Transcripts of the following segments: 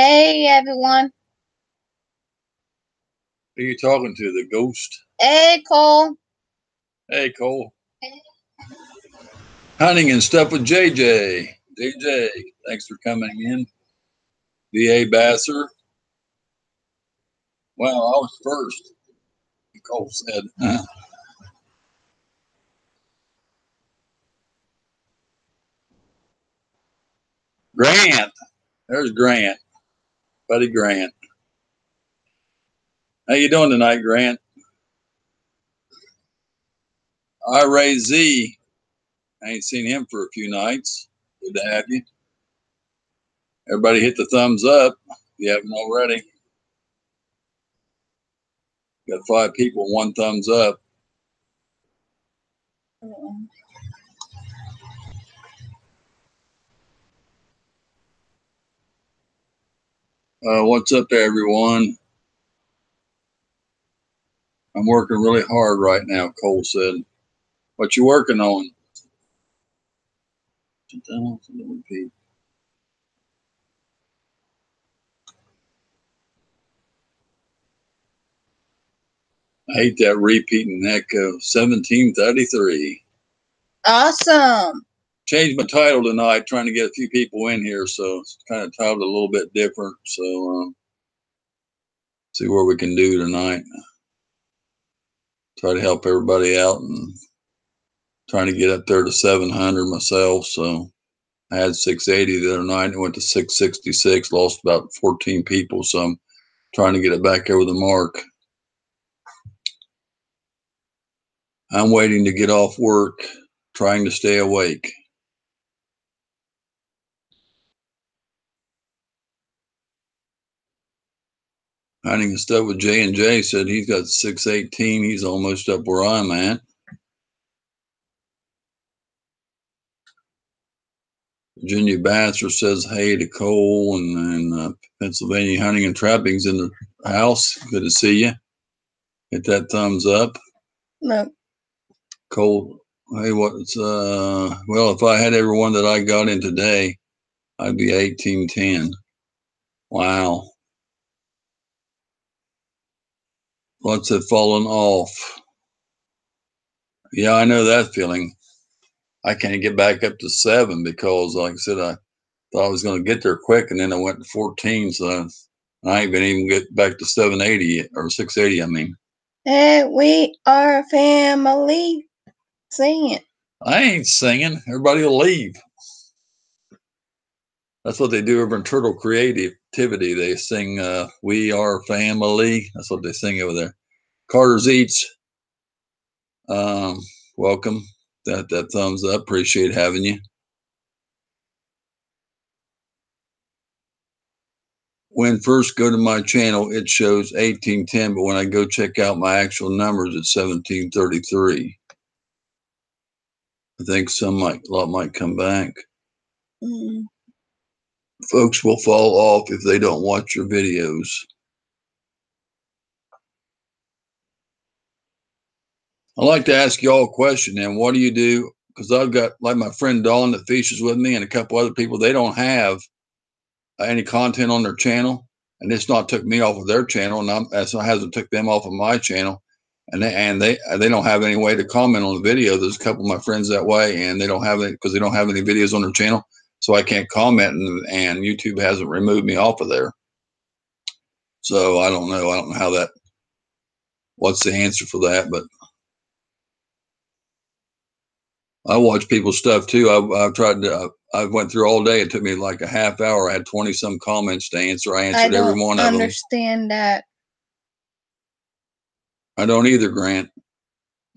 Hey everyone. Who are you talking to? The ghost? Hey Cole. Hey Cole. Hunting and stuff with JJ. DJ, thanks for coming in. VA Basser. Well, I was first, Cole said. Grant. There's Grant. Buddy Grant. How you doing tonight, Grant? I Ray Z. I ain't seen him for a few nights. Good to have you. Everybody hit the thumbs up if you haven't already. Got 5 people, 1 thumbs up. What's up, everyone? I'm working really hard right now, Cole said. What you working on? I hate that repeating echo. 1733. Awesome. Changed my title tonight, trying to get a few people in here, so it's kind of titled a little bit different. So see what we can do tonight. Try to help everybody out and trying to get up there to 700 myself. So I had 680 the other night and went to 666, lost about 14 people. So I'm trying to get it back over the mark. I'm waiting to get off work, trying to stay awake. Hunting and stuff with J&J said he's got 618. He's almost up where I'm at. Virginia Basser says hey to Cole and Pennsylvania Hunting and Trapping's in the house. Good to see you. Hit that thumbs up. No. Cole, hey, what's well, if I had everyone that I got in today, I'd be 1810. Wow. Lots have fallen off. Yeah, I know that feeling. I can't get back up to 7 because, like I said, I thought I was going to get there quick, and then I went to 14, so I ain't been even get back to 780 or 680. I mean, Hey, we are family. Sing it. I ain't singing. Everybody will leave. That's what they do over in Turtle Creativity. They sing "We Are Family." That's what they sing over there. Carter's Eats. Welcome. That thumbs up. Appreciate having you. When first go to my channel, it shows 1810, but when I go check out my actual numbers, it's 1733. I think a lot might come back. Folks will fall off if they don't watch your videos. I'd like to ask y'all a question, and what do you do? Because I've got, like my friend Dawn that fishes with me and a couple other people, they don't have any content on their channel, and it's not took me off of their channel, and it hasn't took them off of my channel, and they don't have any way to comment on the video. There's a couple of my friends that way, and they don't have it because they don't have any videos on their channel, so I can't comment, and YouTube hasn't removed me off of there. So I don't know how that. What's the answer for that? But I watch people's stuff too. I've tried to. I went through all day. It took me like a half hour. I had 20 some comments to answer. I answered every one of them. I don't understand that. I don't either, Grant.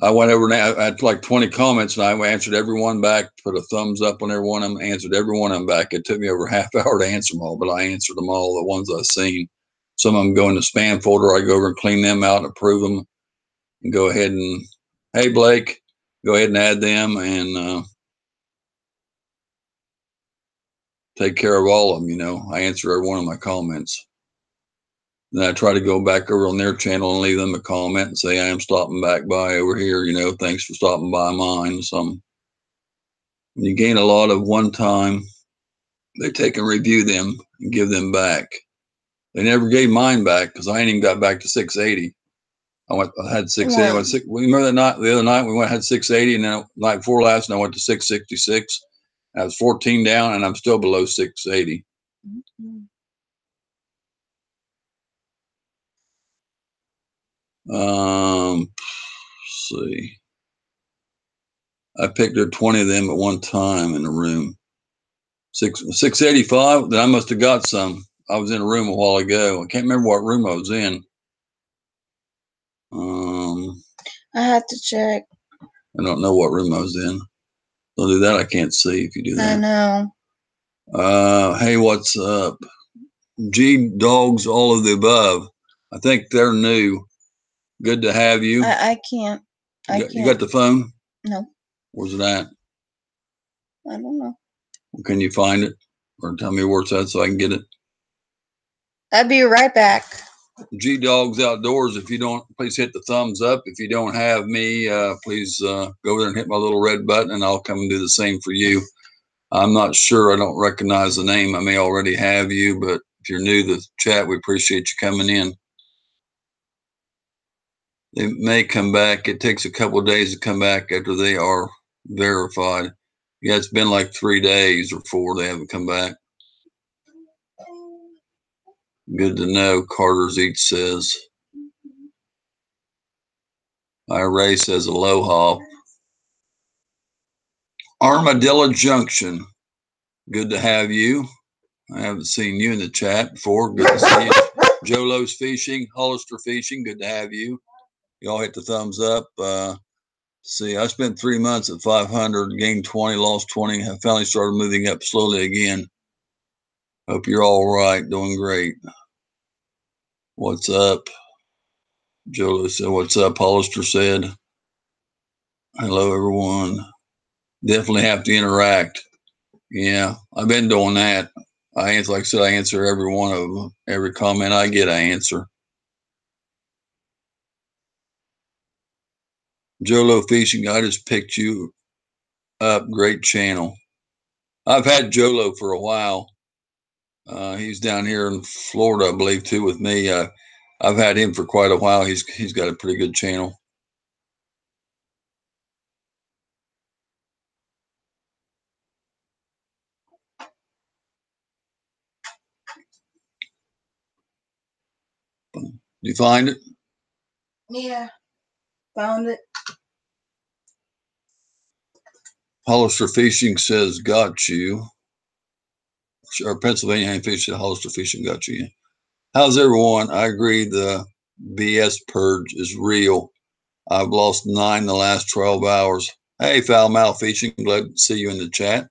I went over and I had like 20 comments, and I answered every one back. Put a thumbs up on every one of them. Answered every one of them back. It took me over a half hour to answer them all, but I answered them all. The ones I've seen. Some of them go in the spam folder. I go over and clean them out and approve them, and go ahead and hey Blake, go ahead and add them and. Take care of all of them, you know. I answer every one of my comments. Then I try to go back over on their channel and leave them a comment and say, I am stopping back by over here, you know, thanks for stopping by mine. Some you gain a lot of one time, they take and review them and give them back. They never gave mine back because I ain't even got back to 680. I had 680. Wow. Remember that night? The other night we had 680, and then the night before last, and I went to 666. I was 14 down, and I'm still below 680. Let's see. I picked up 20 of them at one time in the room. 685. Then I must have got some. I was in a room a while ago. I can't remember what room I was in. I had to check. I don't know what room I was in. Don't do that. I can't see if you do that. I know. Hey, what's up? G Dogs, all of the above. I think they're new. Good to have you. I can't. You got the phone? No. Where's it at? I don't know. Can you find it? Or tell me where it's at so I can get it? I'll be right back. G Dogs Outdoors. If you don't, please hit the thumbs up. If you don't have me, please go there and hit my little red button, and I'll come and do the same for you. I'm not sure. I don't recognize the name. I may already have you, but if you're new to the chat, we appreciate you coming in. They may come back. It takes a couple of days to come back after they are verified. Yeah, it's been like 3 days or 4. They haven't come back. Good to know. Carter's Eats says. Ray says aloha. Armadillo Junction. Good to have you. I haven't seen you in the chat before. Good to see you. Jolo's Fishing, Hollister Fishing. Good to have you. Y'all hit the thumbs up. See, I spent 3 months at 500, gained 20, lost 20. I finally started moving up slowly again. Hope you're all right. Doing great. What's up? Jolo said, what's up? Hollister said, hello, everyone. Definitely have to interact. Yeah, I've been doing that. I answer, like I said, I answer every one of them. Every comment I get, I answer. Jolo Fishing, I just picked you up. Great channel. I've had Jolo for a while. He's down here in Florida, I believe, too, with me. I've had him for quite a while. He's got a pretty good channel. You find it? Yeah, found it. Hollister Fishing says, got you. Or Pennsylvania Hand Fishing, Hollister Fishing, got you. How's everyone? I agree the BS purge is real. I've lost 9 in the last 12 hours. Hey, Foul Mouth Fishing, glad to see you in the chat.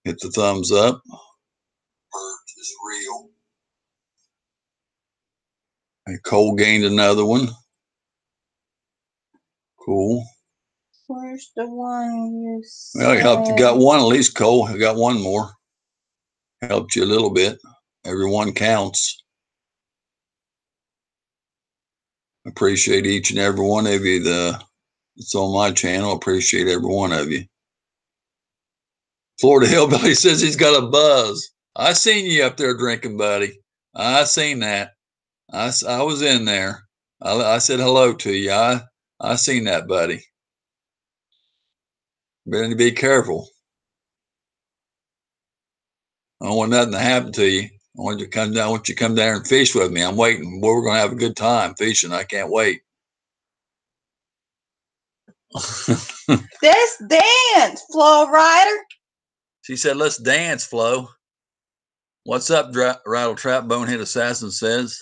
Hit the thumbs up. Purge is real. And Cole gained another one. Cool. Where's the one you said? Well, you helped. You got one at least, Cole. I got one more. Helped you a little bit. Every one counts. Appreciate each and every one of you. It's on my channel. Appreciate every one of you. Florida Hillbilly says he's got a buzz. I seen you up there drinking, buddy. I seen that. I was in there. I said hello to you. I seen that, buddy. Better be careful. I don't want nothing to happen to you. I want you to come down. I want you to come down and fish with me. I'm waiting. We're going to have a good time fishing. I can't wait. Let's dance, Flo Rider. She said, let's dance, Flo. What's up, Rattle Trap? Bonehead Assassin says.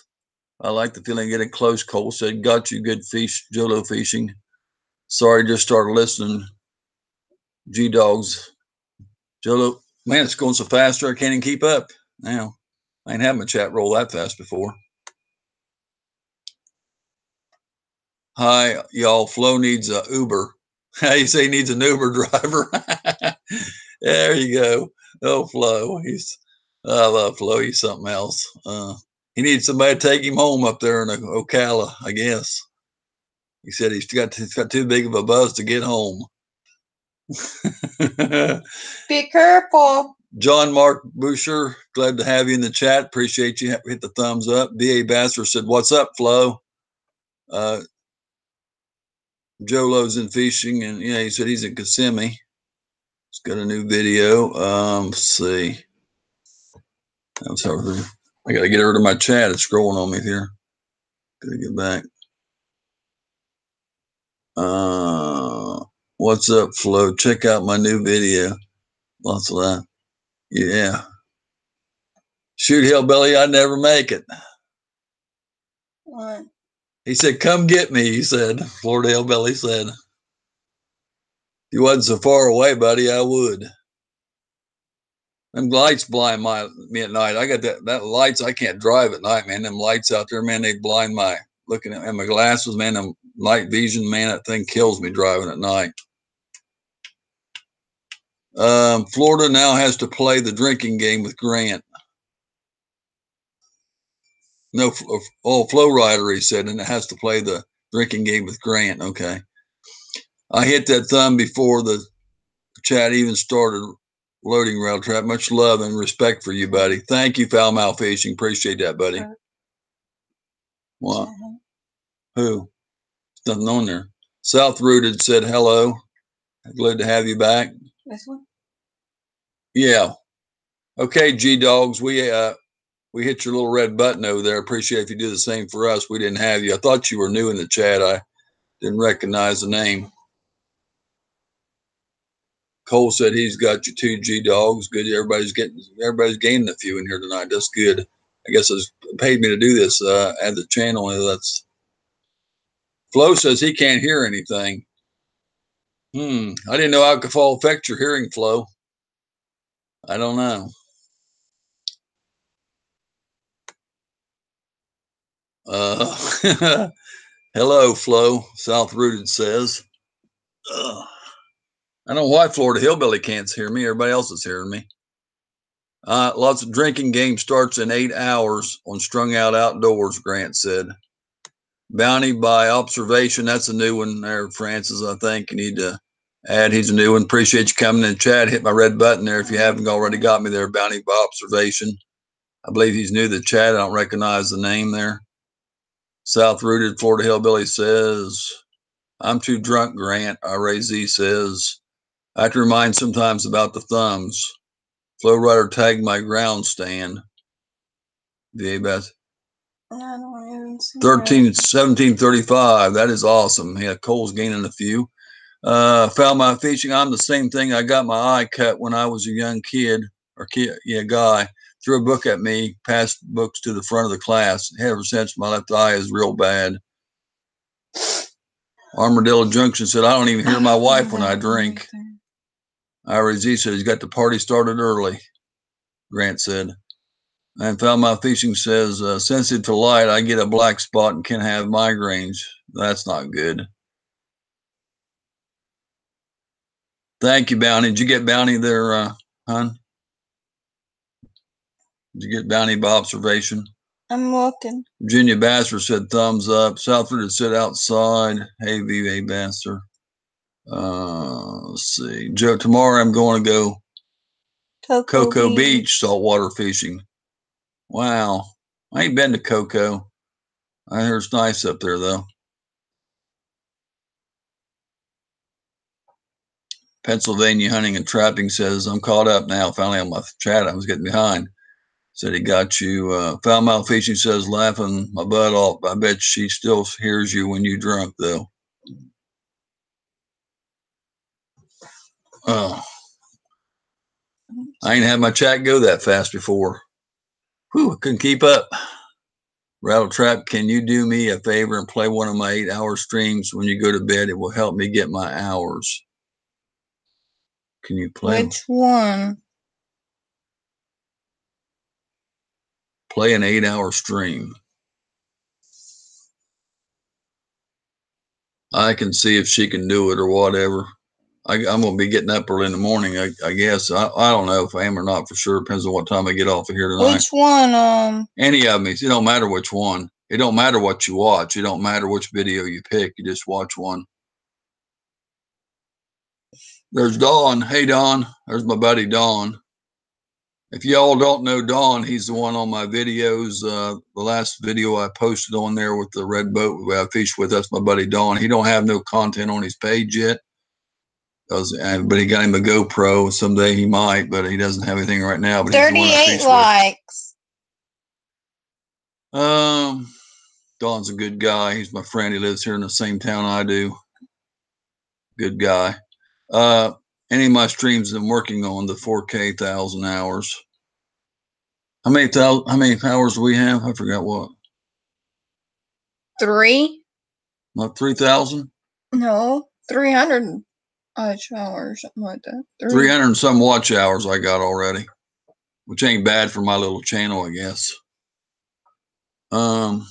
I like the feeling of getting close. Cole said, got you good fish, Jolo Fishing. Sorry, just started listening. G Dogs. Jolo, man, it's going so faster I can't even keep up now. I ain't had my chat roll that fast before. Hi, y'all. Flo needs a Uber. How you say he needs an Uber driver? There you go. Oh, Flo. I love Flo. He's something else. He needs somebody to take him home up there in Ocala, I guess. He said he's got too big of a buzz to get home. Be careful. John Mark Boucher, glad to have you in the chat. Appreciate you. Hit the thumbs up. B.A. Bassler said, "What's up, Flo?" Joe Lowe's in fishing, and he said he's in Kissimmee. He's got a new video. Let's see. I got to get rid of my chat. It's scrolling on me here. Gotta get back. What's up, Flo? Check out my new video. Lots of that. Yeah. Shoot, Hillbilly, I'd never make it. What? He said, "Come get me," he said. Florida Hillbilly said. "If you wasn't so far away, buddy, I would." Them lights blind me at night. I got that lights. I can't drive at night, man. Them lights out there, man, they blind my looking at my glasses, man. Them night vision, man, that thing kills me driving at night. Florida now has to play the drinking game with Grant. No, Flow Rider, he said, and it has to play the drinking game with Grant. Okay. I hit that thumb before the chat even started loading, Rail Trap. Much love and respect for you, buddy. Thank you, Foul Mouth Fishing. Appreciate that, buddy. What? Who? There's nothing on there. South Rooted said hello. Glad to have you back. This one? Yeah. Okay, G-Dogs. We hit your little red button over there. Appreciate if you do the same for us. We didn't have you. I thought you were new in the chat. I didn't recognize the name. Cole said he's got you 2 G-Dogs. Good. Everybody's gaining a few in here tonight. That's good. I guess it's paid me to do this at the channel. That's Flo says he can't hear anything. I didn't know alcohol affects your hearing, Flo. I don't know. Hello, Flo. South Rooted says. I don't know why Florida Hillbilly can't hear me. Everybody else is hearing me. Lots of drinking game starts in 8 hours on Strung Out Outdoors, Grant said. Bounty by observation. That's a new one there, Francis. I think you need to add. He's a new one. Appreciate you coming in, chat. Hit my red button there if you haven't already got me there. Bounty by observation. I believe he's new to the chat. I don't recognize the name there. South Rooted Florida Hillbilly says, "I'm too drunk, Grant." Ray Z says, "I have to remind sometimes about the thumbs." Flow Rider tagged my ground stand. VA Bass. 1735. That is awesome. Yeah, Cole's gaining a few. Found my fishing. I'm the same thing. I got my eye cut when I was a young guy. Threw a book at me, passed books to the front of the class. Ever since, my left eye is real bad. Armadillo Junction said, "I don't even hear my wife when I drink." Ira Z said, "He's got the party started early." Grant said. And Found My Fishing says, "Sensitive to light, I get a black spot and can have migraines." That's not good. Thank you, Bounty. Did you get Bounty there, hon? Did you get Bounty by observation? I'm looking. Virginia Basser said thumbs up. Southford had said outside. Hey, VA Basser. Let's see. Joe, tomorrow I'm going to go Cocoa Beach saltwater fishing. Wow. I ain't been to Cocoa. I hear it's nice up there, though. Pennsylvania Hunting and Trapping says, "I'm caught up now. Finally on my chat. I was getting behind." Said he got you. Foul Mouth Fishing says, "Laughing my butt off. I bet she still hears you when you drunk, though." Oh. I ain't had my chat go that fast before. Whew, couldn't keep up. Rattle Trap, can you do me a favor and play one of my 8-hour streams when you go to bed? It will help me get my hours. Can you play? Which one? Play an 8-hour stream. I can see if she can do it or whatever. I'm going to be getting up early in the morning, I guess. I don't know if I am or not for sure. Depends on what time I get off of here tonight. Which one? Any of them. It don't matter which one. It don't matter what you watch. It don't matter which video you pick. You just watch one. There's Dawn. Hey, Dawn. There's my buddy, Dawn. If y'all don't know Don, he's the one on my videos. The last video I posted on there with the red boat I fished with, that's my buddy Don. He don't have no content on his page yet, but he got him a GoPro. Someday he might, but he doesn't have anything right now. But 38 likes. Don's a good guy. He's my friend. He lives here in the same town I do. Good guy. Any of my streams I'm working on the 4K 1,000 hours. How many hours do we have? I forgot what. 3? Not 3,000? No, 300 watch hours, something like that. 300 and some watch hours I got already, which ain't bad for my little channel, I guess. I'm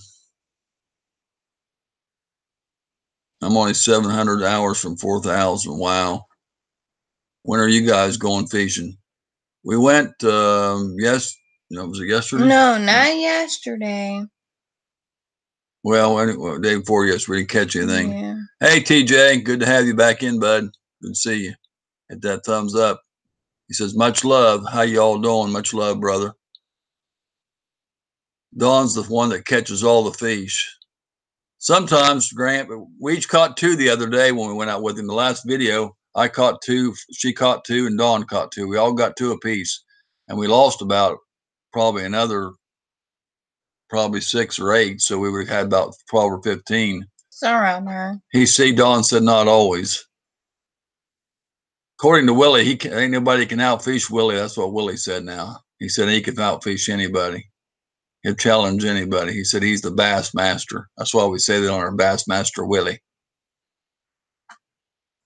only 700 hours from 4,000. Wow. When are you guys going fishing? We went, was it yesterday? No, not yesterday. Well, anyway, day before yesterday, we didn't catch anything. Yeah. Hey, TJ, good to have you back in, bud. Good to see you. Hit that thumbs up. He says, much love. How y'all doing? Much love, brother. Don's the one that catches all the fish. Sometimes, Grant, we each caught 2 the other day when we went out with him. The last video, I caught 2, she caught 2, and Dawn caught 2. We all got 2 apiece, and we lost about probably 6 or 8, so we would have had about 12 or 15. It's around there. Dawn said not always. According to Willie, ain't nobody can outfish Willie. That's what Willie said now. He said he could outfish anybody. He'll challenge anybody. He said he's the bass master. That's why we say that on our Bass Master Willie.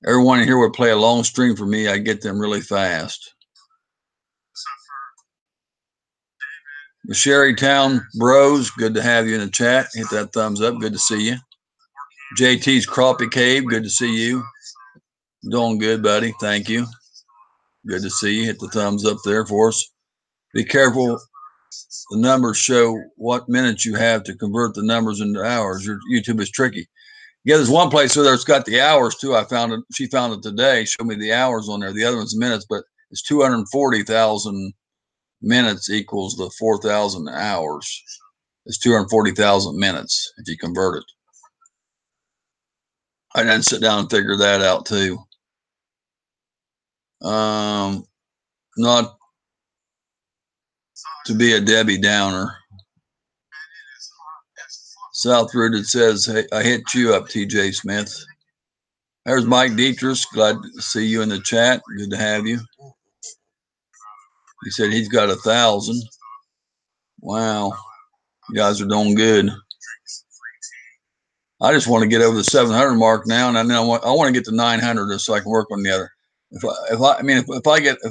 Everyone here would play a long string for me. I get them really fast. The Sherrytown Bros, good to have you in the chat. Hit that thumbs up. Good to see you. JT's Crappie Cave, good to see you. Doing good, buddy. Thank you. Good to see you. Hit the thumbs up there for us. Be careful. The numbers show what minutes you have to convert the numbers into hours. Your YouTube is tricky. Yeah, there's one place where it's got the hours too. I found it. She found it today. Showed me the hours on there. The other one's minutes, but it's 240,000 minutes equals the 4,000 hours. It's 240,000 minutes if you convert it. I didn't sit down and figure that out too. Not to be a Debbie Downer. South Rooted says, hey, I hit you up, TJ Smith. There's Mike Dietrich. Glad to see you in the chat. Good to have you. He said he's got 1,000. Wow. You guys are doing good. I just want to get over the 700 mark now, and I want to get to 900 just so I can work on the other. If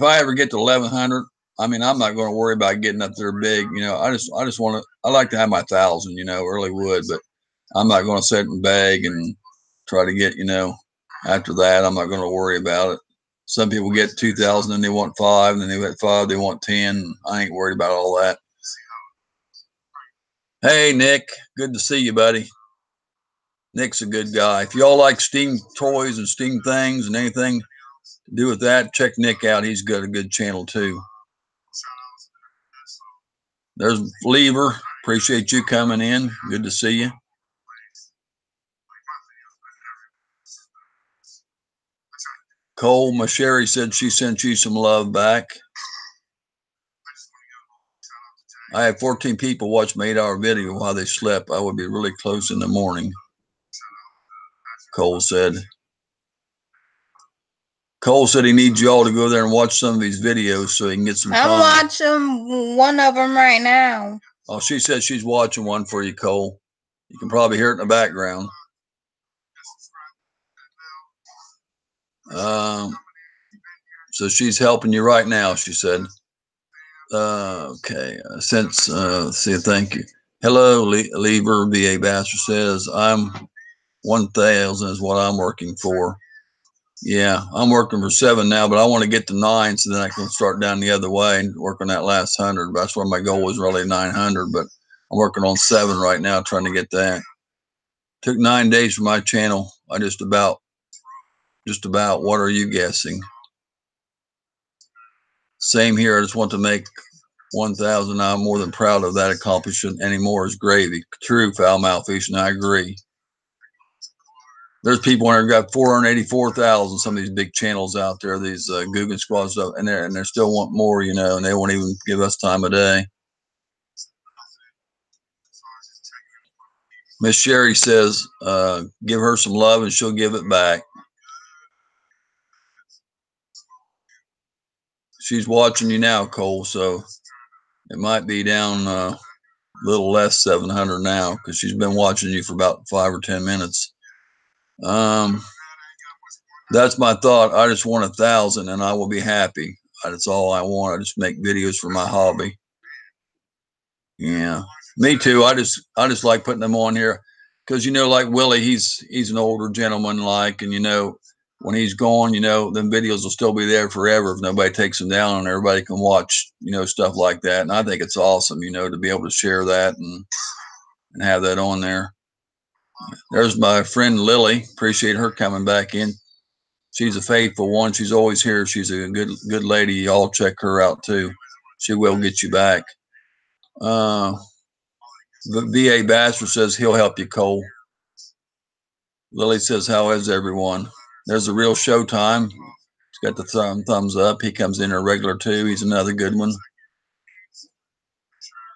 I ever get to 1,100, I mean, I'm not going to worry about getting up there big. You know, I just want to. I like to have my 1,000. You know, really would, but I'm not going to sit and beg and try to get. You know, after that, I'm not going to worry about it. Some people get 2,000 and they want 5, and then they get 5, they want 10. I ain't worried about all that. Hey, Nick, good to see you, buddy. Nick's a good guy. If y'all like steam toys and steam things and anything to do with that, check Nick out. He's got a good channel too. There's Lever. Appreciate you coming in. Good to see you. Cole Masheri said she sent you some love back. I had 14 people watch my 8-hour video while they slept. I would be really close in the morning. Cole said. Cole said he needs you all to go there and watch some of these videos so he can get some time. I'm watching one of them right now. Oh, she said she's watching one for you, Cole. You can probably hear it in the background. So she's helping you right now, she said. Okay. See, thank you. Hello, Lever, B.A. Bastard says, I'm 1,000 is what I'm working for. Yeah, I'm working for 7 now, but I want to get to 9 so then I can start down the other way and work on that last 100. That's where my goal was, really 900, but I'm working on 7 right now, trying to get that. Took 9 days for my channel. I just about, what are you guessing? Same here. I just want to make 1,000. I'm more than proud of that accomplishment. Anymore is gravy. True, foul-mouthed fishing. I agree. There's people in there got 484,000. Some of these big channels out there, these Googan Squad stuff, and they still want more, you know, and they won't even give us time of day. Miss Sherry says, give her some love and she'll give it back. She's watching you now, Cole, so it might be down a little less 700 now because she's been watching you for about 5 or 10 minutes. That's my thought. I just want 1,000 and I will be happy. That's all I want. I just make videos for my hobby. Yeah, me too. I just like putting them on here because, you know, like Willie, he's an older gentleman, like, and, you know, when he's gone, you know, them videos will still be there forever if nobody takes them down, and everybody can watch, you know, stuff like that. And I think it's awesome, you know, to be able to share that and have that on there. There's my friend Lily. Appreciate her coming back in. She's a faithful one. She's always here. She's a good lady. Y'all check her out too. She will get you back. The VA Bastard says he'll help you, Cole. Lily says, how is everyone? There's a real Showtime. He's got the thumbs up. He comes in here regular too. He's another good one.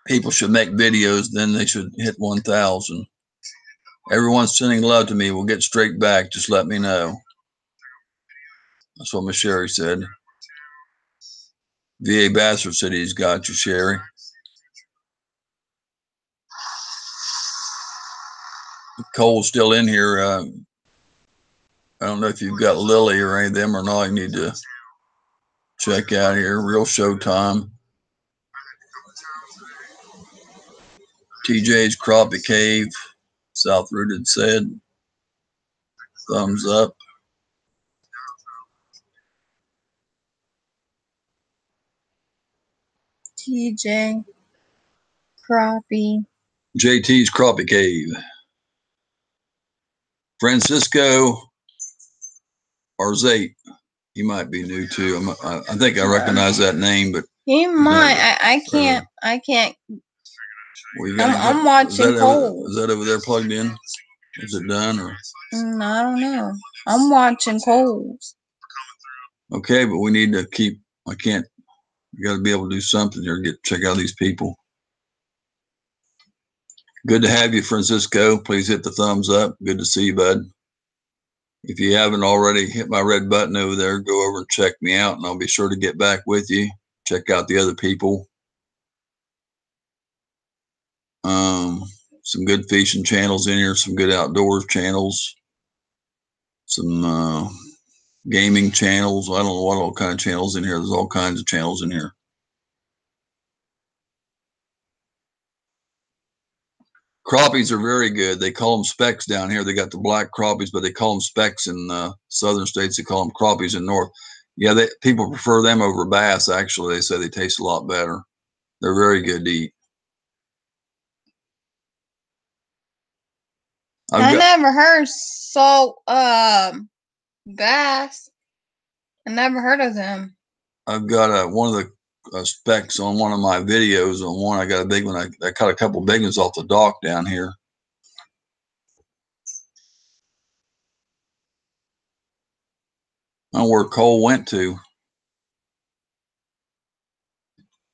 People should make videos, then they should hit 1,000. Everyone's sending love to me. We'll get straight back. Just let me know. That's what Miss Sherry said. VA Bastard said he's got you, Sherry. Cole's still in here. I don't know if you've got Lily or any of them or not. You need to check out here. Real Showtime. TJ's Crappie Cave. South Rooted said. Thumbs up. TJ Crappie. JT's Crappie Cave. Francisco Arzate. He might be new too. I think I recognize that name, but he might. I can't. Well, I'm watching Cole. Is that over there plugged in? Is it done or? I don't know. I'm watching Cole's. Okay, but we need to keep. I can't. We got to be able to do something here. Check out these people. Good to have you, Francisco. Please hit the thumbs up. Good to see you, bud. If you haven't already, hit my red button over there. Go over and check me out, and I'll be sure to get back with you. Check out the other people. Some good fishing channels in here. Some good outdoors channels. Some gaming channels. I don't know what all kind of channels in here. There's all kinds of channels in here. Crappies are very good. They call them specks down here. They got the black crappies, but they call them specks in southern states. They call them crappies in north. Yeah, people prefer them over bass. Actually, they say they taste a lot better. They're very good to eat. I never heard salt bass. I never heard of them. I've got one of the specs on one of my videos. On one, I got a big one. I caught a couple big ones off the dock down here. I don't know where Cole went to.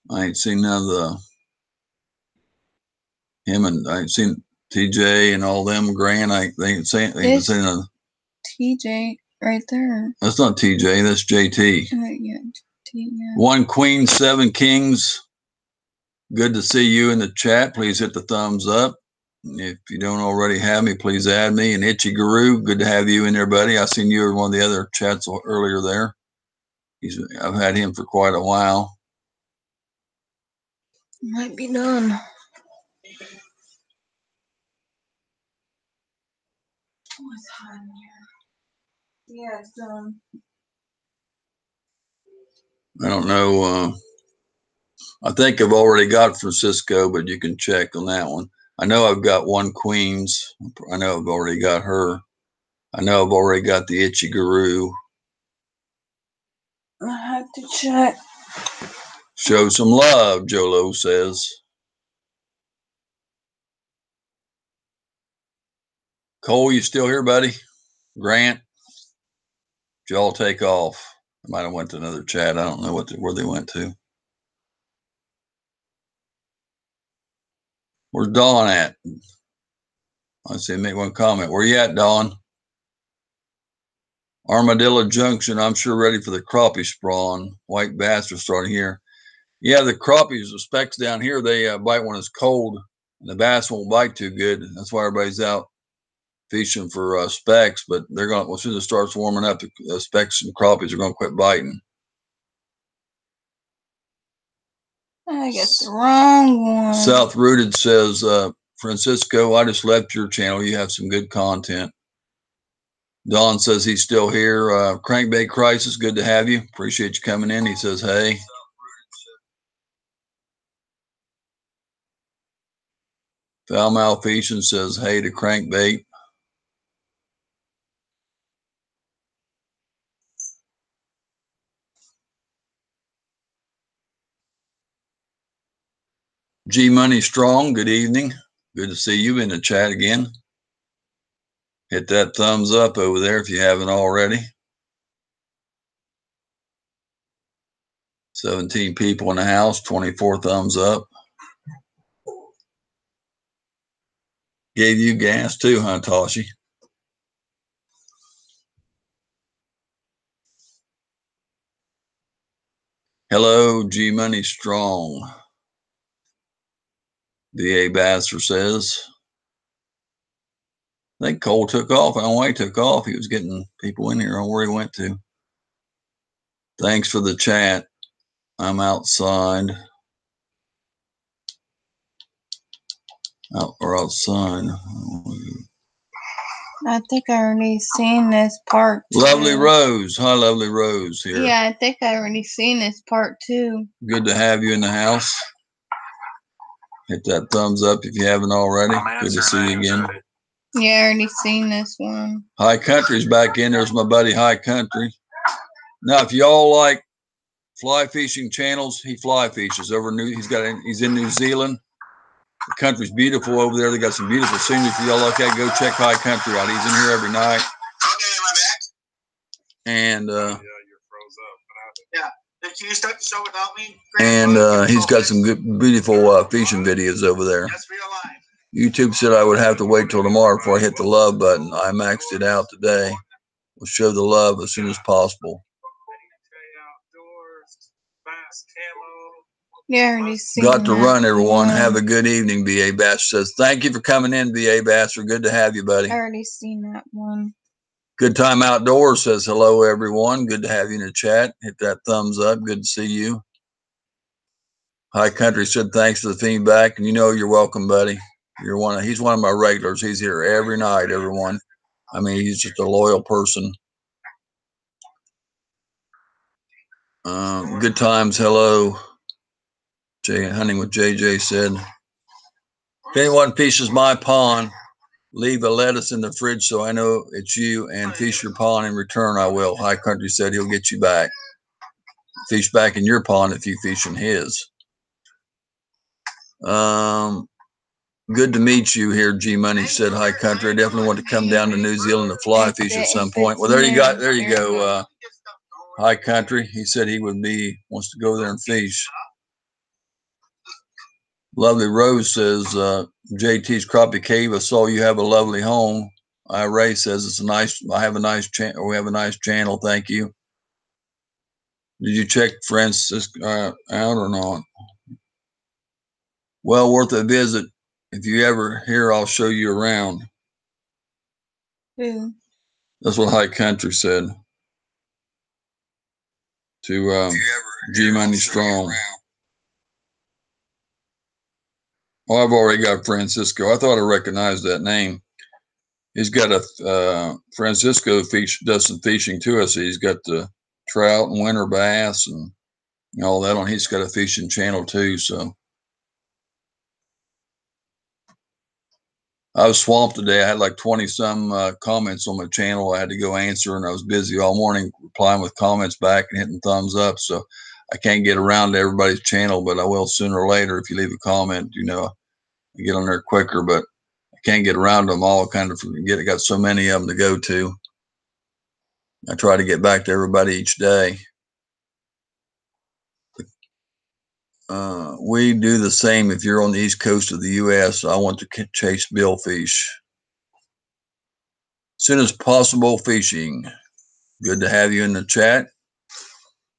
I ain't seen none of him, and I ain't seen TJ and all them. Grant, they ain't seen none. TJ right there. That's not TJ. That's JT. Yeah. One Queen, 7 Kings. Good to see you in the chat. Please hit the thumbs up. If you don't already have me, please add me. And Itchy Guru, good to have you in there, buddy. I seen you in one of the other chats earlier there. I've had him for quite a while. Might be done. What's hot in here? Yeah, it's done. I don't know. I think I've already got Francisco, but you can check on that one. I know I've got one Queens. I know I've already got her. I know I've already got the Itchy Guru. I have to check. Show some love, Jolo says. Cole, you still here, buddy? Grant, did y'all take off? I might have went to another chat. I don't know where they went to. Where's Dawn at? Let's see, make one comment. Where you at, Dawn? Armadillo Junction, I'm sure ready for the crappie spawn. White bass are starting here. Yeah, the crappies, the specks down here, they bite when it's cold, and the bass won't bite too good. That's why everybody's out fishing for specks. But they're going, as soon as it starts warming up, the specks and crappies are going to quit biting. I got the wrong one. South Rooted says, Francisco, I just left your channel. You have some good content. Don says he's still here. Crankbait Crisis, good to have you. Appreciate you coming in. He says, hey. Foul Malfeasance says, hey to Crankbait. G Money Strong, good evening. Good to see you in the chat again. Hit that thumbs up over there if you haven't already. 17 people in the house, 24 thumbs up. Gave you gas too, huh, Toshi? Hello, G Money Strong. D.A. Basser says, I think Cole took off. I don't know why he took off. He was getting people in here. I don't know where he went to. Thanks for the chat. I'm outside. Outside. I think I already seen this part too. Lovely Rose. Hi, Lovely Rose here. Yeah, I think I already seen this part too. Good to have you in the house. Hit that thumbs up if you haven't already. Good to see you again. Yeah, I already seen this one. High Country's back in. There's my buddy High Country. Now, if y'all like fly fishing channels, he fly fishes over he's in New Zealand. The country's beautiful over there. They got some beautiful scenery. If y'all like that, go check High Country out. He's in here every night. And you're froze up. Yeah. Can you start the show without me? And he's got some good, beautiful fishing videos over there. That's real life. YouTube said I would have to wait till tomorrow before I hit the love button. I maxed it out today. We'll show the love as soon as possible. Yeah, I already seen Got to that run, everyone. one. Have a good evening, B.A. Bass says. Thank you for coming in, B.A. Bass. Good to have you, buddy. I already seen that one. Good Time Outdoors says hello, everyone. Good to have you in the chat. Hit that thumbs up. Good to see you. High Country said thanks for the feedback, and you know you're welcome, buddy. He's one of my regulars. He's here every night, everyone. I mean, he's just a loyal person. Good times, hello. Hunting with JJ said, if anyone fishes my pond, leave a lettuce in the fridge so I know it's you, and fish your pond in return. I will. High Country said he'll get you back. Fish back in your pond if you fish in his. Good to meet you here, G Money said. High Country. I definitely want to come down to New Zealand to fly fish at some point. Well, there you go. High Country. He said he wants to go there and fish. Lovely Rose says, JT's Crappie Cave. I saw you have a lovely home. Ray says it's I have a nice channel. We have a nice channel. Thank you. Did you check Francisco out or not? Well worth a visit. If you ever here, I'll show you around. Yeah. That's what High Country said to G Money Strong. Oh, I've already got Francisco. I thought I recognized that name. He's got a Francisco does some fishing too. I see he's got the trout and winter bass and all that on. He's got a fishing channel too. So I was swamped today. I had like 20 some comments on my channel I had to go answer, and I was busy all morning replying with comments back and hitting thumbs up. So I can't get around to everybody's channel, but I will sooner or later. If you leave a comment, you know, I get on there quicker, but I can't get around to them all. Kind of forget. I got so many of them to go to. I try to get back to everybody each day. We do the same. If you're on the east coast of the U.S., I want to chase billfish. As soon as possible fishing. Good to have you in the chat.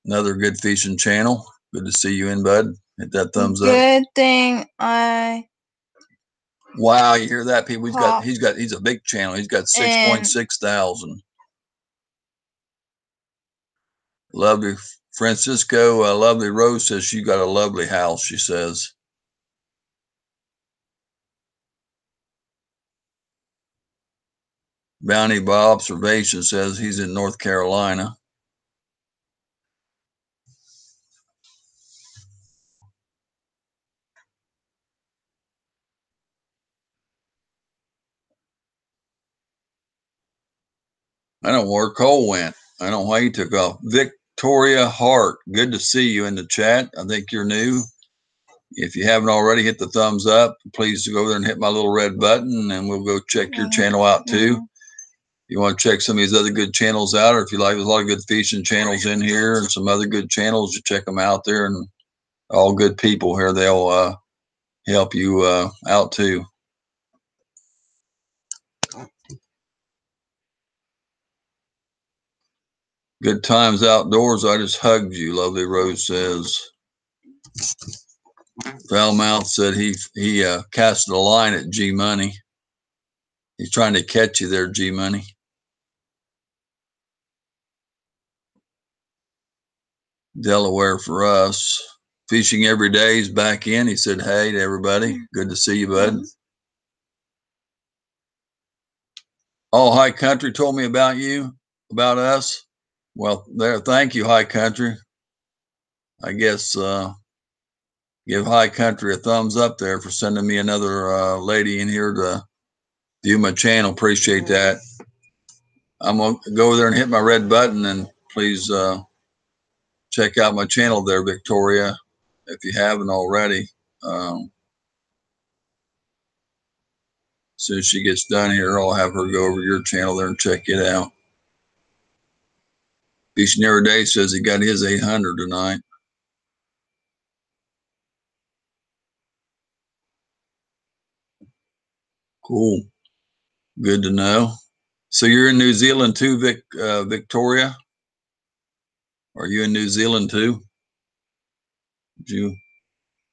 Another good fishing channel. Good to see you in, bud. Hit that thumbs up. Good thing I. Wow, you hear that, people? He's a big channel. He's got 6.6 thousand. Lovely Francisco, Lovely Rose says she got a lovely house, she says. Bounty by observation says he's in North Carolina. I don't know where Cole went. I don't know why he took off. Victoria Hart, good to see you in the chat. I think you're new. If you haven't already, hit the thumbs up. Please go there and hit my little red button, and we'll go check your channel out too. You want to check some of these other good channels out, or if you like, there's a lot of good fishing channels in here and some other good channels, you check them out there, and all good people here. They'll help you out too. Good times outdoors. I just hugged you, Lovely Rose says. Foulmouth said he casted a line at G Money. He's trying to catch you there, G Money. Delaware for us. Fishing every day. He's back in. He said, hey to everybody. Good to see you, bud. All High Country told me about you, about us. Well, there. Thank you, High Country. I guess give High Country a thumbs up there for sending me another lady in here to view my channel. Appreciate that. I'm going to go there and hit my red button, and please check out my channel there, Victoria, if you haven't already. As soon as she gets done here, I'll have her go over your channel there and check it out. Fishing every day says he got his 800 tonight. Cool. Good to know. So you're in New Zealand too, Victoria? Are you in New Zealand too? Did you?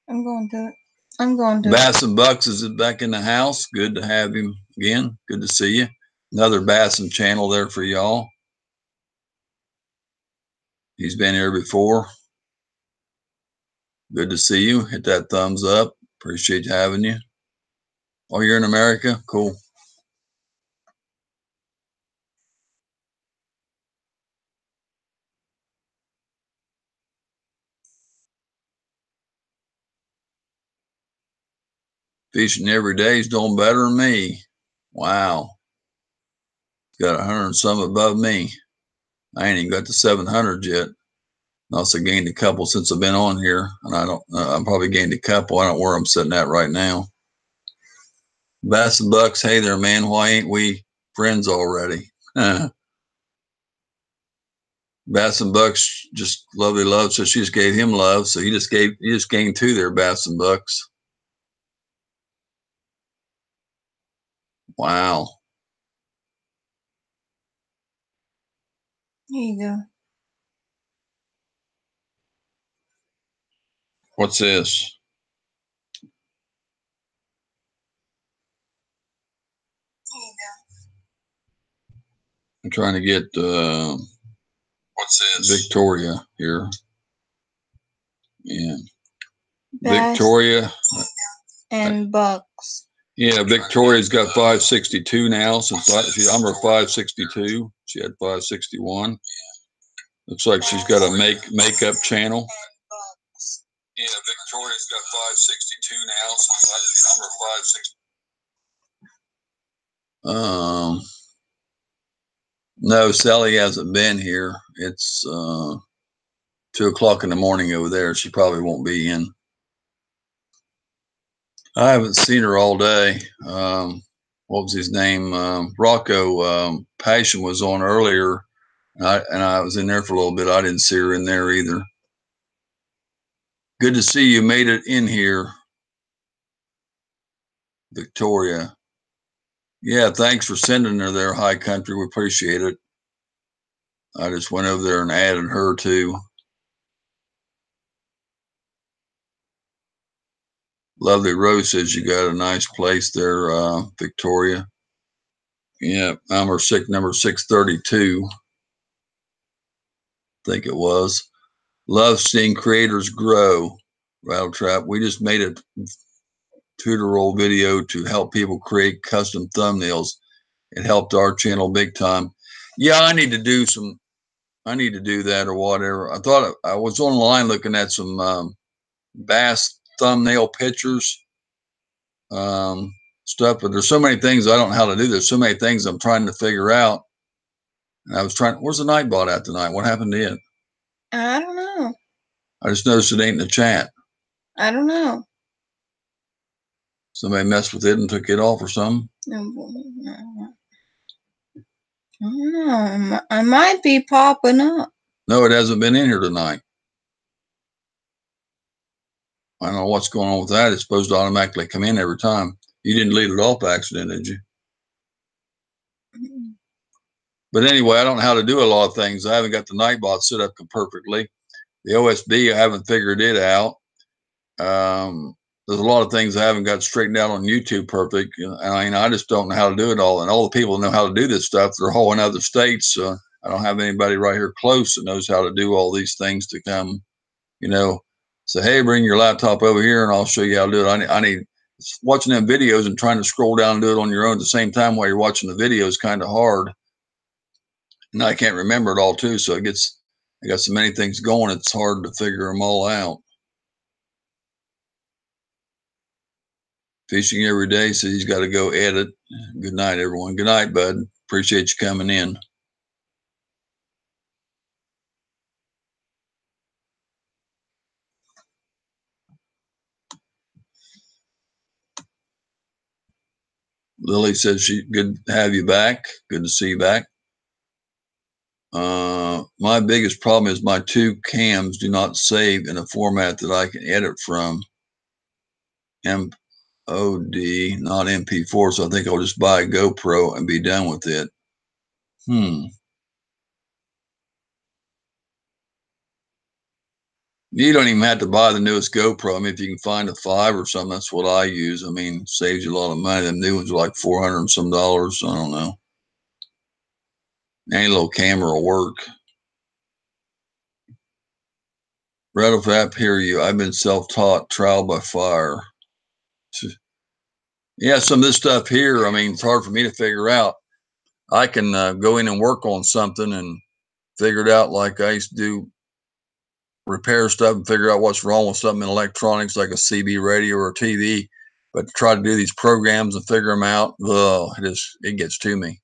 I'm going to it. I'm going to Bass and Bucks is back in the house. Good to have him again. Good to see you. Another Bass and channel there for y'all. He's been here before. Good to see you. Hit that thumbs up. Appreciate having you. Oh, you're in America? Cool. Fishing every day. He's doing better than me. Wow. Got 100 and some above me. I ain't even got to 700 yet. I also gained a couple since I've been on here, and I probably gained a couple. I don't know where I'm sitting at right now. Bass and Bucks, hey there, man. Why ain't we friends already? Bass and Bucks just lovely love, so she just gave him love. So you just gained two there, Bass and Bucks. Wow. Here you go. What's this? I'm trying to get what's this? Victoria here. Yeah. Bass Victoria and Bucks. Yeah, Victoria's got 562 now since I'm her 562. She had 561. Looks like she's got a makeup channel. Yeah, Victoria's got 562 now since I'm her 560. No, Sally hasn't been here. It's 2 o'clock in the morning over there. She probably won't be in. I haven't seen her all day. What was his name? Rocco Passion was on earlier, and I was in there for a little bit. I didn't see her in there either. Good to see you made it in here, Victoria. Yeah, thanks for sending her there, High Country. We appreciate it. I just went over there and added her too. Lovely Rose says you got a nice place there, Victoria. Yeah, number 632. I think it was. Love seeing creators grow. Rattletrap. We just made a tutorial video to help people create custom thumbnails. It helped our channel big time. Yeah, I need to do that or whatever. I thought I was online looking at some bass thumbnail pictures stuff, but there's so many things I don't know how to do. There's so many things I'm trying to figure out. And I was trying. Where's the Nightbot at tonight? What happened to it? I don't know. I just noticed it ain't in the chat. I don't know. Somebody messed with it and took it off or something. I don't know. I might be popping up. No, it hasn't been in here tonight. I don't know what's going on with that. It's supposed to automatically come in every time. You didn't leave it off by accident, did you? But anyway, I don't know how to do a lot of things. I haven't got the Nightbot set up perfectly. The OSB, I haven't figured it out. There's a lot of things I haven't got straightened out on YouTube perfect. I mean, I just don't know how to do it all. And all the people that know how to do this stuff, they're all in other states. So I don't have anybody right here close that knows how to do all these things to come, say, hey, bring your laptop over here and I'll show you how to do it. I need watching them videos and trying to scroll down and do it on your own at the same time while you're watching the video is kind of hard. And I can't remember it all too. So I got so many things going, it's hard to figure them all out. Fishing every day, so he's got to go edit. Good night, everyone. Good night, bud. Appreciate you coming in. Lily says good to have you back. Good to see you back. My biggest problem is my 2 cams do not save in a format that I can edit from. MOD, not MP4, so I think I'll just buy a GoPro and be done with it. You don't even have to buy the newest GoPro. I mean, if you can find a 5 or something, that's what I use. I mean, saves you a lot of money. Them new ones are like $400 and some dollars. I don't know. Any little camera will work. Rattletrap, hear you. I've been self-taught, trial by fire. Yeah, some of this stuff here, I mean, it's hard for me to figure out. I can go in and work on something and figure it out like I used to do, repair stuff and figure out what's wrong with something in electronics like a CB radio or a TV. But to try to do these programs and figure them out, it gets to me.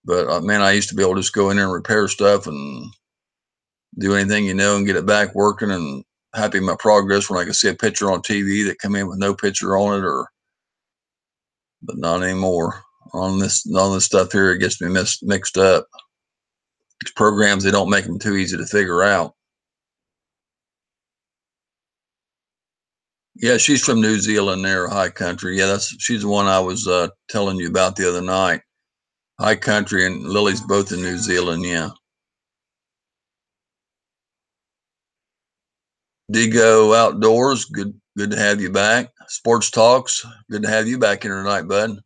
But man, I used to be able to just go in there and repair stuff and do anything, and get it back working and happy with my progress when I could see a picture on TV that come in with no picture on it, but not anymore. On this stuff here, it gets me mixed up. These programs, they don't make them too easy to figure out. Yeah, she's from New Zealand there, High Country. Yeah, she's the one I was telling you about the other night. High Country and Lily's both in New Zealand, yeah. Digo Outdoors, good to have you back. Sports Talks, good to have you back here tonight, bud.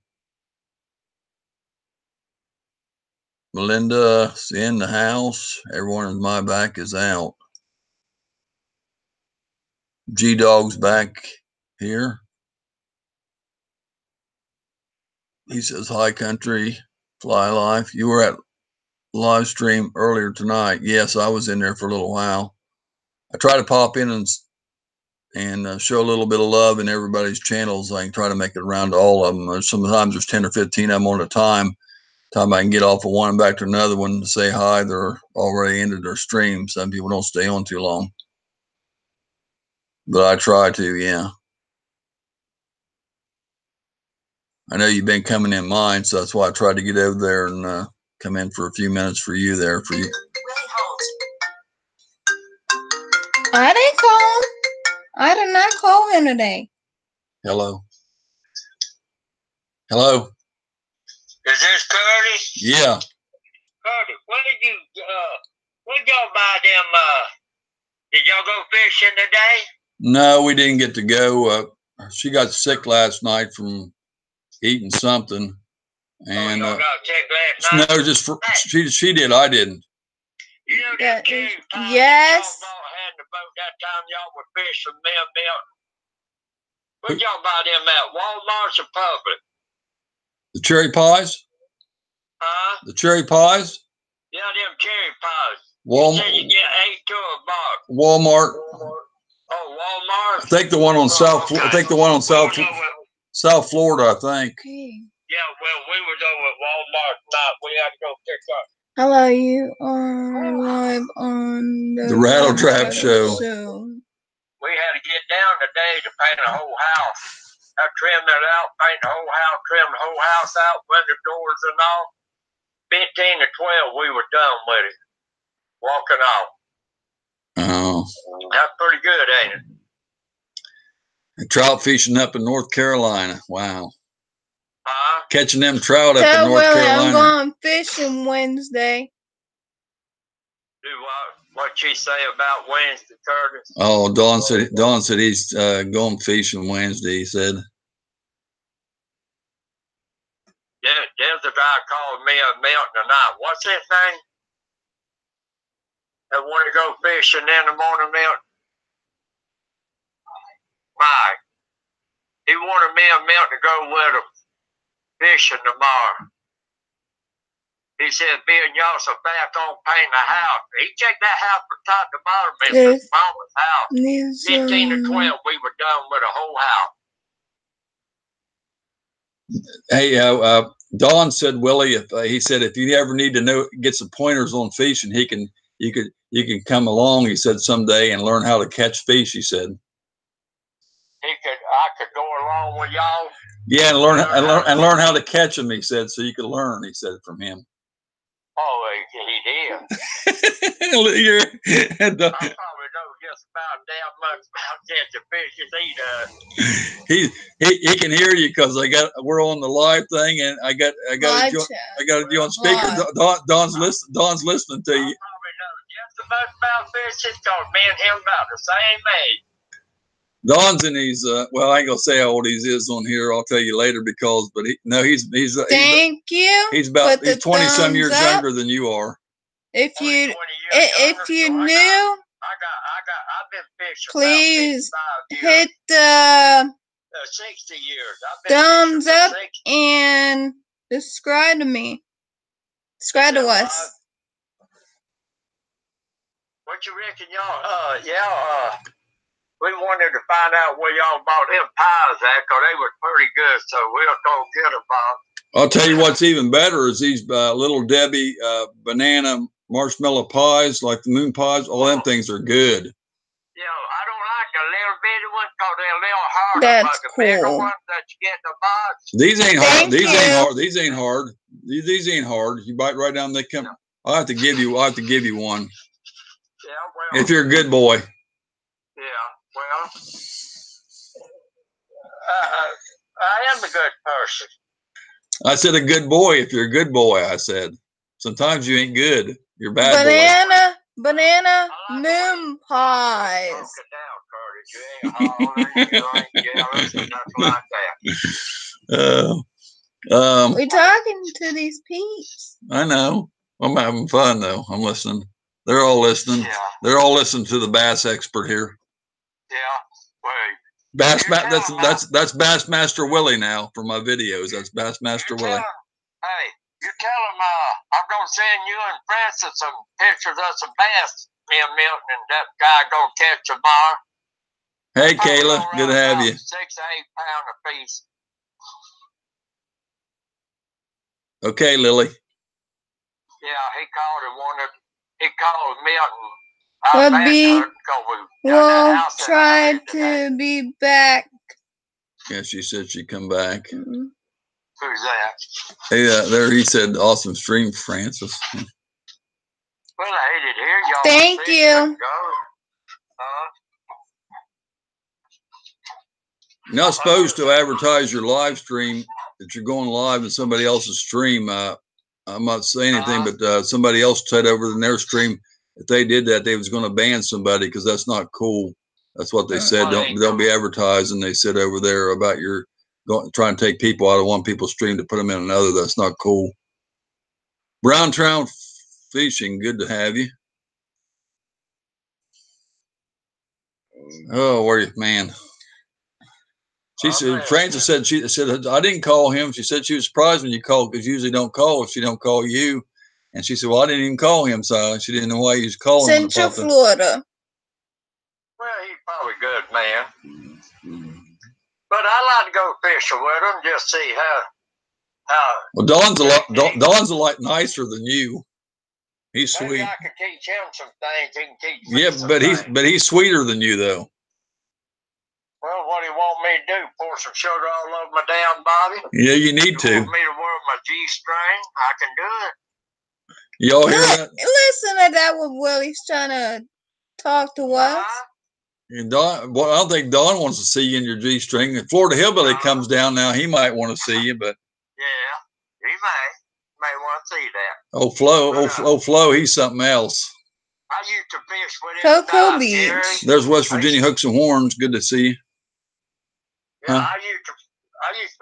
Melinda's in the house. Everyone in my back is out. G-Dog's back here. He says, High Country, Fly Life. You were at live stream earlier tonight. Yes, I was in there for a little while. I try to pop in and show a little bit of love in everybody's channels. I can try to make it around to all of them. Sometimes there's 10 or 15 of them on a time. Time I can get off of one and back to another one to say hi. They're already ended their stream. Some people don't stay on too long, but I try to. Yeah, I know you've been coming in mine, so that's why I tried to get over there and come in for a few minutes for you there. For you, I didn't call him. I did not call him today. hello, hello. Is this Curtis? Yeah. Curtis, when y'all buy them, did y'all go fishing today? No, we didn't get to go. She got sick last night from eating something, and y'all got sick last night? no, just for, she did. I didn't. You know that cherry pie yes. that y'all had the boat that time y'all were fishing Mill Mountain? Where'd y'all buy them at? Walmart or Publix? The cherry pies? Huh? The cherry pies? Yeah, them cherry pies. Walmart. You said you get 8 to a box. Walmart. Oh, Walmart. I think the one on South. Okay. I think the one on South Florida. I think. Yeah, well, we was over at Walmart tonight. We had to go pick up. Hello, you are live on The Rattle Trap Show. We had to get down today to paint the whole house. I trimmed it out, paint the whole house, trim the whole house out, window doors and all. 15 to 12, we were done with it. Walking off. Oh. That's pretty good, ain't it? Trout fishing up in North Carolina. Wow. Huh? Catching them trout up Tell in North Willie Carolina. I'm going fishing Wednesday. Do what she say about Wednesday, Curtis? Oh, Dawn said he's going fishing Wednesday. He said. There's a guy called me a mountain tonight. What's his name? That want to go fishing in the morning, mountain? Mike. He wanted me a mountain to go with him fishing tomorrow. He said, being y'all so back on painting the house. He checked that house from top to bottom, Mr. Mama's house. 15 to 12, we were done with the whole house. Hey, Don said, Willie, he said if you ever need to get some pointers on fishing, you can come along. He said someday and learn how to catch fish. He said. I could go along with y'all. Yeah, and learn how to catch them. He said so you could learn. He said from him. Oh, he did. I probably know just about damn much about catching fish as he does. He can hear you because we're on the live thing and I got you on speaker. Don's listening to you. I probably know just as much about fishing because me and him about the same age. Don's in his well, I ain't gonna say how old he is on here. I'll tell you later he's thank you. He's 20 some years younger than you are. If you knew, I've been fishing. Please hit the 60 years. thumbs up and subscribe to me. Subscribe to us. What you reckon, y'all? We wanted to find out where y'all bought them pies at, because they were pretty good, so we'll go get them, Bob. I'll tell you what's even better is these Little Debbie banana marshmallow pies, like the moon pies. All them things are good. Yeah, I don't like the little bitty ones because they're a little harder. That's but the bigger cool. ones that you get in the box. These ain't hard. Thank These you. ain't hard. These ain't hard. These ain't hard. You bite right down. They come. I'll have to give you one. Yeah, well. If you're a good boy. Yeah, well. I am a good person. I said a good boy. If you're a good boy, I said. Sometimes you ain't good. You're a bad banana moon pies. Broke it down, Curtis. You ain't hollering, you ain't jealous, and nothing like that. We're talking to these peeps. I know. I'm having fun though. I'm listening. They're all listening. Yeah. They're all listening to the bass expert here. Yeah. Wait. That's Bassmaster Willie now for my videos. That's Bassmaster Willie. Hey, you tell him I'm gonna send you and Francis some pictures of some bass me and Milton and that guy gonna catch tomorrow. Hey Kayla, good to have you. 6 to 8 pound a piece. Okay, Lily. he called Milton. We'll try to be back. Yeah, she said she'd come back. Mm. Who's that? Hey, there he said, awesome stream, Francis. Well, I hated here, y'all. Thank you. You're not supposed to advertise your live stream that you're going live in somebody else's stream. I'm not saying anything, but somebody else said over in their stream, if they did that, they was going to ban somebody because that's not cool. That's what they said. Don't be advertising. They said over there about your trying to take people out of one people's stream to put them in another. That's not cool. Brown Trout Fishing, good to have you. Oh, where you, man? She said, Francis said, she said, I didn't call him. She said she was surprised when you called because usually don't call if she don't call you. And she said, well, I didn't even call him, so she didn't know why he was calling. Central Florida. Well, he's probably a good man. But I like to go fishing with him, just see how. Well, Don's a lot nicer than you. He's sweet. Maybe I could teach him some things. He can teach me some things. but he's sweeter than you though. Well, what do you want me to do? Pour some sugar all over my damn body? Yeah, you need to. You want me to wear my G-string? I can do it. Y'all hear that? Listen to that what Willie's trying to talk to us. And Don, well, I don't think Don wants to see you in your G-string. If Florida Hillbilly comes down now, he might want to see you, but yeah, he may want to see that. Oh Flo, he's something else. I used to fish with him. Cocoa Beach. There's West Virginia Hooks and Horns. Good to see you. Yeah, I used to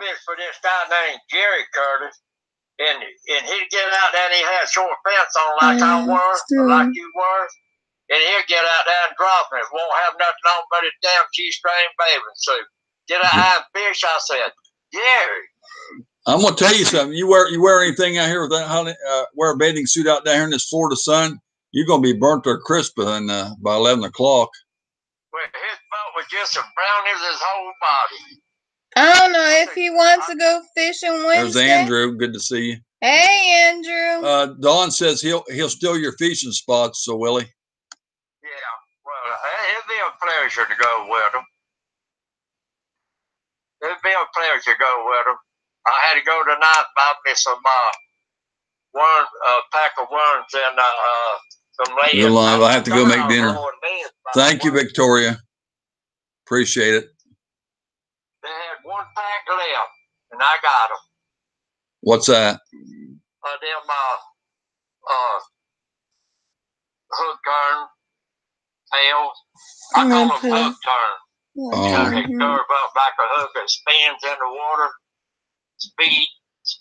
fish for this guy named Jerry Curtis, and he'd get out there and he had short fence on like I was, like you were, and he'd get out there and drop it. Won't have nothing on but a damn G-string bathing suit. Get out there and fish. I said, Jerry. I'm gonna tell you something. You wear anything out here with that? Wear a bathing suit out there in this Florida sun, you're gonna be burnt or crisp by 11 o'clock. Well, his boat was just as brown as his whole body. I don't know if he wants to go fishing Wednesday. There's Andrew. Good to see you. Hey, Andrew. Don says he'll steal your fishing spots. So Willie. Yeah. Well, it'd be a pleasure to go with him. It'd be a pleasure to go with him. I had to go tonight. Buy me some pack of worms and some layers. You're live. I have to go make dinner. Thank you, Victoria. Appreciate it. They had one pack left, and I got them. What's that? Them hook turn tails. I call them hook turn. They curve up like a hook and spins in the water. Speed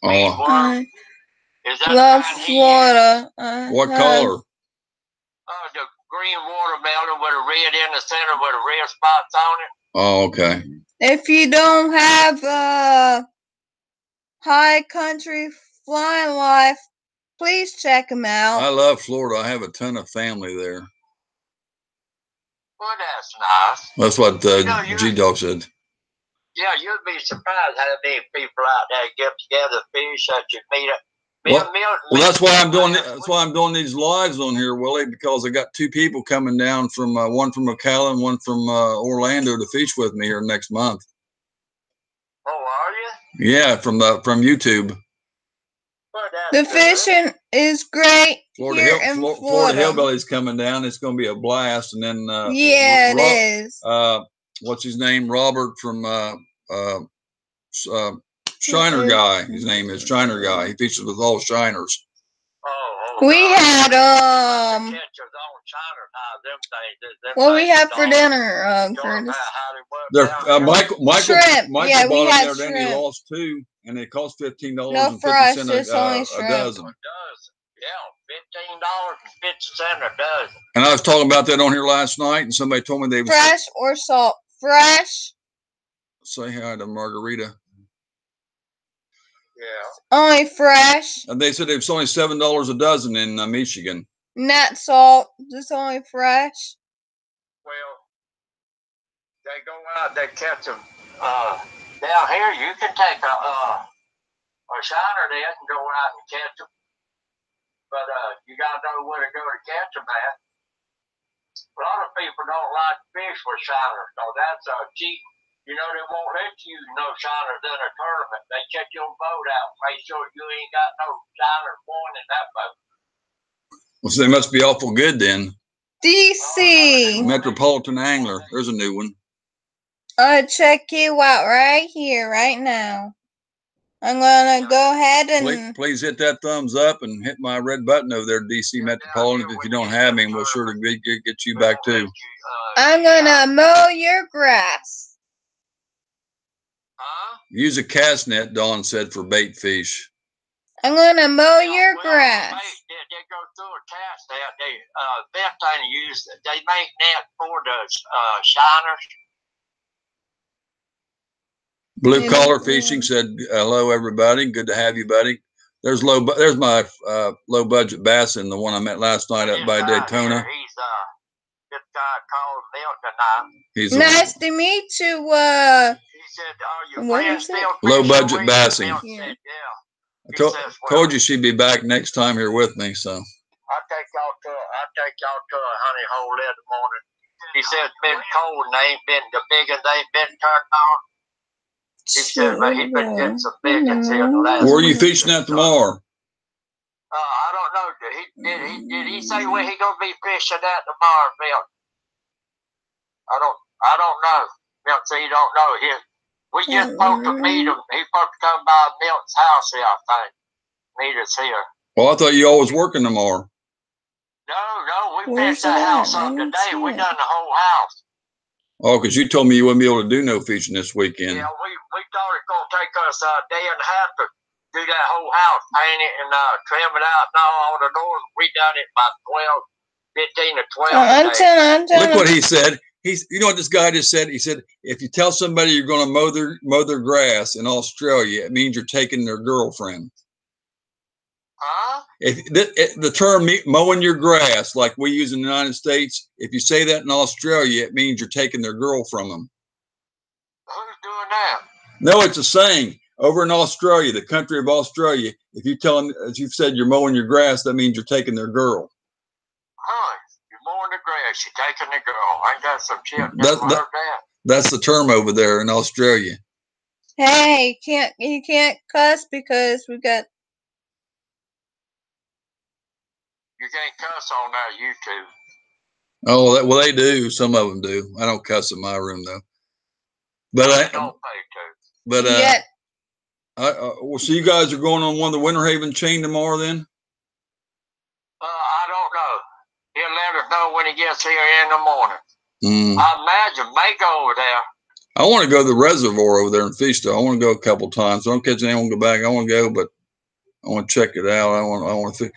worm. Is that Love Florida. What color? The green watermelon with a red in the center with a red spots on it. Oh, okay. If you don't have High Country Flying Life, please check them out. I love Florida. I have a ton of family there. Well, that's nice. That's what G-Dog said. Yeah, you'd be surprised how many people out there get together, fish that you meet up. Well, that's why I'm doing. That's why I'm doing these lives on here, Willie, because I got two people coming down from one from Ocala and one from Orlando to fish with me here next month. Oh, are you? Yeah, from YouTube. Well, the fishing is great Florida here in Florida Hillbilly's coming down. It's going to be a blast. And then it is. What's his name? Robert from Shiner Guy. His name is Shiner Guy. He fishes with all shiners. We had what we had for dinner, Curtis? Michael shrimp. Michael We bought had him there, then he lost two, and it cost $15.50 No, for us, it's only a shrimp. dozen. Yeah, $15.50 a dozen. And I was talking about that on here last night, and somebody told me they was Fresh or salt? Fresh. Say hi to Margarita. Yeah. Only fresh. And they said it was only $7 a dozen in Michigan. Not salt. Just only fresh. Well, they go out. They catch them down here. You can take a shiner there and go out and catch them. but you gotta know where to go to catch them at. A lot of people don't like fish with shiners, so that's cheap. You know, they won't let you no shiners in a tournament. They check your boat out, make sure you ain't got no shiners born in that boat. Well, so they must be awful good then. DC. Metropolitan Angler. There's a new one. I'll check you out right here, right now. I'm gonna go ahead and Please hit that thumbs up and hit my red button over there, DC Metropolitan. If you don't have me, we'll sure to get you back too. I'm gonna mow your grass. Huh? Use a cast net, Dawn said, for bait fish. I'm gonna mow your grass. They go through a cast net. Best thing to use, they make net for the shiners. Blue Collar Fishing said, hello, everybody. Good to have you, buddy. There's my low budget bass in the one I met last night up by Daytona. He's this guy called Milton tonight. He's Nice to meet you. He said, "Are your friends still low fishing budget with you?" bassing. Milton Yeah. said, yeah. I told you she'd be back next time here with me. So I'll take y'all to a honey hole in the morning. He said it's been cold and they ain't been the biggest they ain't been turned on. He said but he been getting some biggins here the last where are you week. fishing at tomorrow? I don't know. Did he say where he gonna be fishing at tomorrow, Milton? I don't know. Milton said he don't know. We just supposed to meet him. He's supposed to come by Milton's house here, I think. Meet us here. Well, I thought you all was working tomorrow. No, we Where's finished that house that? up I didn't today. see We it. done the whole house. Oh, because you told me you wouldn't be able to do no fishing this weekend. Yeah, we thought it gonna take us a day and a half to do that whole house, paint it and trim it out and all the doors. We done it by 15 to 12 today. Look what he said. You know what this guy just said? He said, if you tell somebody you're going to mow their grass in Australia, it means you're taking their girlfriend. Huh? If the term mowing your grass, like we use in the United States, if you say that in Australia, it means you're taking their girl from them. Who's doing that? No, it's a saying. Over in Australia, the country of Australia, if you tell them, as you've said, you're mowing your grass, that means you're taking their girl. Huh? You're mowing the grass. You're taking the girl. I got some shit. Never heard that. That's the term over there in Australia. Hey, you can't cuss because we got. You can't cuss on that YouTube. Oh, well, they do. Some of them do. I don't cuss in my room though. But I don't pay to. But well, so you guys are going on one of the Winter Haven chain tomorrow then? I don't know. He'll let us know when he gets here in the morning. I imagine may go over there. I want to go to the reservoir over there in fish though. I want to go a couple times. I don't catch anyone go back. I want to go, but I want to check it out. I want to.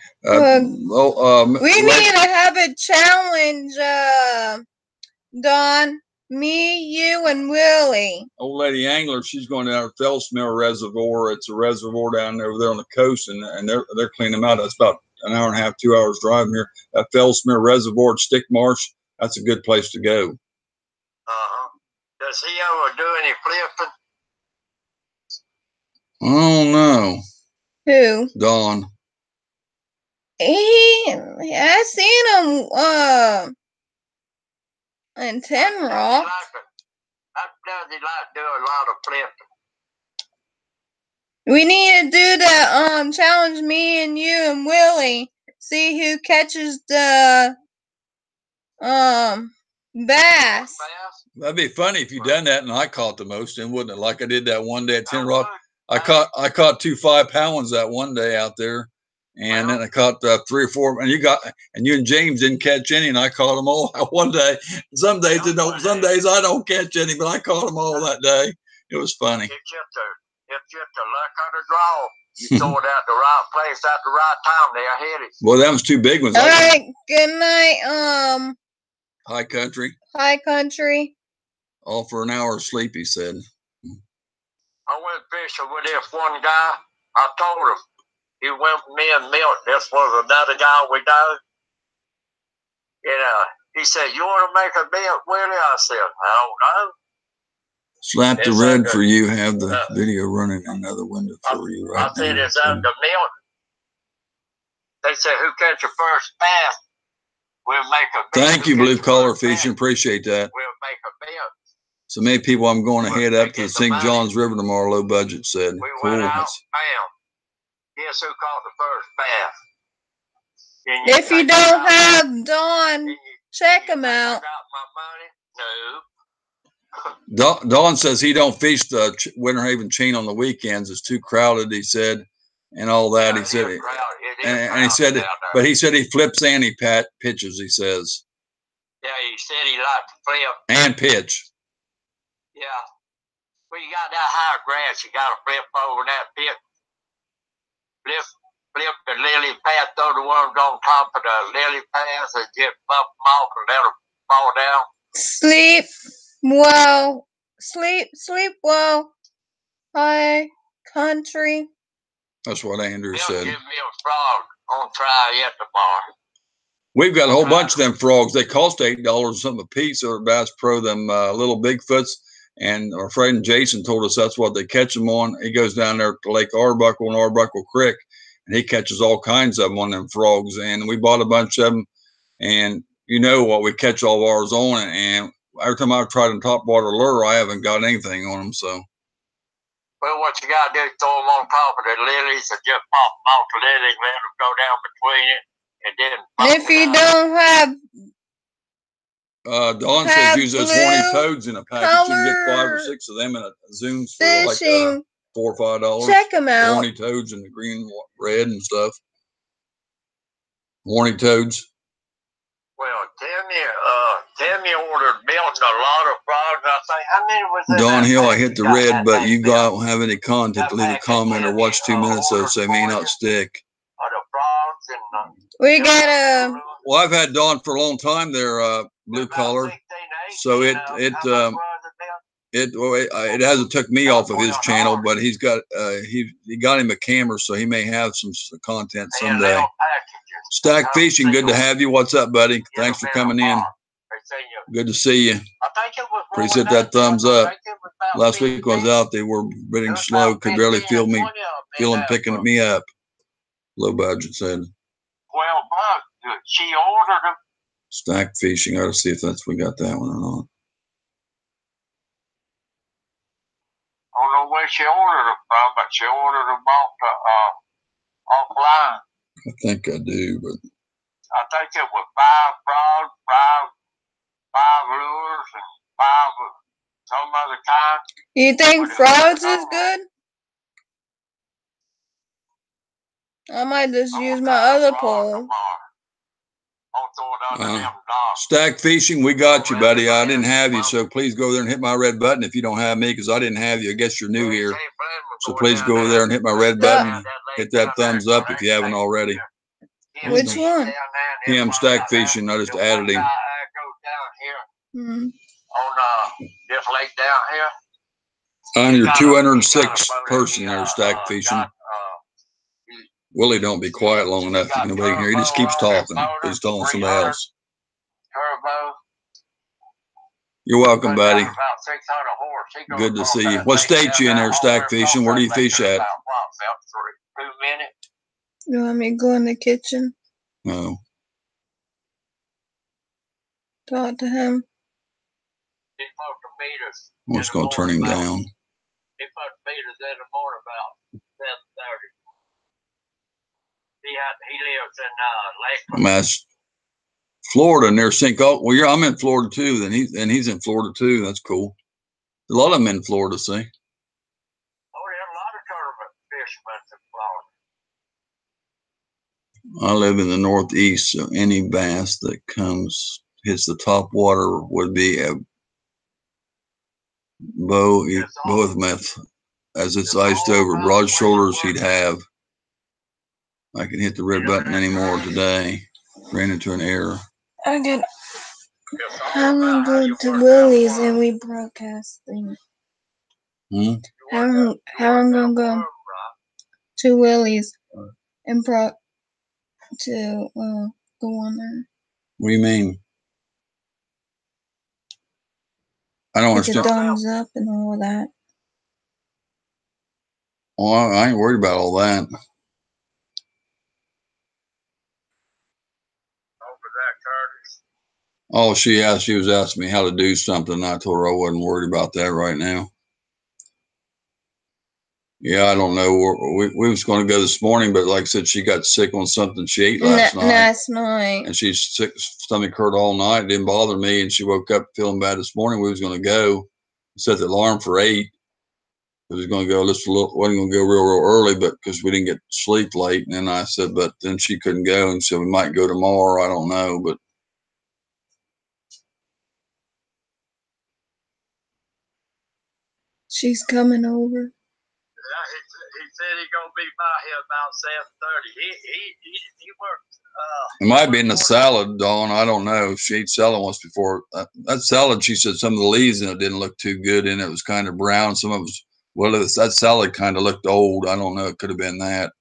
We need to have a challenge, Don. Me, you, and Willie. Old Lady Angler, she's going down to Fellsmere Reservoir. It's a reservoir down over there on the coast, and they're cleaning them out. That's about an hour and a half, 2 hours drive here. That Fellsmere Reservoir at Stick Marsh, that's a good place to go. Does he ever do any flipping? I don't know. Who? Don. I seen him in Ten Rock. Does he like do a lot of flipping? We need to do the challenge, me and you and Willie. See who catches the bass. That'd be funny if you done that and I caught the most, and wouldn't it? Like I did that one day at Ten Rock. I caught 2 5-pound ones that one day out there, and then I caught 3 or 4. And you and James didn't catch any, and I caught them all one day. Some days some days I don't catch any, but I caught them all that day. It was funny. It's just the luck of the draw. You throw it at the right place at the right time, they'll hit it. Well, that was 2 big ones. All right, good night, High Country. High Country. All for an hour of sleep, he said. I went fishing with this one guy. I told him. He went with me and Milton. This was another guy we know. He said, you want to make a bet, Willie? I said, I don't know. Slap the red for you. Have the video running in another window for you right I said, now. it's up to Milton. They say who catch the first bass, we'll make a bet. Thank you, Blue Collar Fishing. Appreciate that. We'll make a bet. So many people, I'm going to head up to the St. John's River tomorrow, low budget said. We Cool. went out, bam. Guess who caught the first bass? If you don't have Don, check him out. I got my money? No. Don says he don't fish the Winter Haven chain on the weekends. It's too crowded, he said, and all that. Yeah, He said, and he said, but he said he flips and he pitches, he says. Yeah, he said he liked to flip. And pitch. Yeah. Well, you got that higher grass, you got to flip over that pit. Flip the lily pad, throw the worms on top of the lily pads and just bump them off and let them fall down. Sleep well. Sleep well. Hi, country. That's what Andrew They'll said. give me a frog on trial yet tomorrow. We've got a whole bunch of them frogs. They cost $8 something a piece. Or Bass Pro, them little Bigfoots. And our friend Jason told us that's what they catch them on. He goes down there to Lake Arbuckle and Arbuckle Creek, and he catches all kinds of them on them frogs. And we bought a bunch of them. And you know what we catch all of ours on. And every time I've tried a topwater lure, I haven't got anything on them. So. Well, what you got to do is throw them on top of the lilies and just pop them off the lilies, let them go down between it, and then. If you don't have Don says use those horny toads in a package. You can get 5 or 6 of them in a Zooms for like $4 or $5. Check them out. Horny toads in the green, red, and stuff. Horny toads. Well, Timmy ordered Milton a lot of frogs. I say, how many was there? Don Hill, I hit the red, but you don't have any content to leave a comment or watch 2 minutes, so they may not stick. The frogs and we got a. Well, I've had Don for a long time there, Blue Collar. So it hasn't took me off of his channel, but he's got he got him a camera, so he may have some content someday. Stack Fishing, good to have you. What's up, buddy? Thanks for coming in. Good to see you. Appreciate that thumbs up. Last week I was out, they were bidding slow, could barely feel them picking me up. Low budget said. $12. She ordered them. Stack Fishing. I gotta see if we got that one or not. I don't know where she ordered them from, but she ordered them offline. I think I do, but I think it was 5 frogs, 5 lures, and 5 of some other kind. You think frogs is good? I might just use my other pole. Stack Fishing, we got you, buddy. I didn't have you, so please go there and hit my red button if you don't have me, because I didn't have you. I guess you're new here. So please go over there and hit my red button. Hit that thumbs up if you haven't already. Which one? Him, Stack Fishing. I just added him. Hmm. On this lake down here. On your 206 person there, Stack Fishing. Willie don't be quiet long enough. Nobody can hear. He just keeps talking. He's telling somebody else. You're welcome, buddy. Good to see you. What state you in there, Stack Fishing? Where do you fish at? You want me to go in the kitchen? No. Talk to him. I'm just going to turn him down. He supposed to meet us in the morning about 7:30. He lives in Lakeland. That's Florida near St. Augustine. Well, I'm in Florida too. Then he's in Florida too. That's cool. A lot of them in Florida, see. Oh, there's a lot of tournament fishermen in Florida. I live in the Northeast, so any bass that hits the top water would be a Bothmeth. As it's iced over, broad shoulders he'd have. I can hit the red button anymore today. Ran into an error. I'm gonna go to Willie's and we broadcasting. How I'm gonna go to Willie's and go on there. What do you mean? I don't Get the understand. thumbs up and all that. Well, I ain't worried about all that. Oh, she was asking me how to do something. I told her I wasn't worried about that right now. Yeah, I don't know. We was going to go this morning, but like I said, she got sick on something she ate last night. And she's sick, stomach hurt all night. It didn't bother me. And she woke up feeling bad this morning. We was going to go. Set the alarm for 8. We was going to go wasn't going to go real early, but because we didn't get sleep late. And then I said, but then she couldn't go, and so we might go tomorrow. I don't know, but. She's coming over. He said he's gonna be by here about 7:30. He works. It might be in the salad, Dawn. I don't know. She ate salad once before. That salad, she said some of the leaves in it didn't look too good, and it was kind of brown. Some of it was, that salad kind of looked old. I don't know. It could have been that.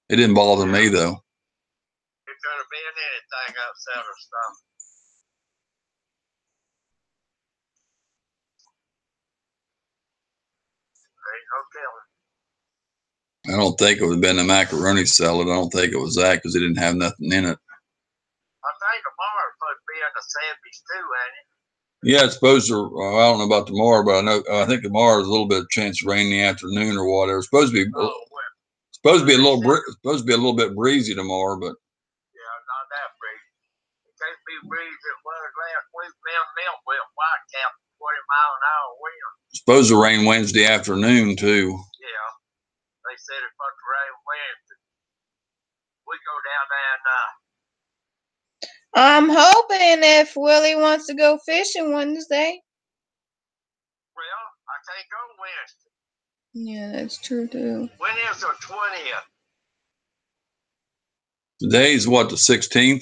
It didn't bother me though. It could have been anything upset or stuff. I don't think it would have been the macaroni salad. I don't think it was that because it didn't have nothing in it. I think tomorrow's supposed to be in the 70s too, ain't it? Yeah, it's supposed to. I don't know about tomorrow, but I think tomorrow is a little bit of chance of rain in the afternoon or whatever. It's supposed to be. Supposed to be a little bit breezy tomorrow, but. Yeah, not that breezy. It can't be breezy. It was last week. Mount with Whitecap, 20-mile-an-hour wind. Supposed to rain Wednesday afternoon too. Yeah. They said it's supposed to rain Wednesday. We go down there and I'm hoping if Willie wants to go fishing Wednesday. Well, I can't go Wednesday. Yeah, that's true too. When is the 20th? Today's what, the 16th? I have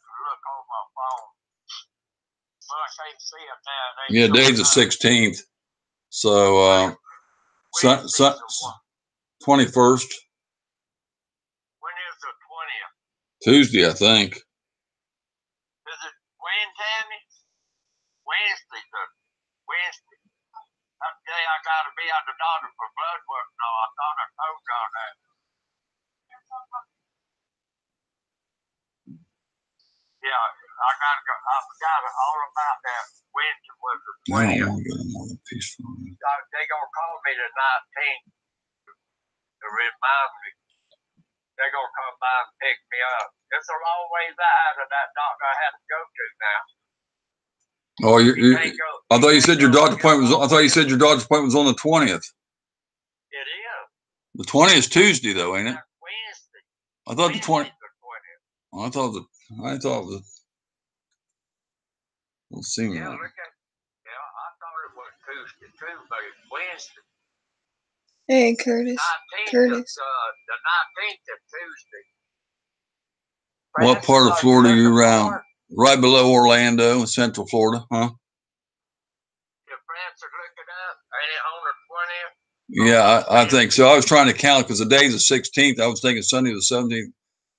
to look on my phone. Well, I can't see it now. Yeah, today's the 16th. So 21st. When is the 20th? Tuesday, I think. Is it when, Tammy? Wednesday. That day I gotta be at the doctor for blood work. No, I thought I told y'all that. Yeah, I gotta go. I forgot all about that. Wednesday was the 20th. They gonna call me the 19th to remind me. They're gonna come by and pick me up. It's a long ways out of that doctor I had to go to now. Oh, I thought you said your doctor's appointment was. I thought you said your doctor's appointment was on the 20th. It is. The 20th is Tuesday, though, ain't it? Wednesday. I thought the 20th. Oh, I thought the. Let's see. Yeah, look at. Yeah, I thought it was Tuesday too, but it's Wednesday. Hey, Curtis. Curtis. The 19th is Tuesday. What part of Florida are you around? Right below Orlando, Central Florida, huh? If Francis look it up, ain't it on the 20th? Yeah, I think so. I was trying to count because the day's the 16th. I was thinking Sunday the 17th,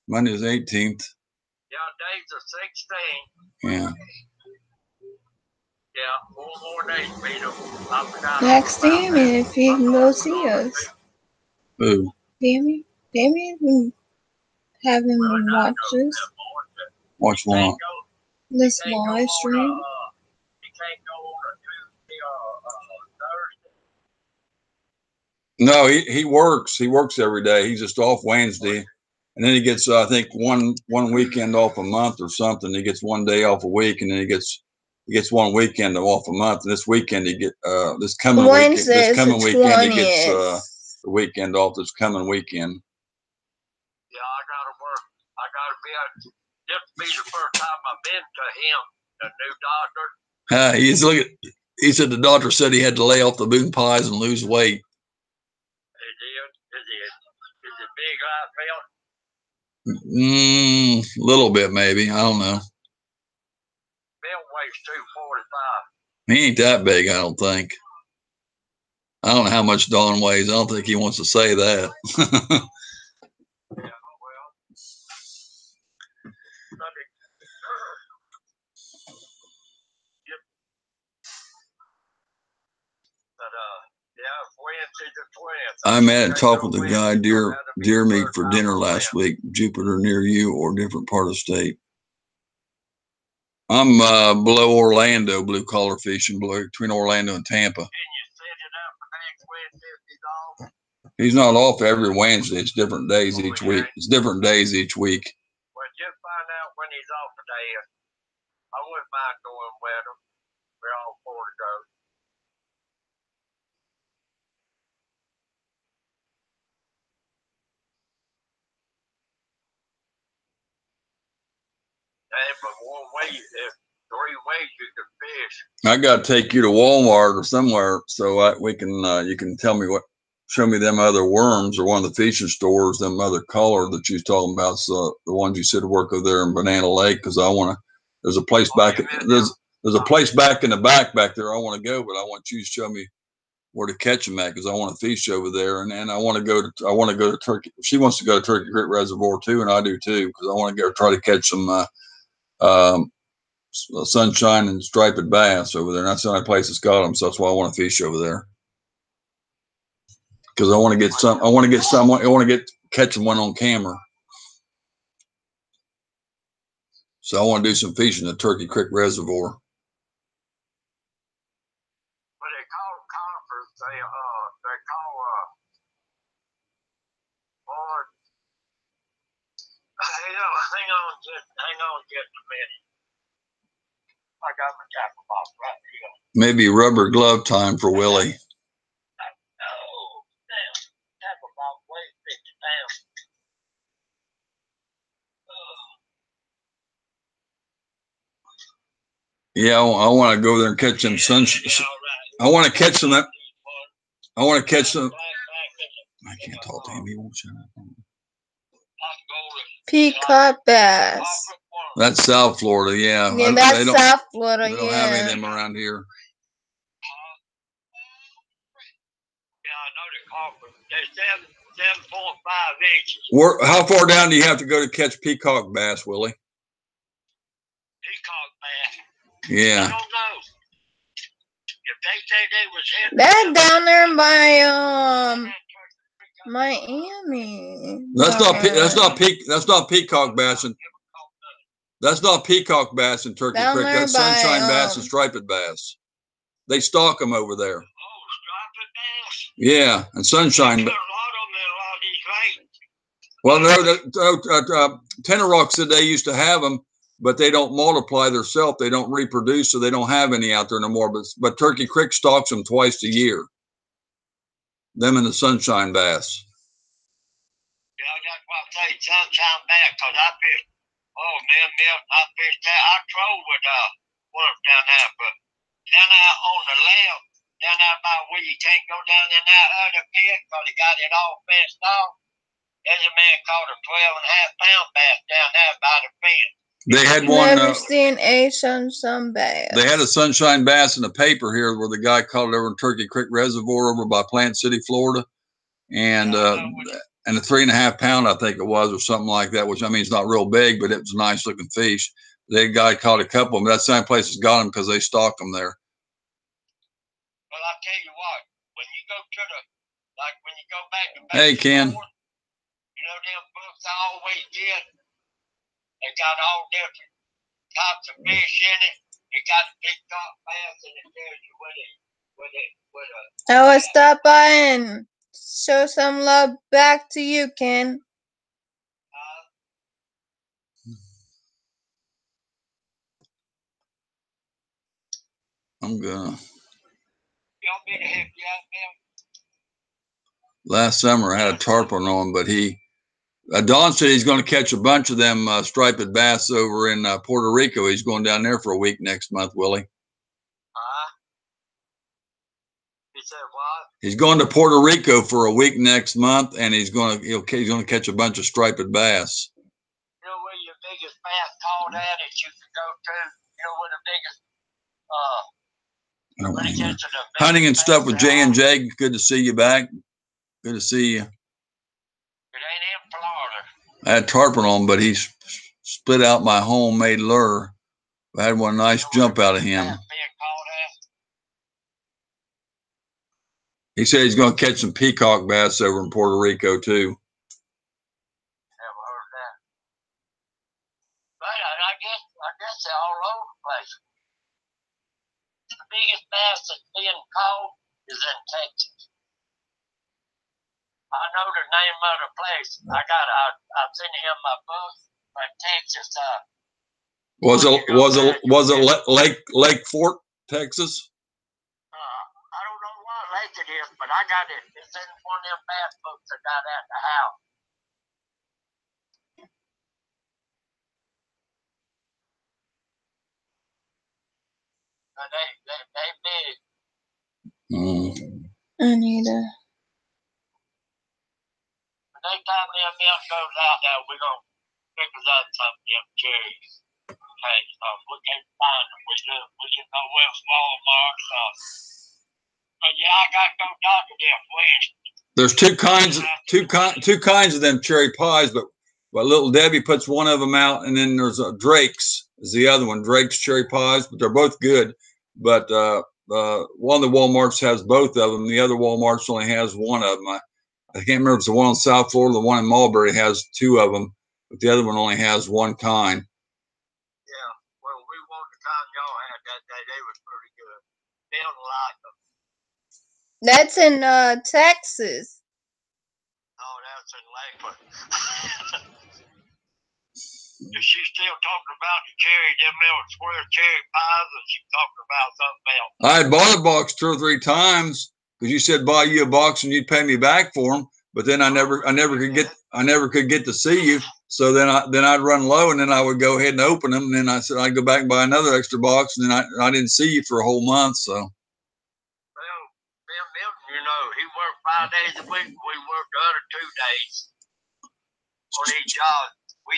Monday the 18th. Yeah, day's the 16th. Yeah. Yeah, 4 more days, Peter. Ask Damien if he can go see us. Who? Damien can have him watch us. Watch what? This live stream. He can't go on a Tuesday or Thursday. No, he works. He works every day. He's just off Wednesday, and then he gets I think one weekend off a month or something. He gets one day off a week, and then he gets one weekend off a month. And this weekend he get this coming weekend he gets the weekend off. This coming weekend. Yeah, I gotta work. I gotta be at. This will be the first time I've been to him, the new doctor. He said the doctor said he had to lay off the moon pies and lose weight. He did. Is it big like Bill? Little bit maybe. I don't know. Bill weighs 245. He ain't that big, I don't think. I don't know how much Don weighs. I don't think he wants to say that. Yeah, well. I met and talked with the guy deer meat for dinner last week. Jupiter near you or different part of the state. I'm below Orlando, blue collar fishing, between Orlando and Tampa. Can you set it up for next Wednesday if he's off? He's not off every Wednesday. It's different days each week. It's different days each week. Well, just find out when he's off today. I wouldn't mind going with him. We're all four to go. Hey, but one way, if 3 ways you can fish. I got to take you to Walmart or somewhere so we can you can tell me show me them other worms or one of the fishing stores, them other color that you was talking about. So the ones you said work over there in Banana Lake, because I want to. There's a place there's a place back in the back there I want to go, but I want you to show me where to catch them at, because I want to fish over there, and I want to go to Turkey. She wants to go to Turkey Creek Reservoir too, and I do too, because I want to go try to catch some sunshine and striped bass over there. And that's the only place that's got them, so that's why I want to fish over there. Because I want to get some. I want to catch one on camera. So I want to do some fishing at Turkey Creek Reservoir. But they call conifers. They call or hang on just a minute. I got my tackle box right here. Maybe rubber glove time for Willie. Oh, damn. Tackle box weighs 50 pounds. Yeah, I want to go there and catch them I want to catch them. I want to catch them. I can't talk to him. He won't shut up. Peacock bass. That's South Florida, yeah. Yeah, that's South Florida, they don't have any of them around here. Yeah, I know they call them. They're 7.5 inches. How far down do you have to go to catch peacock bass, Willie? Peacock bass. Yeah. I don't know. If they say they was hitting. They're down there by Miami. That's not peacock bass. That's not peacock bass in Turkey Creek. That's sunshine bass and striped bass. They stock them over there. Oh, striped bass. Yeah, and sunshine. There's a lot of them in a lot of these lakes. Well, no, Tenorock said they used to have them, but they don't multiply themselves. They don't reproduce, so they don't have any out there no more. But Turkey Creek stocks them twice a year. Them and the sunshine bass. Yeah, that's what I say, sunshine bass, because I fished. Oh, man, I fished that. I trolled with worms down there, but down there on the left, down there by where you can't go down in that other pit, because they got it all fenced off. There's a man caught a 12.5-pound bass down there by the fence. They had one. Never seen a sunshine bass. They had a sunshine bass in the paper here where the guy caught it over in Turkey Creek Reservoir over by Plant City, Florida. And a 3.5-pound, I think it was, or something like that, which I mean, it's not real big, but it was a nice looking fish. That guy caught a couple of them. That same place has got them because they stock them there. Well, I tell you what, when you go to when you go back to Hey, Ken. Forward, you know them books I always get? They got all different types of fish in it. It got peacock bass, and it tells you what I will stop by and show some love back to you, Ken. I'm gonna. You want me to help you out, man? Last summer I had a tarpon on, but Don said he's going to catch a bunch of them striped bass over in Puerto Rico. He's going down there for a week next month, Willie. He said what? He's going to Puerto Rico for a week next month, and he's going to catch a bunch of striped bass. You know where your biggest bass caught at that you can go to? You know where the biggest hunting and stuff with J&J. Good to see you back. Good to see you. It ain't in Florida. I had tarpon on, but he split out my homemade lure. I had one nice jump out of him. He said he's going to catch some peacock bass over in Puerto Rico too. Never heard that. But I guess they're all over the place. The biggest bass that's being caught is in Texas. I know the name of the place. I've seen it in my book, but Texas. Was it Lake Fork, Texas? I don't know what lake it is, but I got it. It's in one of them bass books I got at the house. But they big. I need a. Next time them milk goes out there, we're gonna pick us up some of them cherries. Okay, so we can find them. We can go with Walmart. But yeah, I got to go down to them Wednesday. There's two kinds of them cherry pies, but Little Debbie puts one of them out, and then there's Drake's is the other one. Drake's cherry pies, but they're both good. But one of the Walmarts has both of them. The other Walmarts only has one of them. I can't remember if it's the one on South Florida. The one in Mulberry has two of them, but the other one only has one kind. Yeah, well, we want the kind y'all had that day. They was pretty good. They don't like them. That's in Texas. No, that's in Lakeland. She's still talking about the cherry, them little square cherry pies, and she's talking about something else. I had bought a box 2 or 3 times because you said buy you a box and you'd pay me back for them. But then I never could get to see you. So then I'd run low, and then I would go ahead and open them. And then I said I'd go back and buy another extra box, and then I didn't see you for a whole month. So. Well, Bill Milton, you know, he worked 5 days a week. We worked the other 2 days on each job. We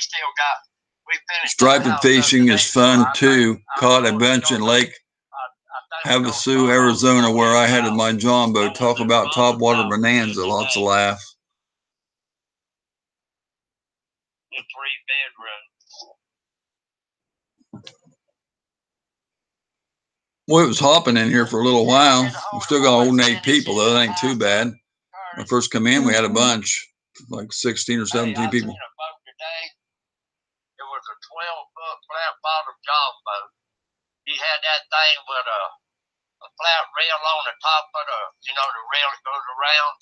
finished. Striping fishing is fun too. Caught a bunch in Lake Havasu, Arizona, where I had my John boat. Talk about topwater bonanza. Lots of laugh. The 3 bedrooms. Well, it was hopping in here for a little while. We still got 8 people though. That ain't too bad. When I first come in, we had a bunch, like 16 or 17 people. It was a 12-foot flat bottom John boat. He had that thing with a flat rail on the top of the rail that goes around.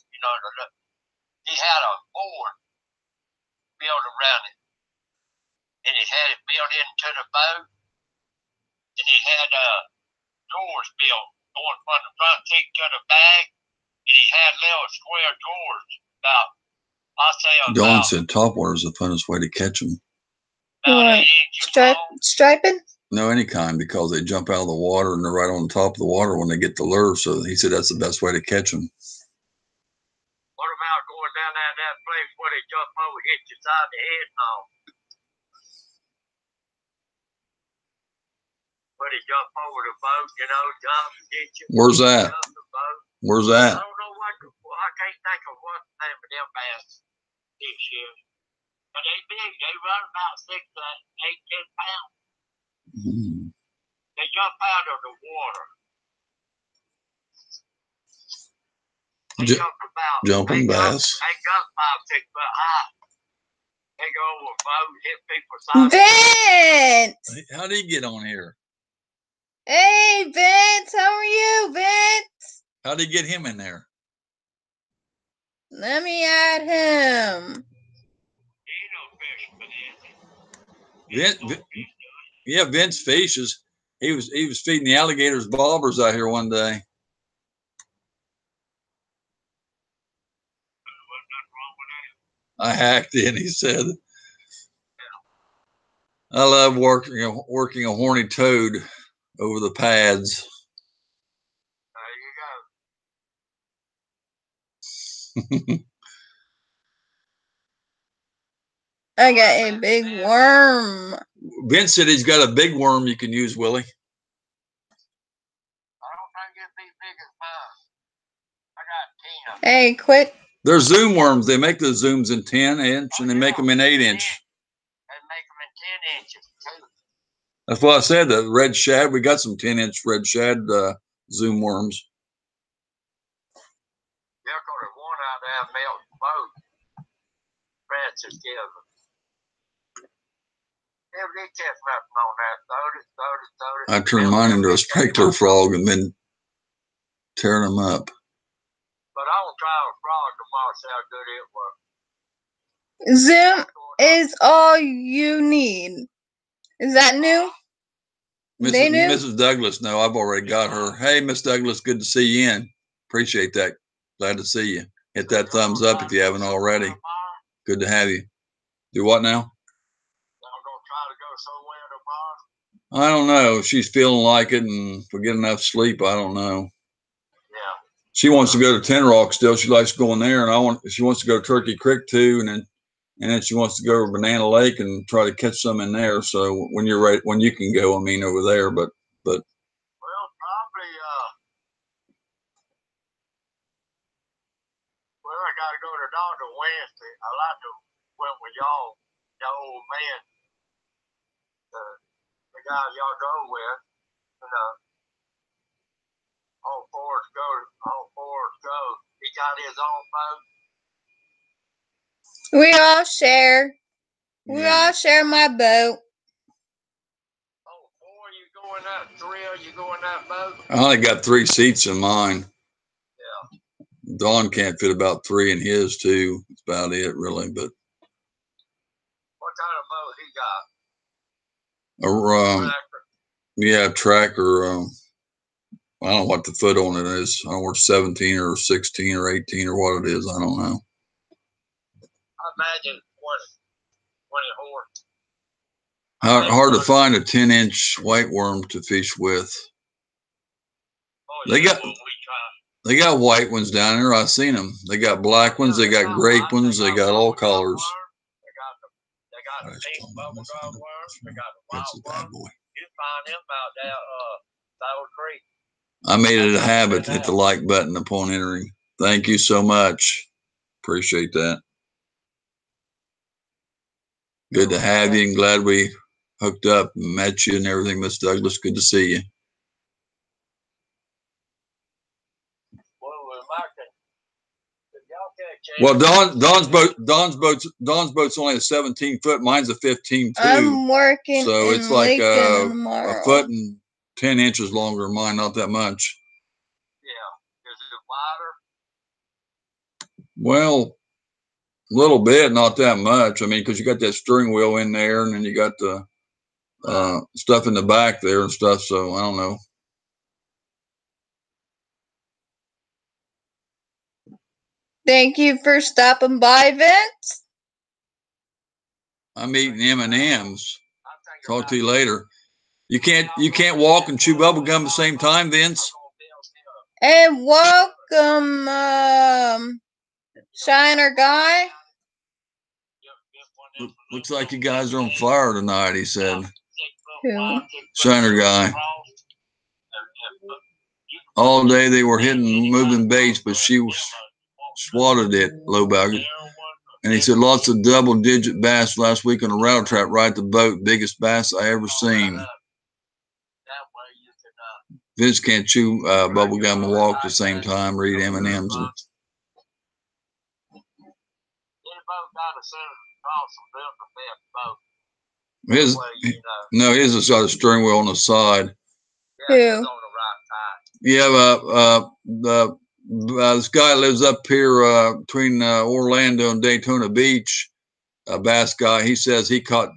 He had a board built around it, and he had it built into the boat, and he had doors built going from the front seat to the back, and he had little square doors Dawn said topwater is the funnest way to catch them. What? Striping? No, any kind, because they jump out of the water and they're right on the top of the water when they get the lure. So he said that's the best way to catch them. What about going down there that place where they jump over, hit you side of the head and all? Where they jump over the boat, jump and get you. Where's that? Where's that? I don't know I can't think of what the name of them bass this year. But they big. They run about 6 to 8, 10 pounds. Mm. They jump out of the water. Jumping bass. They jump 5, 6 foot high. They go over boats, hit people's sides. Vince! How did he get on here? Hey, Vince, how are you, Vince? How did he get him in there? Let me add him. Vince fishes. He was feeding the alligators bobbers out here one day. I hacked in, he said. I love working a horny toad over the pads. There you go. I got a big worm. Vince said he's got a big worm you can use, Willie. I don't think it'd be big as mine. I got 10. Hey, quit. They're zoom worms. They make the zooms in 10-inch and they make them in 8-inch. They make them in 10 inches too. That's what I said. The red shad. We got some 10-inch red shad zoom worms. They're going to one out there melt the boat. Francis gave them. Never did catch nothing on that. 30. I turned mine into a sprinkler frog and been tearing them up. But I will try a frog tomorrow, see how good it was. Zoom is all you need. Is that new? They knew? Mrs. Douglas, no, I've already got her. Hey, Miss Douglas, good to see you in. Appreciate that. Glad to see you. Hit that thumbs up if you haven't already. Good to have you. Do what now? I'm going to try to go somewhere tomorrow. I don't know. If she's feeling like it and if we get enough sleep, I don't know. Yeah. She wants to go to Ten Rock still. She likes going there, and she wants to go to Turkey Creek too, and then she wants to go to Banana Lake and try to catch some in there. So when you're ready, when you can go, I mean, over there, but. Well, probably. Well, I got to go to the doctor Wednesday. I like to went with y'all, the old man, the guy y'all go with, all fours go. He got his own boat. We all share. We all share my boat. Oh, 4 you go in that, 3 you go in that boat? I only got 3 seats in mine. Yeah. Don can't fit about 3 in his too. That's about it, really. But what kind of boat he got? Tractor. Yeah, tracker. I don't know what the foot on it is. I don't know, 17 or 16 or 18 or what it is. I don't know. I imagine 20 horse. Hard to find a 10-inch white worm to fish with. Oh, yeah, they got white ones down there. I've seen them. They got black ones. They got grape ones. They got all colors. They got the pink bubblegum worms. They got the wild worms. You find them out there, Sour Creek. I made it a habit to hit the like button upon entering. Thank you so much. Appreciate that. Good to have you, and glad we hooked up and met you and everything, Miss Douglas. Good to see you. Well, Don's boat's only a 17 foot. Mine's a 15 too. I'm working. So it's like a foot and 10 inches longer than mine, not that much. Yeah. Is it wider? Well, a little bit, not that much. I mean, because you got that steering wheel in there, and then you got the stuff in the back there and stuff. So I don't know. Thank you for stopping by, Vince. I'm eating M&Ms. Talk to you later. You can't walk and chew bubble gum at the same time, Vince. And welcome, Shiner Guy. Looks like you guys are on fire tonight, he said. Who? Shiner Guy. All day they were hitting moving baits, but she swatted it, Lowbag. And he said lots of double-digit bass last week on a rattle trap right at the boat. Biggest bass I ever seen. Vince can't chew bubble gum and walk at the same time, read M&Ms. His has got a steering wheel on the side. Who? Yeah, this guy lives up here between Orlando and Daytona Beach, a bass guy. He says he caught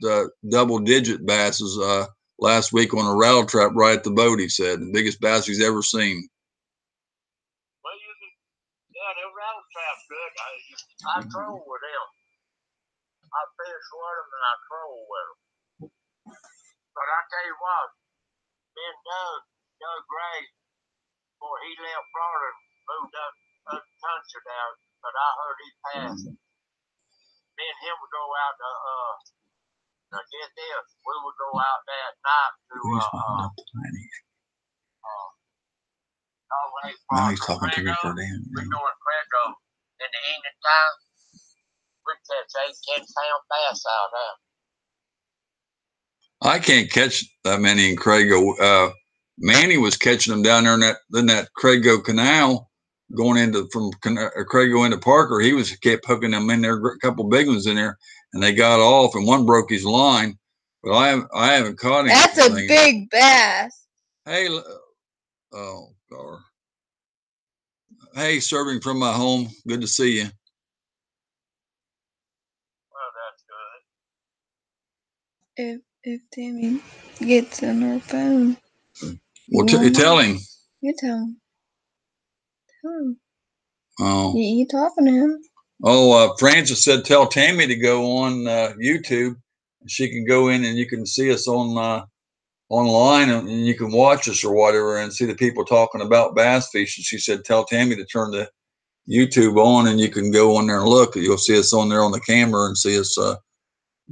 double-digit basses last week on a rattle trap right at the boat, he said. The biggest bass he's ever seen. Well, yeah, them rattle traps good. I troll with them. I fish with them and I troll with them. But I tell you what, me and Doug Gray, before he left Florida, moved up the country there, but I heard he passed. Me and him would go out to, get this, we would go out there at night to, now he's talking to me for damn. We'd go in Crego in the evening time. We'd catch 8-10 pound bass out there. I can't catch that many in Crego. Manny was catching them down there in that Crego Canal, going from Crego into Parker. He kept hooking them in there, a couple big ones in there, and they got off, and one broke his line. But I haven't caught anything. That's a big bass. Hey, oh God. Hey, serving from my home. Good to see you. Well, that's good. If Timmy gets on her phone. Well, tell him. You tell him. Tell him. Oh. You talking to him? Oh, Francis said tell Tammy to go on YouTube. She can go in and you can see us on online and you can watch us or whatever and see the people talking about bass fishing. She said tell Tammy to turn the YouTube on and you can go on there and look. You'll see us on there on the camera and see us.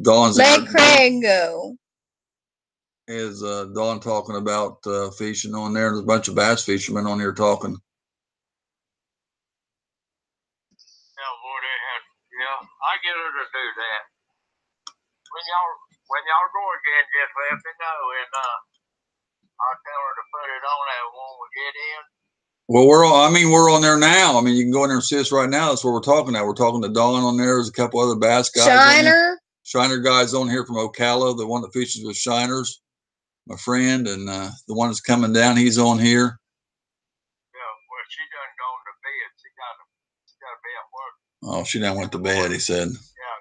Dawn's let Craig go. Is Dawn talking about fishing on there? There's a bunch of bass fishermen on here talking. Yeah, I get her to do that. When y'all go again, just let me know, and I'll tell her to put it on there when we get in. Well, we're on there now. I mean, you can go in there and see us right now. That's what we're talking about. We're talking to Dawn on there. There's a couple other bass guys. Shiner guys on here from Ocala, the one that fishes with Shiners, my friend, and the one that's coming down, he's on here. Yeah, well, she done gone to bed. She got to be at work. Oh, she done went to bed, he said. Yeah,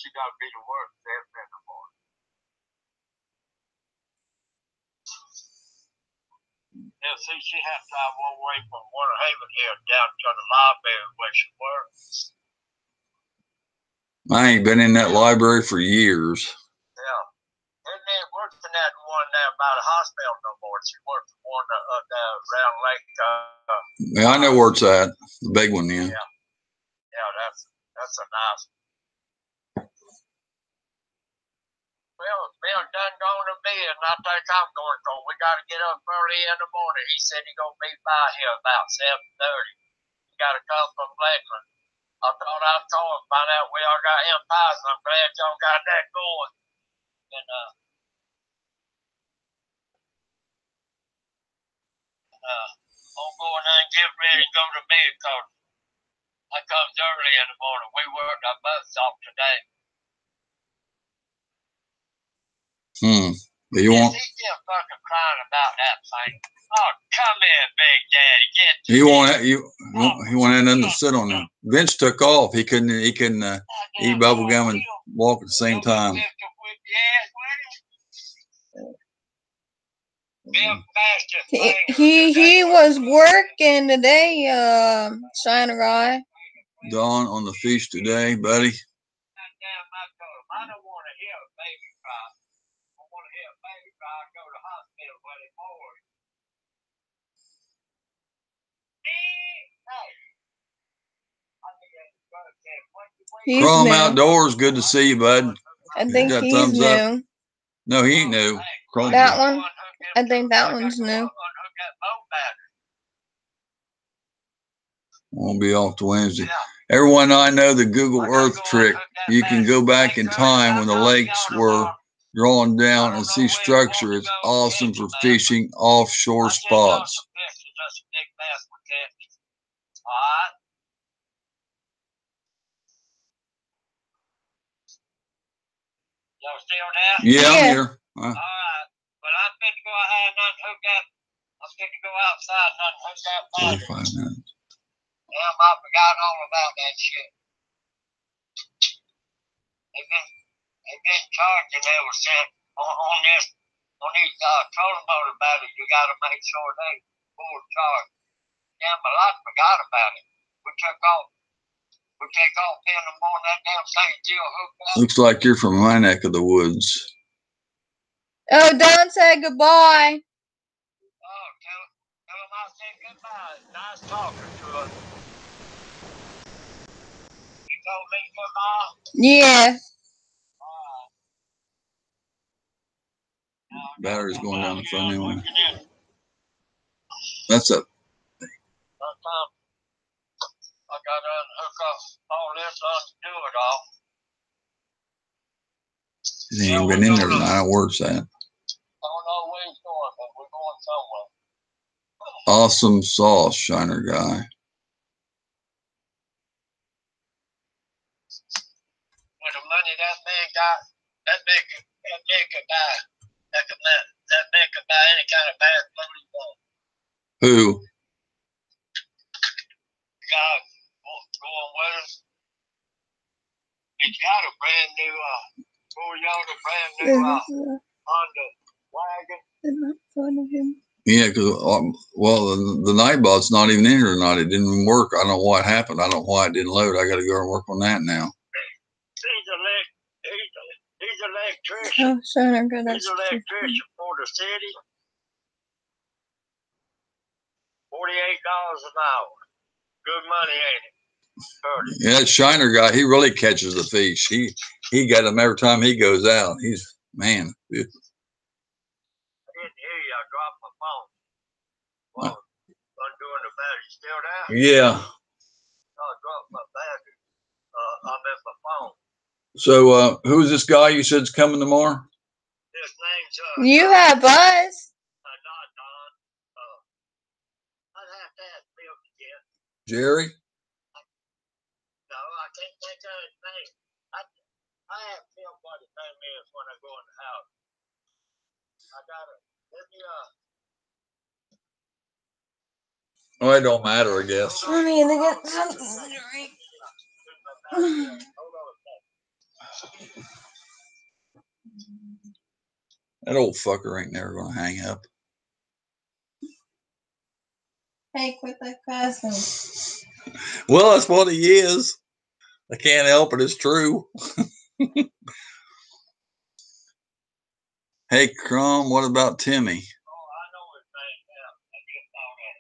she got to be to work 7 in the morning. Yeah, see, she had to drive all the way from Winter Haven here down to the library where she works. I ain't been in that library for years. Yeah. And then working at one there by the hospital no more. She works at one around Lake. Yeah, I know where it's at. The big one, yeah. Yeah, that's a nice. Well, Bill done gone to bed, and I think I'm going to go. We got to get up early in the morning. He said he's going to be by here about 7:30. He got to come from Lakeland. I thought I'd call and find out we all got him pies, and I'm glad y'all got that going. And I'm going and get ready to go to bed because I comes early in the morning. We worked our butts off today. But you want? He's still fucking crying about that thing. Oh, come in, Big Daddy. Get He won't have nothing to sit on there. Vince took off. He couldn't eat bubble gum and walk at the same time. He was working today, Shiner guy. Dawn on the fish today, buddy. I don't want to hear a baby cry. I want to hear a baby cry. I go to the hospital when it's born. Chrome Outdoors, good to see you, bud. I think he's new. Up. No, he ain't new. Chrome that one, I think that one's new. Won't be off to Wednesday. Everyone, I know the Google Earth trick. You can go back in time when the lakes were drawn down and see structure. It's awesome for fishing offshore spots. Y'all still there? Yeah, I'm here. All right. But I'm fit to go ahead and unhook that. I'm fit to go outside and unhook that battery. 45 minutes. Damn, I forgot all about that shit. They've been charging ever since on these trolling motor batteries. You got to make sure they full charge. Damn, but I forgot about it. We take off in the morning. That damn thing still hooked up. Looks like you're from my neck of the woods. Oh, don't say goodbye. Oh, tell him I said goodbye. Nice talking to us. You told me goodbye? Yeah. Battery's going down the front anyway. That's up. I got to unhook up all this, undo it all. He ain't been in there tonight. Where's that? I don't know where he's going, but we're going somewhere. Awesome sauce, Shiner guy. With the money that man got, That man could buy. That man could buy any kind of bath money he wants. Who? Guy going with us. He's got a brand new brand new Honda wagon. Yeah, because well, the Nightbot's not even in here tonight. It didn't even work. I don't know what happened. I don't know why it didn't load. I got to go and work on that now. He's an electrician. Oh, sure, good. He's an electrician for the city. $48 an hour. Good money, ain't it? Yeah, that Shiner guy, he really catches the fish. He got them every time he goes out. He's, man. I didn't hear you. I dropped my phone. Well, undoing the battery. Still there? Yeah. I dropped my battery. I missed my phone. So, who's this guy you said's coming tomorrow? His name's You have Buzz. not Don. I'd have to ask Bill again. Jerry? No, I can't think of his name. I have Bill what his name is when I go in the house. I gotta let me Oh, it don't matter, I guess. I need to get something to drink. hold on a second. That old fucker ain't never gonna hang up. Hey, quit that cussing. Well, that's what he is. I can't help it. It's true. Hey, Crum, what about Timmy? Oh, I know his name now. I just thought of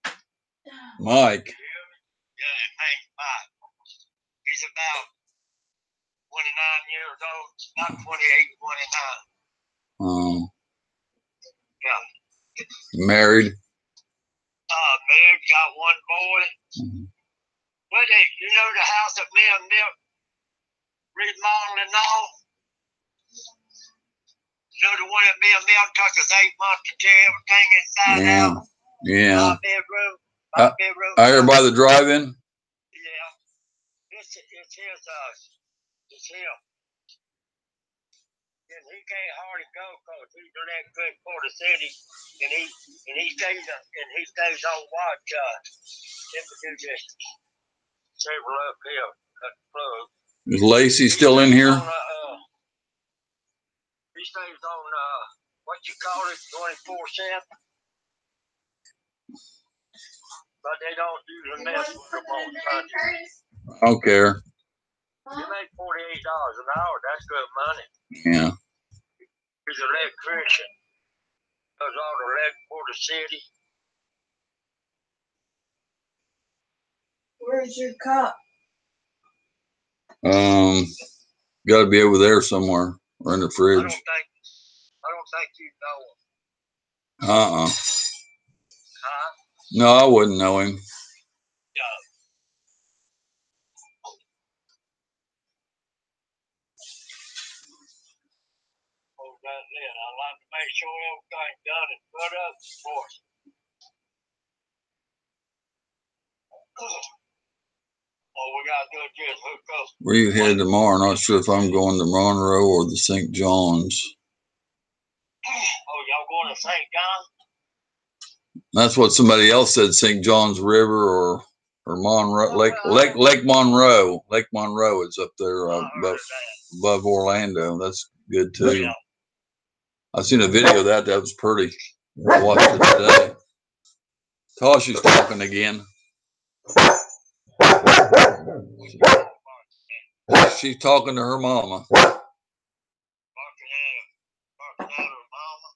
it. Mike. Yeah, his name's Mike. He's about 29 years old. Not 28, 29. Yeah. Married. Married, got one boy. But you know the house that me and Milt remodeling now? You know the one that me and Milt took us 8 months to tear everything inside out? Yeah. My bedroom. My bedroom. I heard by the drive-in. Yeah. It's his, it's him. And he can't hardly go because he's electric for the city, and he stays on watch. Temperature just several up here at the plug. Is Lacey still in here? He stays on what you call it, 24/7. But they don't usually mess with them on Sunday. I don't care. You make $48 an hour. That's good money. Yeah. He's an electrician. Does all the electric for the city. Where's your cup? Got to be over there somewhere or in the I fridge. don't think you know him. Huh? No, I wouldn't know him. Yeah. Oh, that's it. I like to make sure everything's done and put up for us. All we gotta do is just hook up. Where you headed tomorrow? Not sure if I'm going to Monroe or the St. John's. Oh, y'all going to St. John? That's what somebody else said. St. John's River or Monroe, Lake Monroe. Lake Monroe is up there above Orlando. That's good too. Yeah. I seen a video of that. That was pretty. I watched it today. Tasha's talking again. She's talking to her mama. Barking at her mama.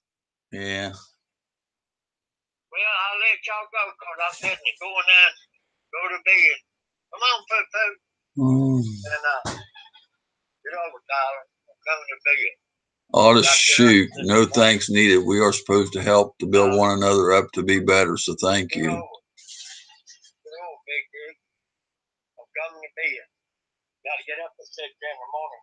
Yeah. Well, I'll let y'all go because I'm getting to going down, go to bed. Come on, Poo-Poo. And get over, darling. I'm coming to bed. Oh, to shoot. No thanks needed. We are supposed to help to build one another up to be better. So thank you. Get over, Big Dick. I'm coming to bed. Got to get up at 6 in the morning.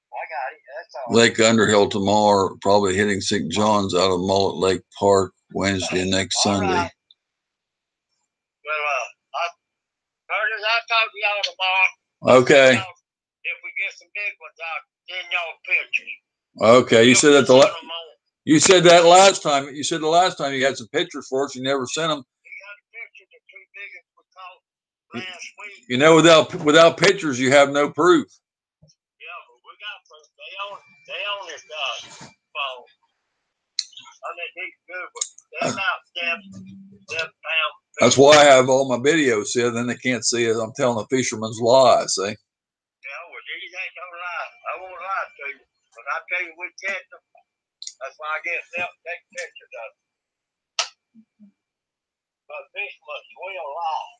I got it. That's all. Lake Underhill tomorrow, probably hitting St. John's out of Mullet Lake Park Wednesday and next Sunday. Right. Well, Curtis, I'll talk to y'all tomorrow. Okay. If we get some big ones out. Send y'all pictures. Okay, you said that Send 'em on. you said that last time. You said the last time you had some pictures for us. You never sent them. We got a picture of the two biggest we caught last week. You know, without pictures, you have no proof. Yeah, but we got proof. They own this phone. I mean, he's good, but they're about 7 pounds. That's why I have all my videos here. Then they can't see it. I'm telling a fisherman's lie. See? Yeah, well, these ain't no lie. I won't lie to you. When I tell you we catch them, that's why I get them to take pictures of them. But fishermen will lie.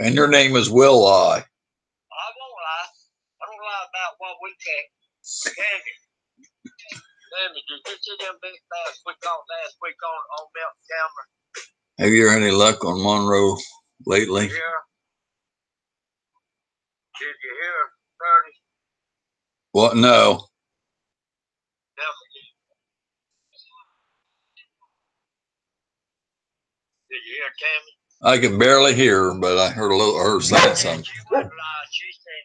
And your name is Will Lie. I won't lie. I don't lie about what we catch. Tammy, did you see them big bass we caught last week on Mount Cameron? Have you had any luck on Monroe lately? Yeah. Did you hear 30? What? No. Did you hear Tammy? I can barely hear her, but I heard a little. Her saying something. She wouldn't lie. She said.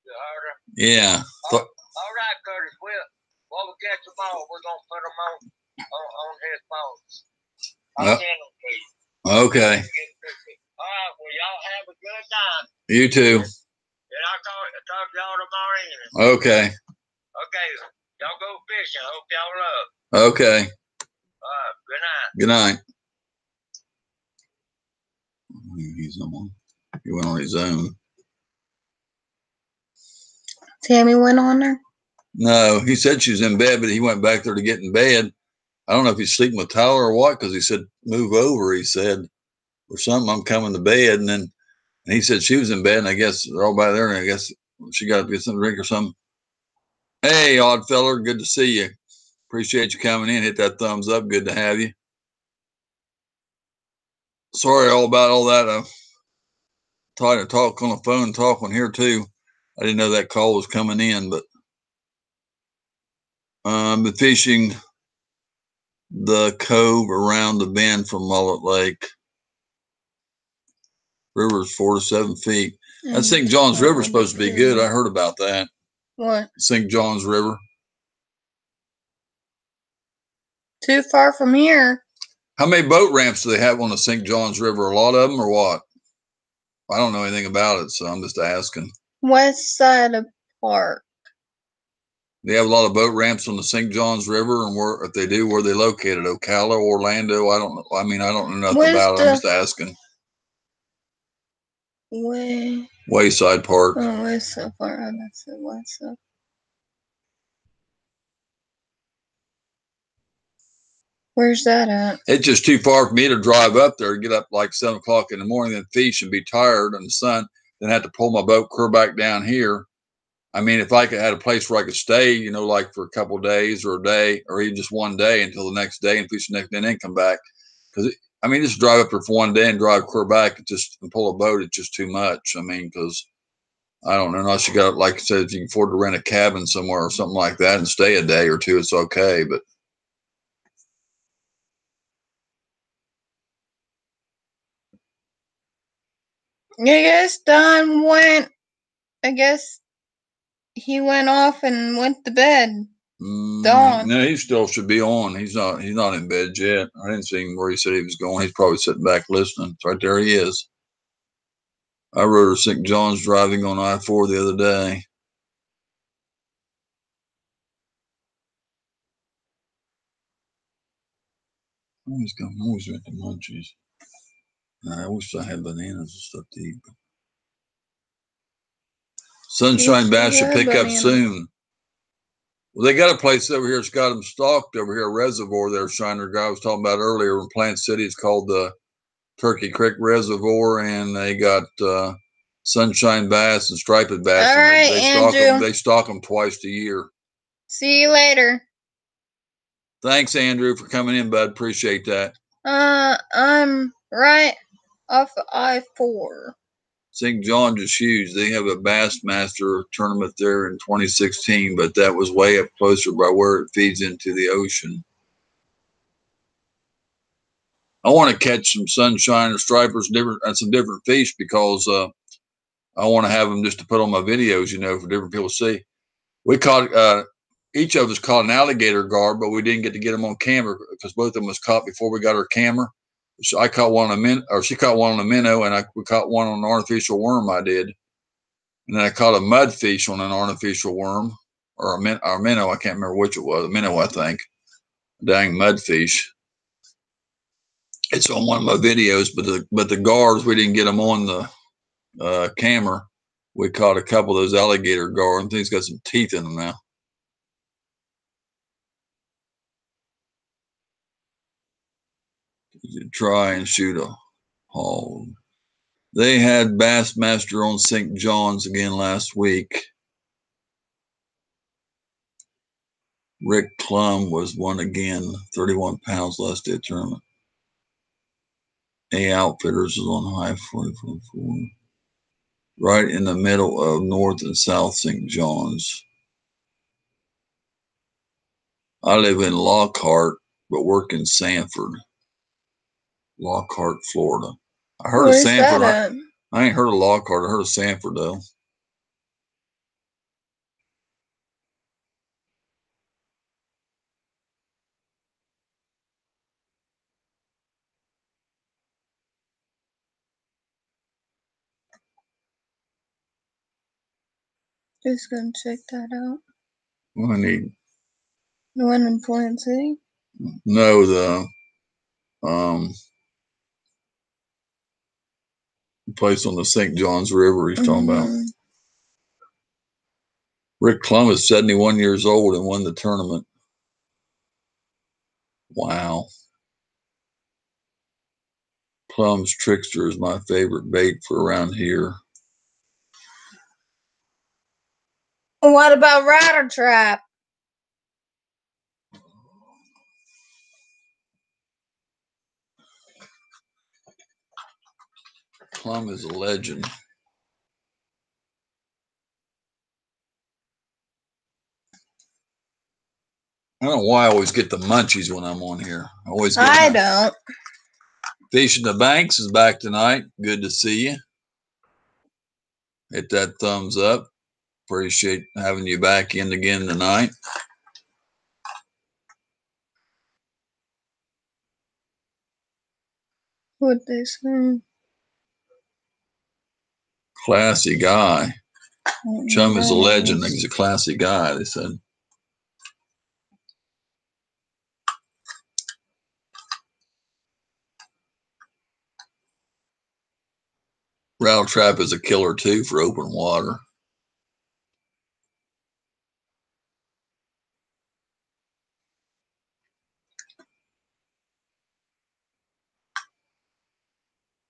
You heard her? Yeah. All right, Curtis. When we catch them all, we're gonna put them on his phones. I'll send them to you. Okay. All right. Well, y'all have a good time. You too. And I'll talk to y'all tomorrow evening. Okay. Okay. Y'all go fishing. Hope y'all love. Okay. All right. Good night. Good night. He's on. He went on his own. Tammy went on there. No, he said she was in bed, but he went back there to get in bed. I don't know if he's sleeping with Tyler or what, because he said, move over, he said, or something. I'm coming to bed. And he said she was in bed, and I guess they're all back there, and I guess she got to get something to drink or something. Hey, odd feller, good to see you. Appreciate you coming in. Hit that thumbs up. Good to have you. Sorry all about all that. I tried to talk on the phone, talk on here too. I didn't know that call was coming in, but I've been fishing the cove around the bend from Mullet Lake. River's 4 to 7 feet. That St. John's River is supposed to be good. I heard about that. What? St. John's River. Too far from here. How many boat ramps do they have on the St. John's River? A lot of them or what? I don't know anything about it, so I'm just asking. West side of park. They have a lot of boat ramps on the St. John's River, and where, if they do, where they located? Ocala, Orlando? I don't know. I mean, I don't know nothing about it. I'm just asking. Wayside Park. Oh, west side park. Oh, that's the west side. Where's that at? It's just too far for me to drive up there, get up like 7 o'clock in the morning and fish and be tired in the sun, then have to pull my boat clear back down here. I mean, if I could had a place where I could stay, you know, like for a couple of days or a day, or even just one day until the next day and fish the next day and then come back. Because, I mean, just drive up there for one day and drive clear back and pull a boat, it's just too much. I mean, because I don't know, unless you got, like I said, if you can afford to rent a cabin somewhere or something like that and stay a day or two, it's okay. But I guess Don went. I guess he went off and went to bed. Don. No, he still should be on. He's not in bed yet. I didn't see him where he said he was going. He's probably sitting back listening. It's right there he is. I rode to St. John's driving on I-4 the other day. Always went to Munchies. I wish I had bananas and stuff to eat. Sunshine Bass should pick up soon. Well, they got a place over here that's got them stocked over here, a reservoir there, Shiner guy was talking about earlier in Plant City. It's called the Turkey Creek Reservoir, and they got Sunshine Bass and Striped Bass. All right, Andrew. They stock them twice a year. See you later. Thanks, Andrew, for coming in, bud. Appreciate that. I'm right off of I-4. St. John's is huge. They have a Bassmaster tournament there in 2016, but that was way up closer by where it feeds into the ocean. I want to catch some sunshine or stripers and some different fish because I want to have them just to put on my videos, you know, for different people to see. We caught each of us caught an alligator gar, but we didn't get to get them on camera because both of them was caught before we got our camera. So I caught one on a she caught one on a minnow, and we caught one on an artificial worm. I did, and then I caught a mudfish on an artificial worm or a minnow. I can't remember which it was. A minnow, I think. Dang mudfish. It's on one of my videos, but the gars we didn't get them on the camera. We caught a couple of those alligator gar, and things got some teeth in them now. You try and shoot a hog. They had Bassmaster on St. John's again last week. Rick Klum was one again, 31 pounds last day tournament. A Outfitters is on high 44. Right in the middle of North and South St. John's. I live in Lockhart, but work in Sanford. Lockhart, Florida. I heard of Sanford. I ain't heard of Lockhart. I heard of Sanford, though. Just gonna check that out. Well, I need the one in Flint City. No, the place on the St. John's River he's talking about. Rick Klum is 71 years old and won the tournament. Wow. Klum's Trickster is my favorite bait for around here. What about Rider Trap? Klum is a legend. I don't know why I always get the munchies when I'm on here. I don't. Fishing the Banks is back tonight. Good to see you. Hit that thumbs up. Appreciate having you back in again tonight. What they say? Classy guy. Chum is a legend. He's a classy guy, they said. Rattle Trap is a killer too for open water.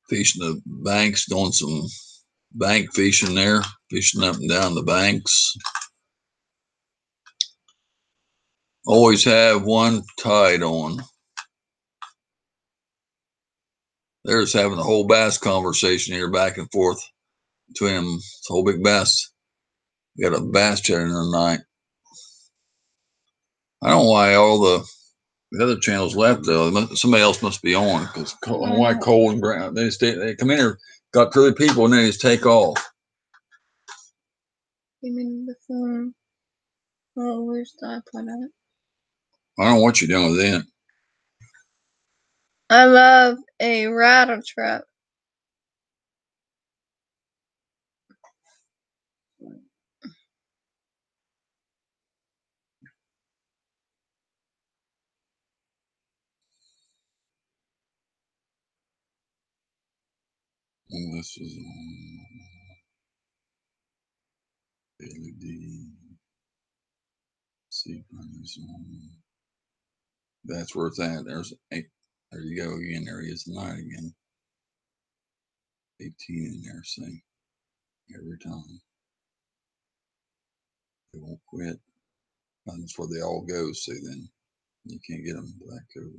Fishing the banks, doing some bank fishing there, fishing up and down the banks. Always have one tide on. They're just having a whole bass conversation here back and forth between them. It's a whole big bass. We got a bass chat in tonight. I don't know why all the other channels left though. Somebody else must be on because why Cole and Brown they come in here, got 3 people, and then they just take off. Give me the phone. Oh, where's the iPod at? I don't know what you're doing with that. I love a Rattle Trap. And this is LED. See, that's where it's at. There's 8. There you go again. There he is tonight again. 18 in there, see, every time. They won't quit. That's where they all go. See, then you can't get them back over.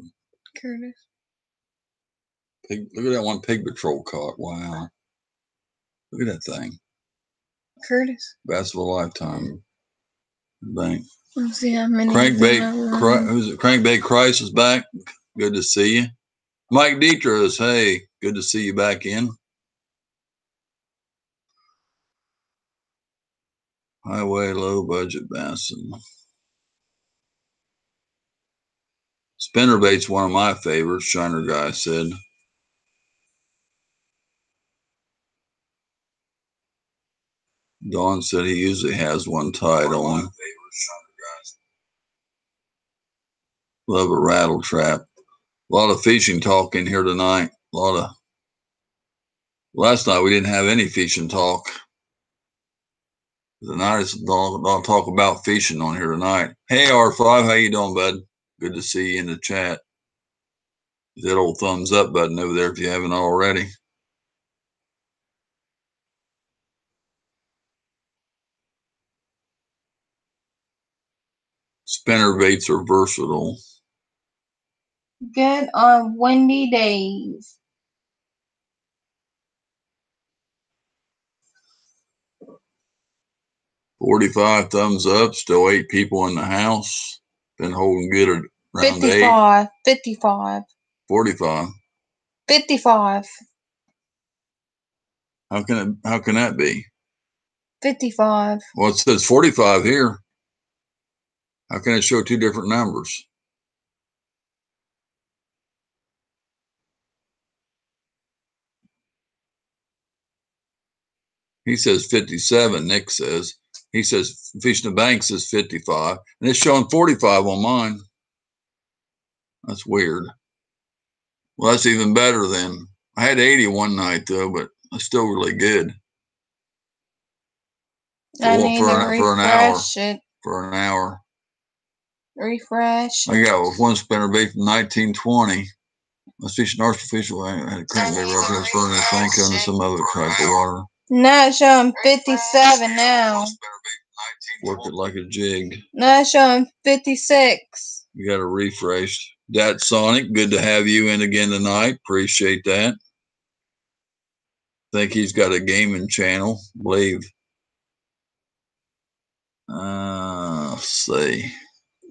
Curtis. Look at that one Pig Patrol caught. Wow. Look at that thing. Curtis. Bass of a lifetime. Bank. Let's see how many. Crankbait. Who's it? Crankbait Christ is back. Good to see you. Mike Dietrich, hey, good to see you back in. Highway low budget bassin. Spinnerbait's one of my favorites, Shiner Guy said. Don said he usually has one tied on. Love a rattle trap. A lot of fishing talk in here tonight. Last night we didn't have any fishing talk. Tonight I'll talk about fishing on here tonight. Hey R5, how you doing, bud? Good to see you in the chat. That old thumbs up button over there if you haven't already. Spinner baits are versatile. Good on windy days. $45 thumbs up. Still 8 people in the house. Been holding good at around 55. 8. 55. 45. 55. How can that be? 55. Well, it says 45 here. How can it show 2 different numbers? He says 57, Nick says. He says Fishing the Bank says 55. And it's showing 45 on mine. That's weird. Well, that's even better then. I had 80 one night though, but it's still really good. I need to refresh it. For an hour. Refresh. I got one spinnerbait from 1920. Let's fish an artificial. I had a crankbait reference for this thing under some other type of water. Now it's showing 57 now. Worked it like a jig. Now it's showing 56. You got a refresh. Dat Sonic, good to have you in again tonight. Appreciate that. Think he's got a gaming channel, I believe. Let's see.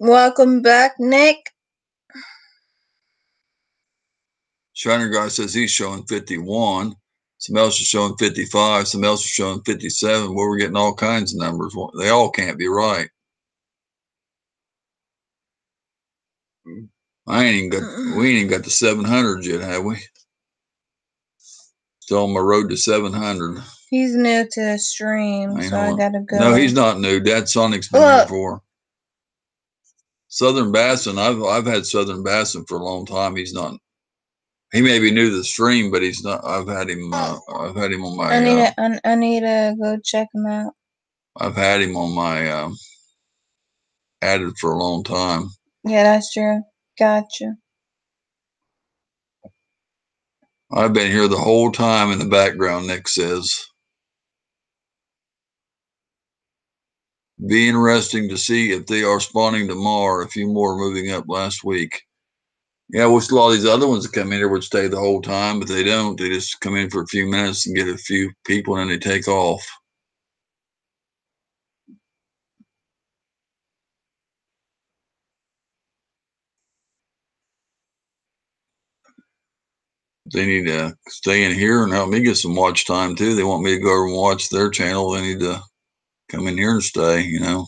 Welcome back, Nick. Shiner Guy says he's showing 51. Some else is showing 55. Some else is showing 57. Well, we're getting all kinds of numbers. They all can't be right. We ain't even got the 700 yet, have we? Still on my road to 700. He's new to the stream, I gotta go. No, he's not new. Dad Sonic's been here before. Southern Bassin. I've had Southern Bassin for a long time. He's not. He may be new to the stream, but he's not. I've had him on my. I need to go check him out. I've had him on my added for a long time. Yeah, that's true. Gotcha. I've been here the whole time in the background, Nick says. Be interesting to see if they are spawning tomorrow. A few more moving up last week. Yeah, I wish a lot of these other ones that come in here would stay the whole time, but they don't. They just come in for a few minutes and get a few people and then they take off. They need to stay in here and help me get some watch time too. They want me to go over and watch their channel. They need to come in here and stay, you know.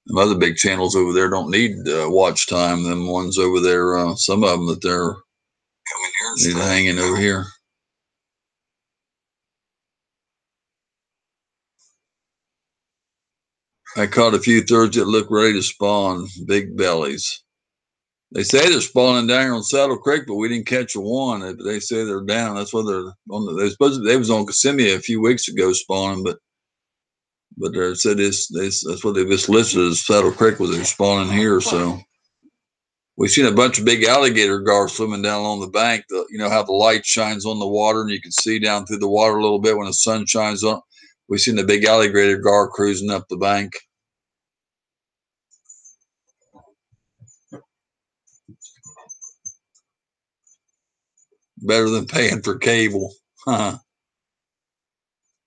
Them other big channels over there don't need watch time. Them ones over there, some of them that they're coming here need to hang in over here. I caught a few thirds that look ready to spawn, big bellies. They say they're spawning down here on Saddle Creek, but we didn't catch a one. They say they're down. That's why they're on. They was on Kissimmee a few weeks ago spawning, but they said that's what they just listed as Saddle Creek was they're spawning here. So we've seen a bunch of big alligator gar swimming down along the bank. You know how the light shines on the water and you can see down through the water a little bit when the sun shines on. We've seen the big alligator gar cruising up the bank. Better than paying for cable. Huh.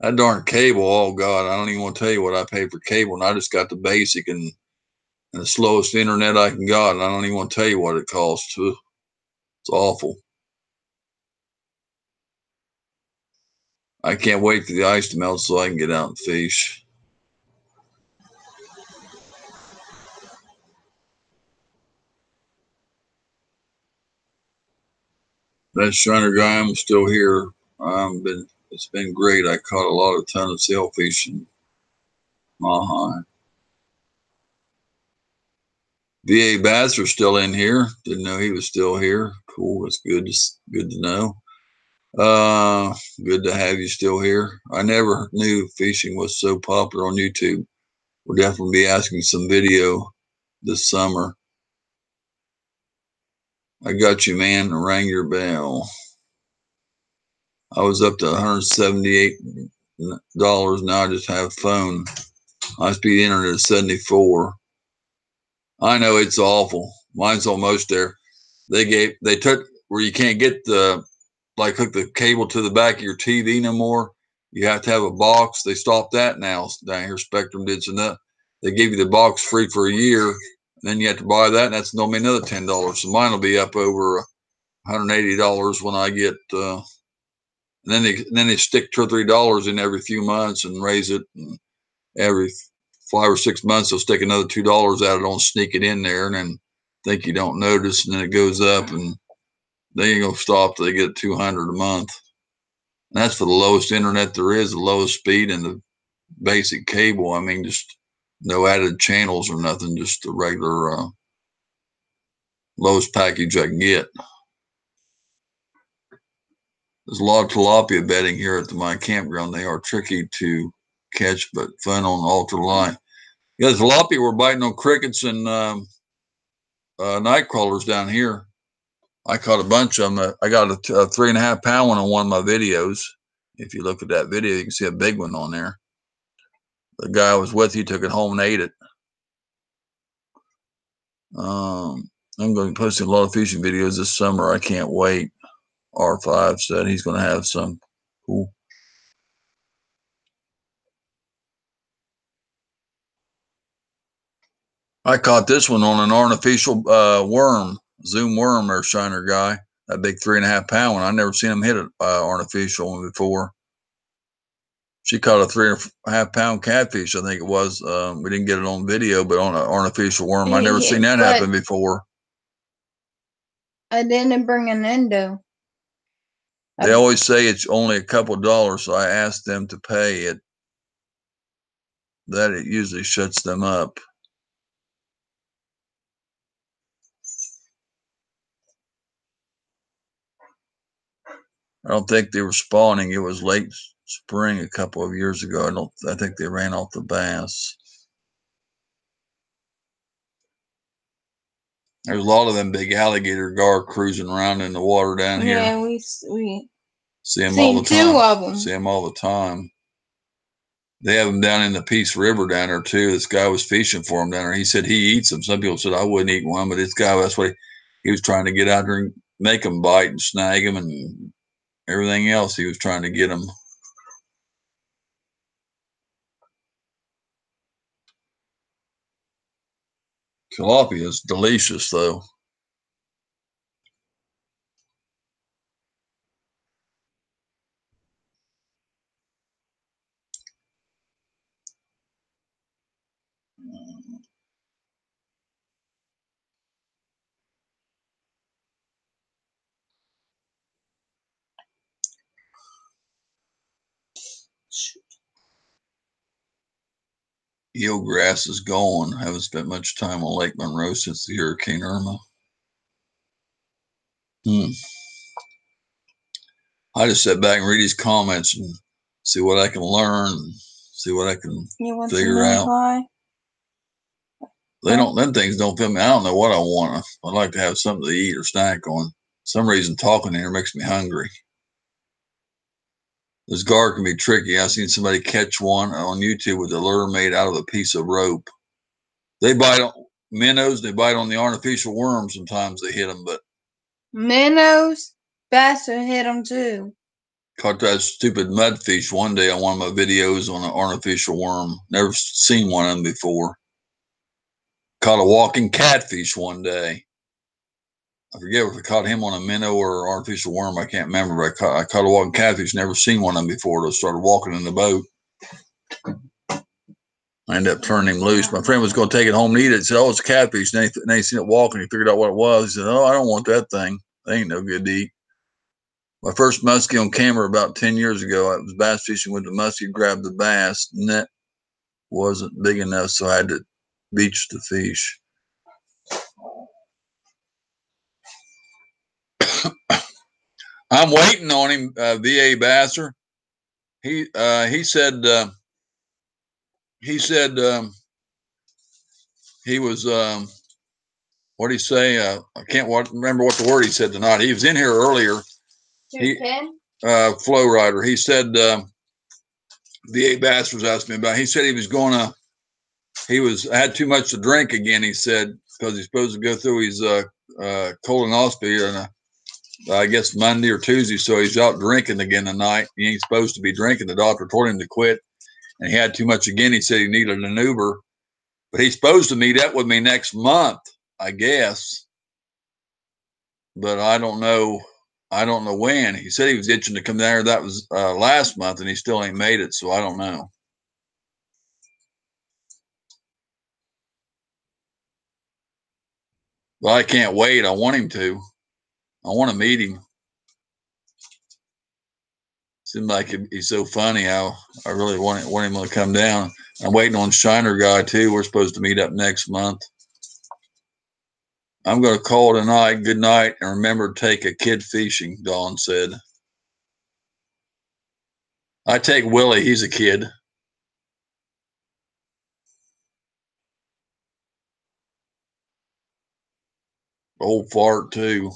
That darn cable, oh God, I don't even want to tell you what I pay for cable. And I just got the basic and the slowest internet I can got. And I don't even want to tell you what it costs. It's awful. I can't wait for the ice to melt so I can get out and fish. That Shiner guy, I'm still here. It's been great. I caught a ton of sailfish and mahi. VA Bass are still in here. Didn't know he was still here. Cool. It's good to know. Good to have you still here. I never knew fishing was so popular on YouTube. We'll definitely be asking some video this summer. I got you, man. Rang your bell. I was up to $178. Now I just have a phone. High speed internet is 74. I know it's awful. Mine's almost there. They took where you can't get hook the cable to the back of your TV no more. You have to have a box. They stopped that now down here. Spectrum did some that. They give you the box free for a year, and then you have to buy that, and that's normally another $10. So mine will be up over $180 when I get. And then they stick $2 or $3 in every few months and raise it. And every 5 or 6 months, they'll stick another $2 at it on, sneak it in there, and then think you don't notice, and then it goes up, and they ain't gonna stop till they get $200 a month. And that's for the lowest internet there is, the lowest speed, and the basic cable. I mean, just no added channels or nothing, just the regular lowest package I can get. There's a lot of tilapia bedding here at my campground. They are tricky to catch, but fun on ultralight. Yeah, tilapia were biting on crickets and night crawlers down here. I caught a bunch of them. I got a 3.5 pound one on one of my videos. If you look at that video, you can see a big one on there. The guy I was with, he took it home and ate it. I'm going to be posting a lot of fishing videos this summer. I can't wait. R5 said he's going to have some. Cool. I caught this one on an artificial worm, Zoom worm or Shiner guy. That big 3.5 pound one. I never seen him hit an artificial one before. She caught a 3.5 pound catfish, I think it was. We didn't get it on video, but on an artificial worm. I never seen that happen before. I didn't bring an endo. They always say it's only a couple $, so I asked them to pay it. That it usually shuts them up. I don't think they were spawning. It was late spring a couple of years ago. I think they ran off the bass. There's a lot of them big alligator gar cruising around in the water down here. Yeah, we see them all the time. 2 of them. See them all the time. They have them down in the Peace River down there too. This guy was fishing for them down there. He said he eats them. Some people said I wouldn't eat one, but this guy, that's what he was trying to get out there and make them bite and snag them and everything else. He was trying to get them. Tilapia is delicious though. Eelgrass is gone. I haven't spent much time on Lake Monroe since the Hurricane Irma. I just sit back and read these comments and see what I can learn, see what I can figure out. Why? Them things don't fit me. I don't know what I want. I'd like to have something to eat or snack on. For some reason talking here makes me hungry. This gar can be tricky. I've seen somebody catch one on YouTube with a lure made out of a piece of rope. They bite on minnows. They bite on the artificial worms. Sometimes they hit them, but minnows, bass will hit them too. Caught that stupid mudfish one day on one of my videos on an artificial worm. Never seen one of them before. Caught a walking catfish one day. I forget if I caught him on a minnow or artificial worm. I can't remember. But I caught a walking catfish. Never seen one of them before. I started walking in the boat. I ended up turning him loose. My friend was going to take it home and eat it. He said, "Oh, it's a catfish." And then he seen it walking. He figured out what it was. He said, "Oh, I don't want that thing. They ain't no good to eat." My first muskie on camera about 10 years ago. I was bass fishing with the muskie, grabbed the bass. Net wasn't big enough, so I had to beach the fish. I'm waiting on him, VA Basser. He said he was what did he say? I can't remember what the word he said tonight. He was in here earlier. Flow Rider. He said VA Bass was asking me about. He said he was had too much to drink again. He said because he's supposed to go through his colonoscopy and I guess Monday or Tuesday, so he's out drinking again tonight. He ain't supposed to be drinking. The doctor told him to quit, and he had too much again. He said he needed an Uber, but he's supposed to meet up with me next month, I guess. But I don't know when. He said he was itching to come there. That was last month, and he still ain't made it, so I don't know. But I can't wait. I want him to. I want to meet him. Seems like he's so funny. I really want him to come down. I'm waiting on Shiner Guy too. We're supposed to meet up next month. I'm going to call tonight. Good night, and remember to take a kid fishing, Dawn said. I take Willie. He's a kid. Old fart too.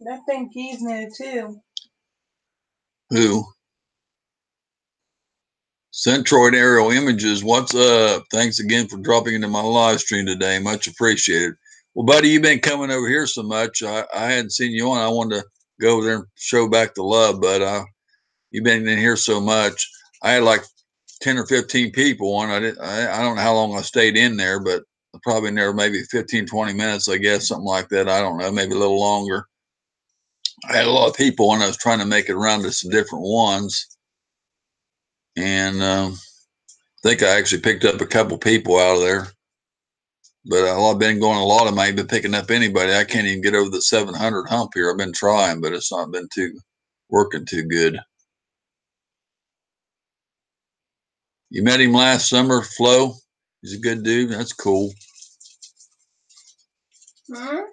That thing pees new too. Who? Centroid Aerial Images, what's up? Thanks again for dropping into my live stream today. Much appreciated. Well, buddy, you've been coming over here so much. I hadn't seen you on. I wanted to go over there and show back the love, but you've been in here so much. I had like 10 or 15 people on. I don't know how long I stayed in there, but probably in there maybe 15, 20 minutes, I guess, something like that. I don't know, maybe a little longer. I had a lot of people on. I was trying to make it around to some different ones. And I think I actually picked up a couple people out of there. But I've been going a lot of them. I ain't been picking up anybody. I can't even get over the 700 hump here. I've been trying, but it's not been working too good. You met him last summer, Flo? He's a good dude. That's cool. Hmm?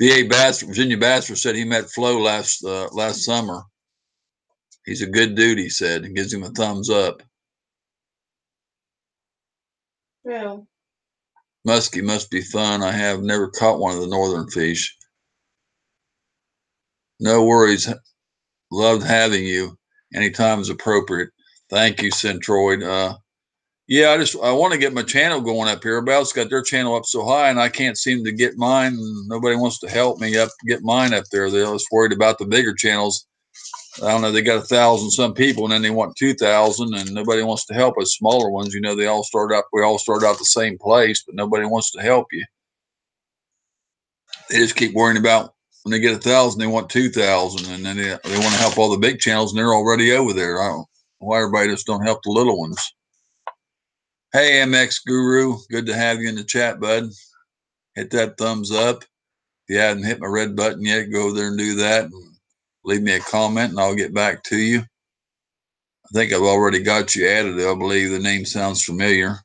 VA Bassford, Virginia Bassford said he met Flo last summer. He's a good dude, he said, and gives him a thumbs up. Yeah. Muskie must be fun. I have never caught one of the northern fish. No worries. Loved having you. Anytime is appropriate. Thank you, Centroid. Yeah, I want to get my channel going up here. Everybody else got their channel up so high, and I can't seem to get mine. Nobody wants to help me get mine up there. They're just worried about the bigger channels. I don't know. They got 1,000 some people, and then they want 2,000, and nobody wants to help us smaller ones. You know, we all start out the same place, but nobody wants to help you. They just keep worrying about when they get 1,000, they want 2,000, and then they want to help all the big channels, and they're already over there. I don't know why everybody just don't help the little ones. Hey, MX Guru, good to have you in the chat, bud. Hit that thumbs up. If you haven't hit my red button yet, go over there and do that. And leave me a comment, and I'll get back to you. I think I've already got you added. I believe the name sounds familiar.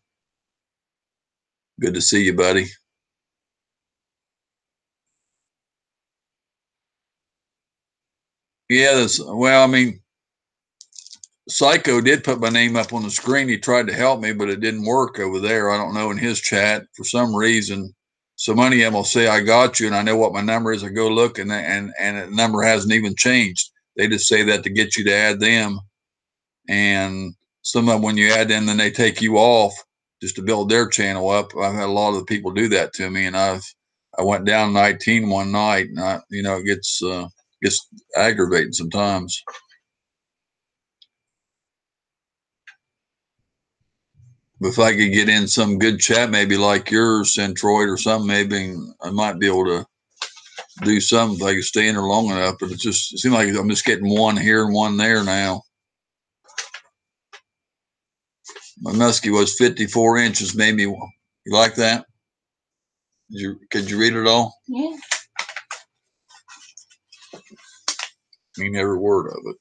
Good to see you, buddy. Yeah, Psycho did put my name up on the screen. He tried to help me, but it didn't work over there. I don't know, in his chat, for some reason. So many of them will say, I got you, and I know what my number is. I go look, and the number hasn't even changed. They just say that to get you to add them. And some of them, when you add them, then they take you off just to build their channel up. I've had a lot of the people do that to me, and I went down 19 one night, and it gets aggravating sometimes. If I could get in some good chat, maybe like yours, Centroid or something, maybe I might be able to do something if I could stay in there long enough. But it seems like I'm just getting one here and one there now. My muskie was 54 inches. Maybe you like that? Could you read it all? Yeah. Mean every word of it.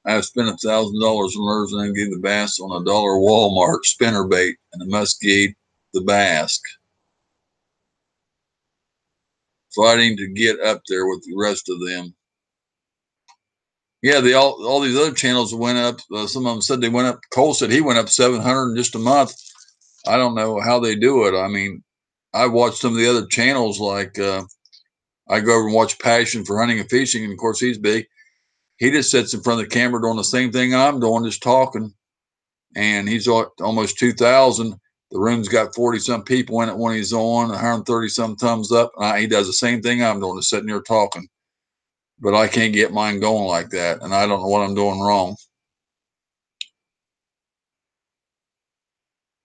I spent $1,000 on lures and gave the bass on $1 Walmart spinnerbait and the muskie ate the bass. Fighting to get up there with the rest of them. Yeah, all these other channels went up. Some of them said they went up. Cole said he went up 700 in just a month. I don't know how they do it. I mean, I watched some of the other channels like I go over and watch Passion for Hunting and Fishing, and of course he's big. He just sits in front of the camera doing the same thing I'm doing, just talking, and he's almost 2,000. The room's got 40-some people in it when he's on, 130-some thumbs up. He does the same thing I'm doing, just sitting here talking. But I can't get mine going like that, and I don't know what I'm doing wrong.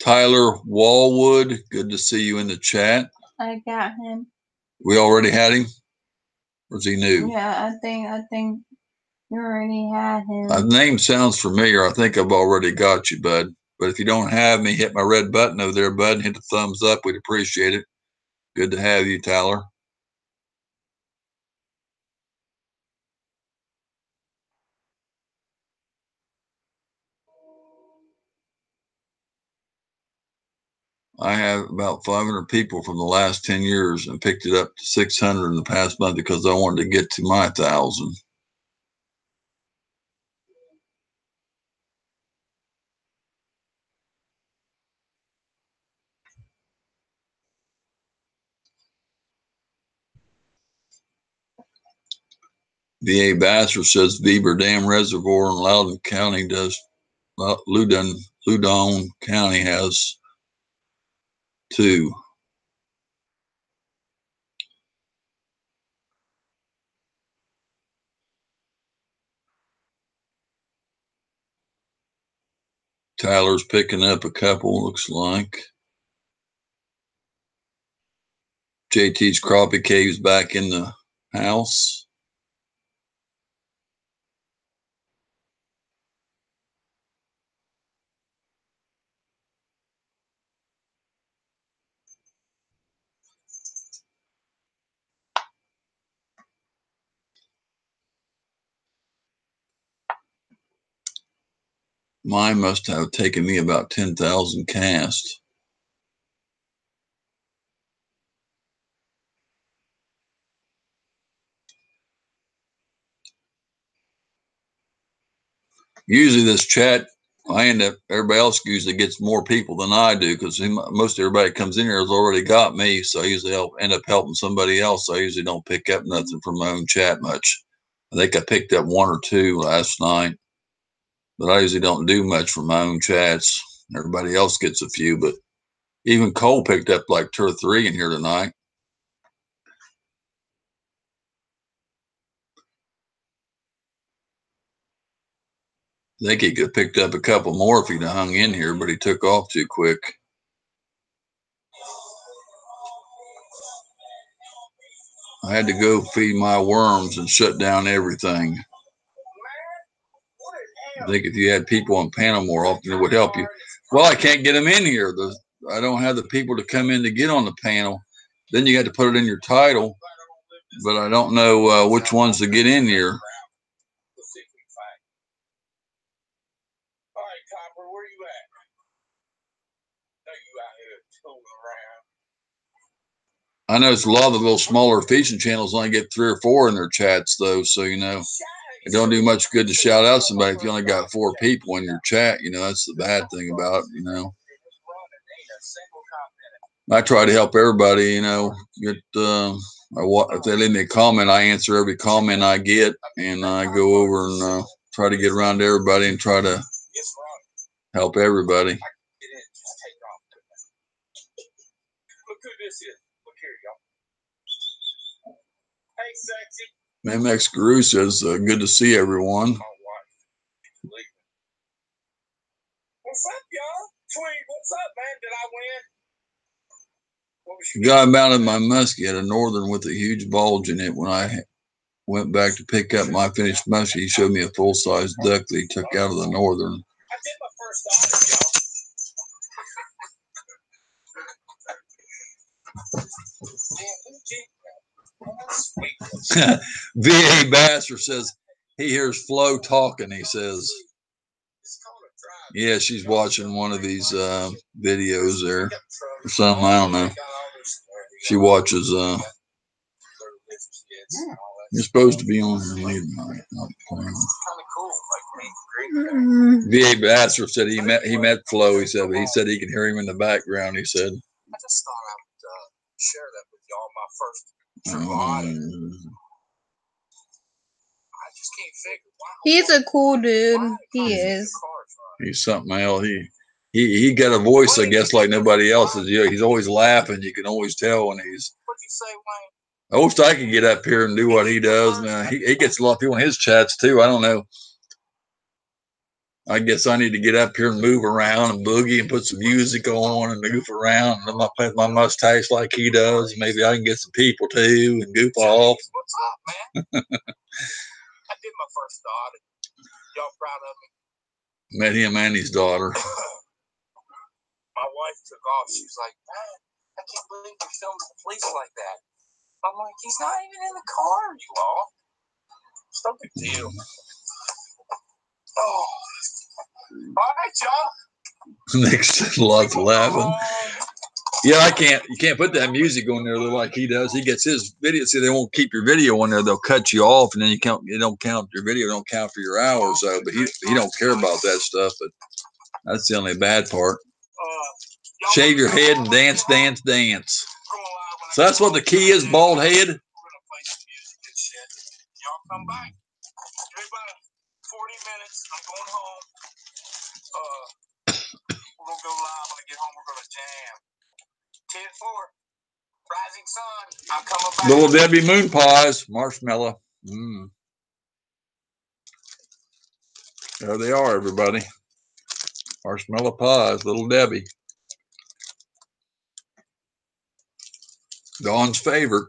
Tyler Wallwood, good to see you in the chat. I got him. We already had him? Or is he new? Yeah, I think you already had him. The name sounds familiar. I think I've already got you, bud. But if you don't have me, hit my red button over there, bud, and hit the thumbs up. We'd appreciate it. Good to have you, Tyler. I have about 500 people from the last 10 years and picked it up to 600 in the past month because I wanted to get to my 1,000. VA Vassar says Beaver Dam Reservoir in Loudoun County Loudoun County has 2. Tyler's picking up a couple, looks like. JT's Crappie Cave's back in the house. Mine must have taken me about 10,000 casts. Usually this chat, everybody else usually gets more people than I do because most everybody that comes in here has already got me. So I usually end up helping somebody else. I usually don't pick up nothing from my own chat much. I think I picked up 1 or 2 last night, but I usually don't do much from my own chats. Everybody else gets a few, but even Cole picked up like 2 or 3 in here tonight. I think he could have picked up a couple more if he'd have hung in here, but he took off too quick. I had to go feed my worms and shut down everything. I think if you had people on panel more often, it would help you. Well, I can't get them in here. I don't have the people to come in to get on the panel. Then you got to put it in your title, but I don't know which ones to get in here. All right, Copper, where you at? Know you out here tooling around. I know it's a lot of the little smaller fishing channels only get 3 or 4 in their chats, though. So, it don't do much good to shout out somebody if you only got 4 people in your chat. That's the bad thing about it, I try to help everybody, get, if they leave me a comment, I answer every comment I get, and I go over and try to get around to everybody and try to help everybody. Look who this is. Look here, y'all. sexy. MX Guru says, good to see everyone. My wife. What's up, y'all? Tweet, what's up, man? Did I win? What was your Guy mounted my muskie at a Northern with a huge bulge in it. When I went back to pick up my finished muskie, he showed me a full-size duck that he took out of the Northern. I did my first audit, y'all. V.A. Basser says he hears Flo talking. He says, yeah, she's watching one of these videos there or something. I don't know. She watches. You're supposed to be on here late night. V.A. Basser said he met Flo. He said he could hear him in the background. He said. I just thought I would share that with y'all. My first true audit. I just can't figure why. He's a cool dude. He is. He's something else. He got a voice, I guess, like nobody else's. Yeah, he's always laughing. You can always tell when he's. What'd you say, Wayne? I wish I could get up here and do what he does. Now he gets a lot of people in his chats too. I don't know. I guess I need to get up here and move around and boogie and put some music on and goof around and paint my mustache like he does. Maybe I can get some people too and goof off. What's up, man? I did my first audit. Y'all proud of me? Met him and his daughter. My wife took off. She was like, man, I can't believe you're filming the police like that. I'm like, he's not even in the car, you all. It's no big deal. Oh. All right, y'all. Nick's lots of laughing. Yeah, you can't put that music on there like he does. He gets his video. See, they won't keep your video on there. They'll cut you off, and then it don't count your video. Don't count for your hours. So, but he don't care about that stuff. But that's the only bad part. Shave your head and dance, dance, dance. So that's what the key is. Bald head. We're gonna play some music and shit. Y'all come back. Give me about 40 minutes. I'm going home. We're gonna go live when I get home. We're gonna jam. 10-4. Rising sun. I'm coming back. Little Debbie moon pies, marshmallow. There they are, everybody. Marshmallow pies, Little Debbie. Dawn's favorite.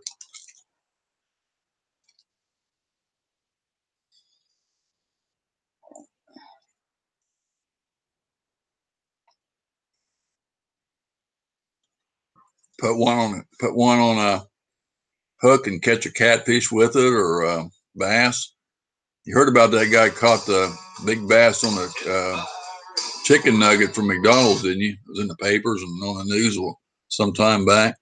Put one on a hook and catch a catfish with it or a bass. You heard about that guy caught the big bass on the chicken nugget from McDonald's, didn't you? It was in the papers and on the news some time back.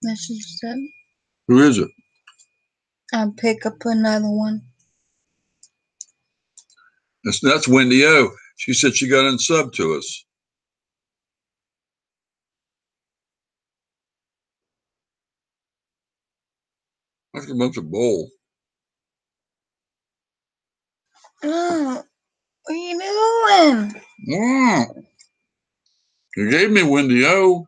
Message said. Who is it? I'll pick up another one. That's Wendy O. She said she got unsub to us. That's a bunch of bull. Oh, what are you doing? Wow. You gave me Wendy O.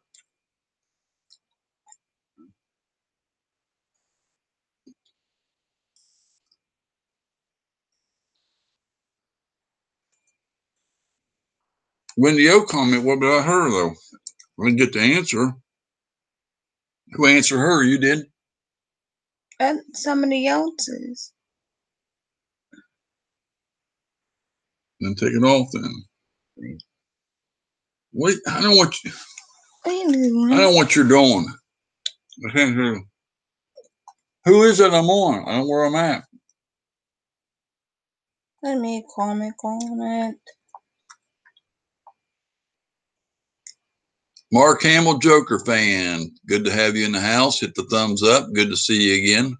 Wendy O comment, what about her though? We didn't get the answer. Who answered her? You did? Somebody else's. Then take it off then. Wait, I don't know what you're doing. I can't hear. Who is it I'm on? I don't know where I'm at. Let me comment on it. Mark Hamill, Joker fan. Good to have you in the house. Hit the thumbs up. Good to see you again.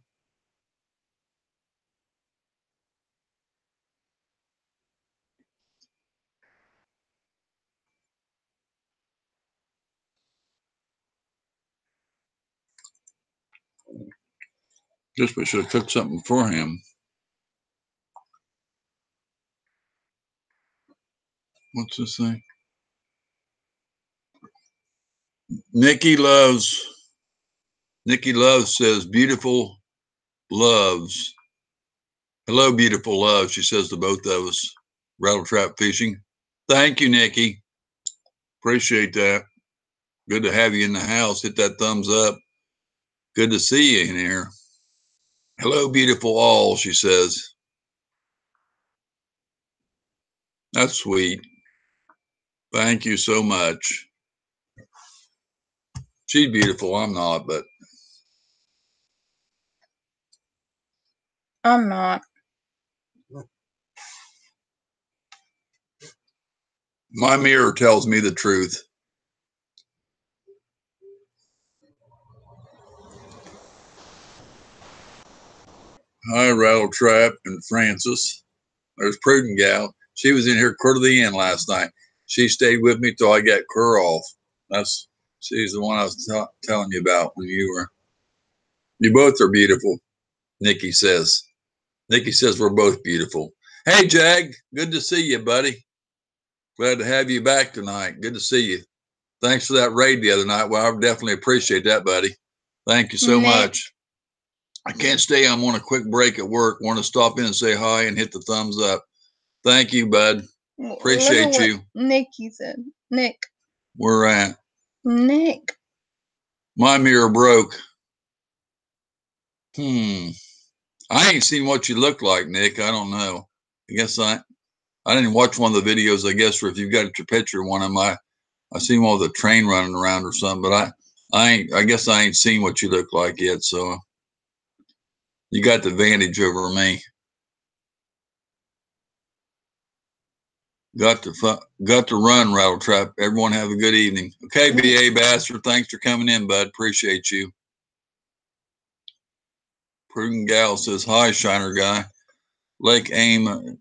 Guess we should have cooked something for him. What's this thing? Nikki Loves says, beautiful loves. Hello, beautiful love, she says to both of us. Rattle Trap Fishing. Thank you, Nikki. Appreciate that. Good to have you in the house. Hit that thumbs up. Good to see you in here. Hello, beautiful all, she says. That's sweet. Thank you so much. She's beautiful. I'm not, but I'm not. my mirror tells me the truth. Hi, Rattle Trap and Francis. There's Prudent Gal. She was in here clear to the end last night. She stayed with me till I got clear off. She's the one I was telling you about when you were. You both are beautiful, Nikki says. Nikki says we're both beautiful. Hey, Jag, good to see you, buddy. Glad to have you back tonight. Good to see you. Thanks for that raid the other night. Well, I definitely appreciate that, buddy. Thank you so much. I can't stay. I'm on a quick break at work. Want to stop in and say hi and hit the thumbs up. Thank you, bud. Appreciate you. Nikki said. Nick. Where at? Nick. My mirror broke. I ain't seen what you look like, Nick. I don't know. I guess I didn't watch one of the videos, I guess, or if you've got your picture of one of my, I seen one with a train running around or something, but I guess I ain't seen what you look like yet. So you got the advantage over me. Got to run, Rattle Trap. Everyone have a good evening. Okay, B.A. Bastard, thanks for coming in, bud. Appreciate you. Prudent Gal says, hi, Shiner Guy. Lake Anna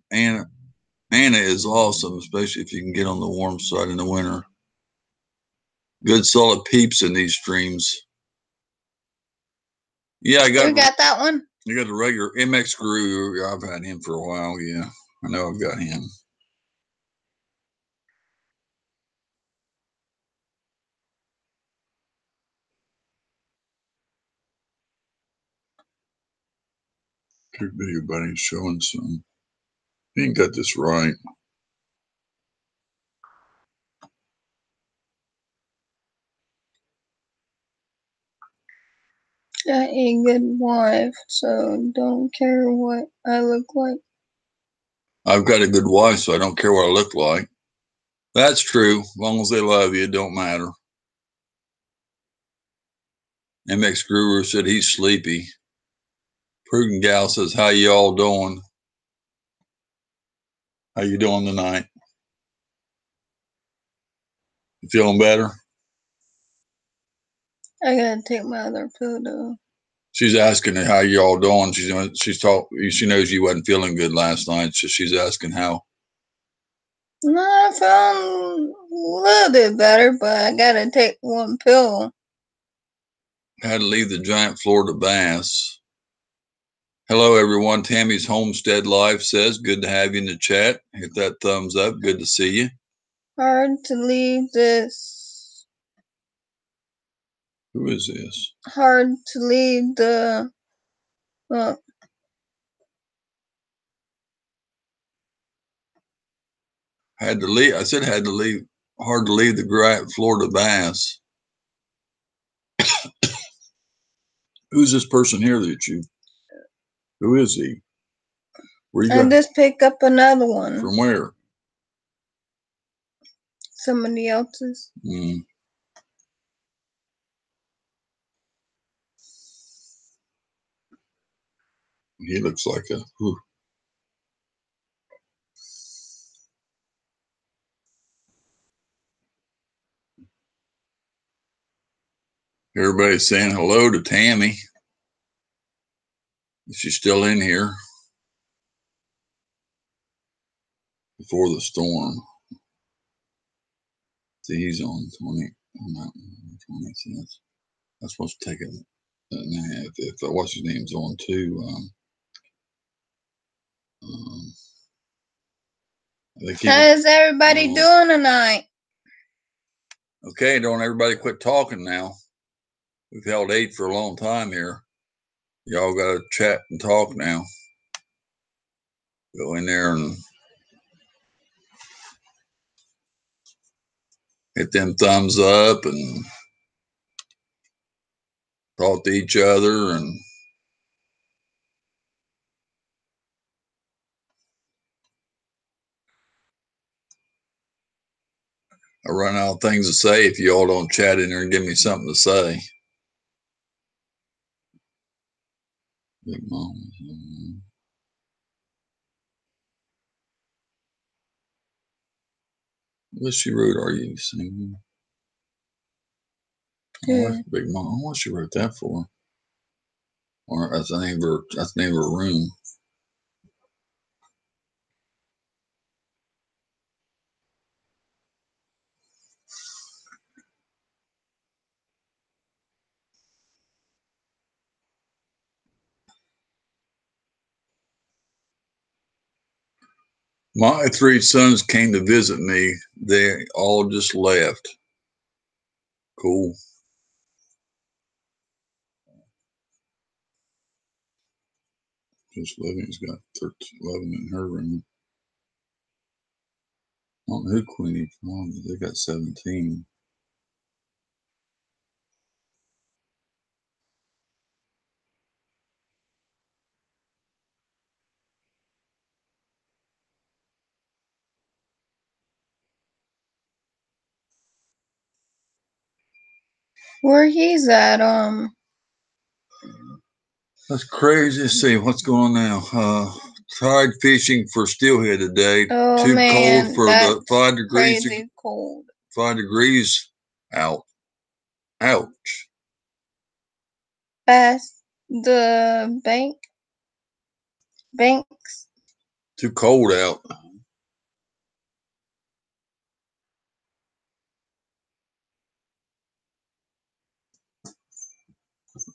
is awesome, especially if you can get on the warm side in the winter. Good solid peeps in these streams. Yeah, You got that one? You got the regular MX Guru. I've had him for a while. Yeah, I know I've got him. Quick video, buddy, showing some. He ain't got this right. Got a good wife, so don't care what I look like. I've got a good wife, so I don't care what I look like. That's true. As long as they love you, it don't matter. MX Guru said he's sleepy. Prudent Gal says, how you all doing? How you doing tonight? You feeling better? I gotta take my other pill though. She's asking how you all doing. She knows you wasn't feeling good last night, so she's asking how. No, I feel a little bit better, but I gotta take one pill. Had to leave the giant Florida bass. Hello, everyone. Tammy's Homestead Life says, good to have you in the chat. Hit that thumbs up. Good to see you. Hard to leave this. Who is this? Hard to leave the. Had to leave. I said had to leave. Hard to leave the giant Florida bass. Who's this person here that you? Who is he? Where you I just pick up another one. From where? Somebody else's. He looks like a. Whew. Everybody's saying hello to Tammy. She's still in here before the storm. See, he's on 20 cents. I'm supposed to take it. If what's his name's on too. They keep How's everybody Oh. doing tonight? Okay, don't everybody quit talking now. We've held 8 for a long time here. Y'all got to chat and talk now. Go in there and hit them thumbs up and talk to each other. And I run out of things to say if you all don't chat in there and give me something to say. Big Mama. What she wrote, are you singing? Yeah. Big Mama, what she wrote that for? Or that's the name of her room. My 3 sons came to visit me. They all just left. Cool. Just Living's got 11 in her room. I don't know who Queenie from. They got 17. Where he's at, That's crazy. Let's see what's going on now. Tried fishing for steelhead today. oh Too man, cold for that's the 5 degrees. crazy cold. 5 degrees out. Ouch. Past the banks. Too cold out.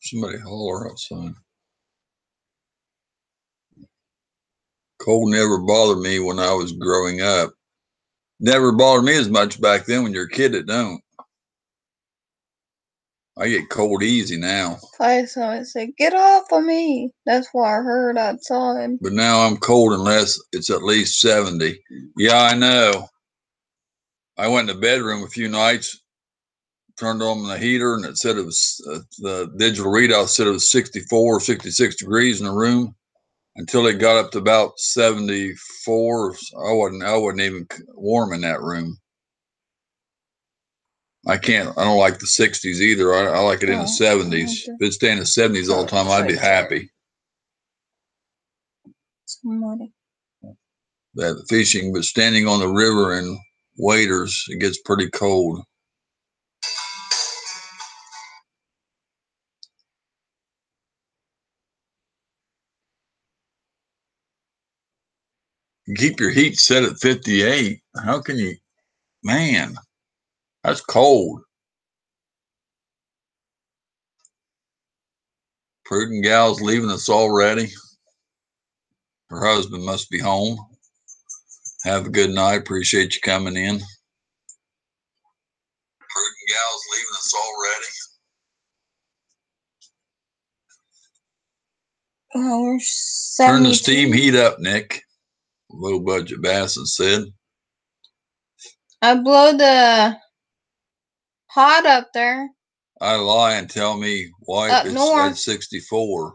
Somebody holler outside. Cold never bothered me when I was growing up. Never bothered me as much back then. When you're a kid, it don't. I get cold easy now. Probably someone said, "Get off of me." That's what I heard outside. But now I'm cold unless it's at least 70. Yeah, I know. I went in the bedroom a few nights, turned on the heater, and it said it was the digital readout said it was 64 or 66 degrees in the room until it got up to about 74. I wasn't even warm in that room. I don't like the 60s either. I like it in the 70s. If it stayed in the 70s all the time, I'd be happy. Somebody. That fishing, but standing on the river and waders, it gets pretty cold. You keep your heat set at 58. How can you, man, that's cold. Prudent gal's leaving us already. Her husband must be home. Have a good night. Appreciate you coming in. Prudent gal's leaving us already. Oh, we're 72. Turn the steam heat up, Nick. Low budget Bassin said. I blow the hot up there. I lie and tell me why Up it's north. at 64.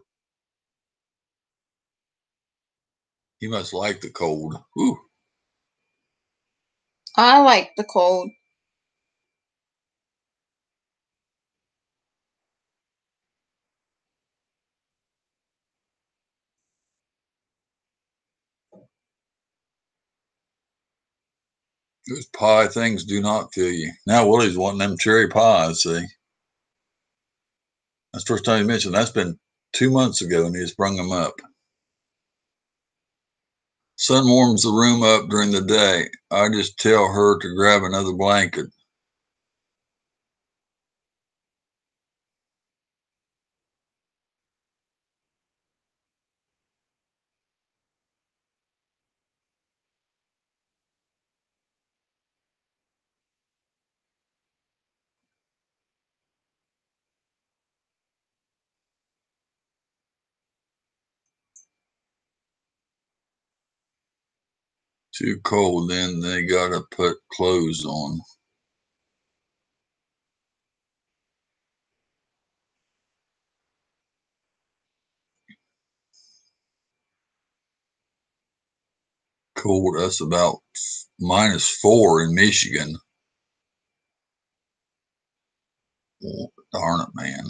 He must like the cold. Whew. I like the cold. Those pie things do not fill you. Now Willie's wanting them cherry pies, see. That's the first time you mentioned. That's been 2 months ago and he just brung them up. Sun warms the room up during the day. I just tell her to grab another blanket. Too cold, then they gotta put clothes on. Cold, that's about -4 in Michigan. Oh, darn it, man.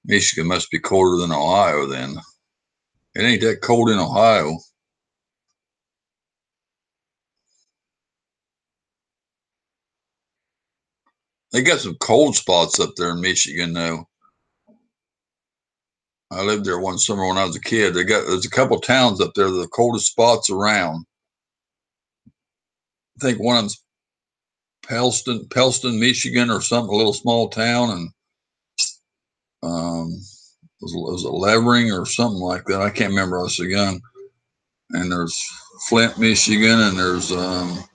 Michigan must be colder than Ohio then. It ain't that cold in Ohio. They got some cold spots up there in Michigan, though. I lived there one summer when I was a kid. There's a couple towns up there, the coldest spots around. I think one of them's Pellston, Michigan, or something, a little small town, and it was a Levering or something like that. I can't remember. I was so young. And there's Flint, Michigan, and there's a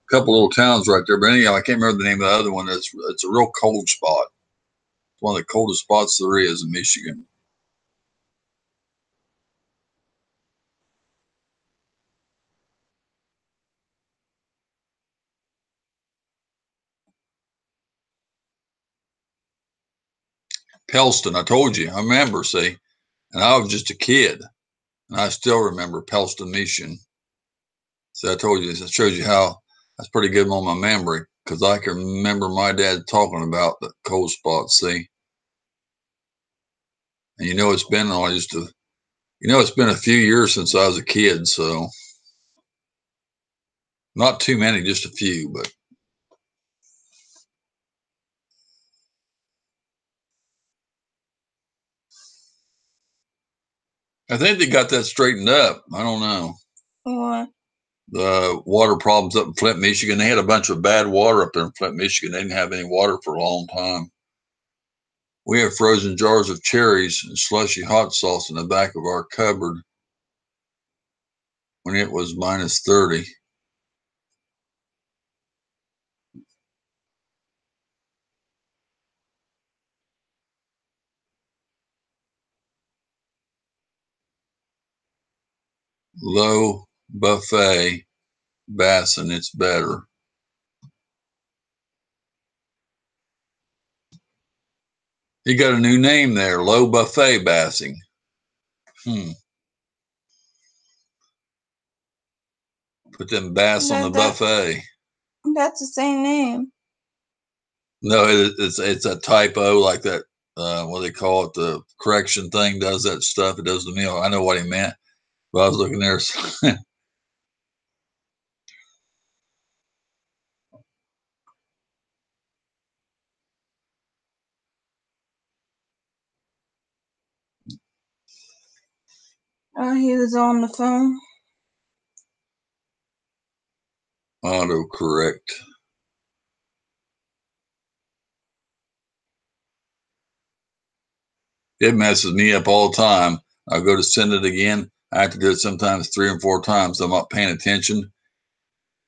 couple little towns right there. But anyhow, I can't remember the name of the other one. It's a real cold spot. It's one of the coldest spots there is in Michigan. Pellston, I told you. I remember, see. And I was just a kid. And I still remember Pellston, Michigan. So I told you, it shows you how that's pretty good on my memory, because I can remember my dad talking about the cold spots, see. And it's been it's been a few years since I was a kid, so not too many, just a few, but I think they got that straightened up. I don't know. What? The water problems up in Flint, Michigan. They had a bunch of bad water up there in Flint, Michigan. They didn't have any water for a long time. We have frozen jars of cherries and slushy hot sauce in the back of our cupboard when it was -30. Low buffet bassin, it's better. You got a new name there, Low Buffet Bassing. Put them bass on the buffet. That's the same name. No, it's a typo, like that. What do they call it? The correction thing does that stuff. It does the meal. I know what he meant, but I was looking there. Oh, he was on the phone. Autocorrect. It messes me up all the time. I'll go to send it again. I have to do it sometimes 3 and 4 times. I'm not paying attention.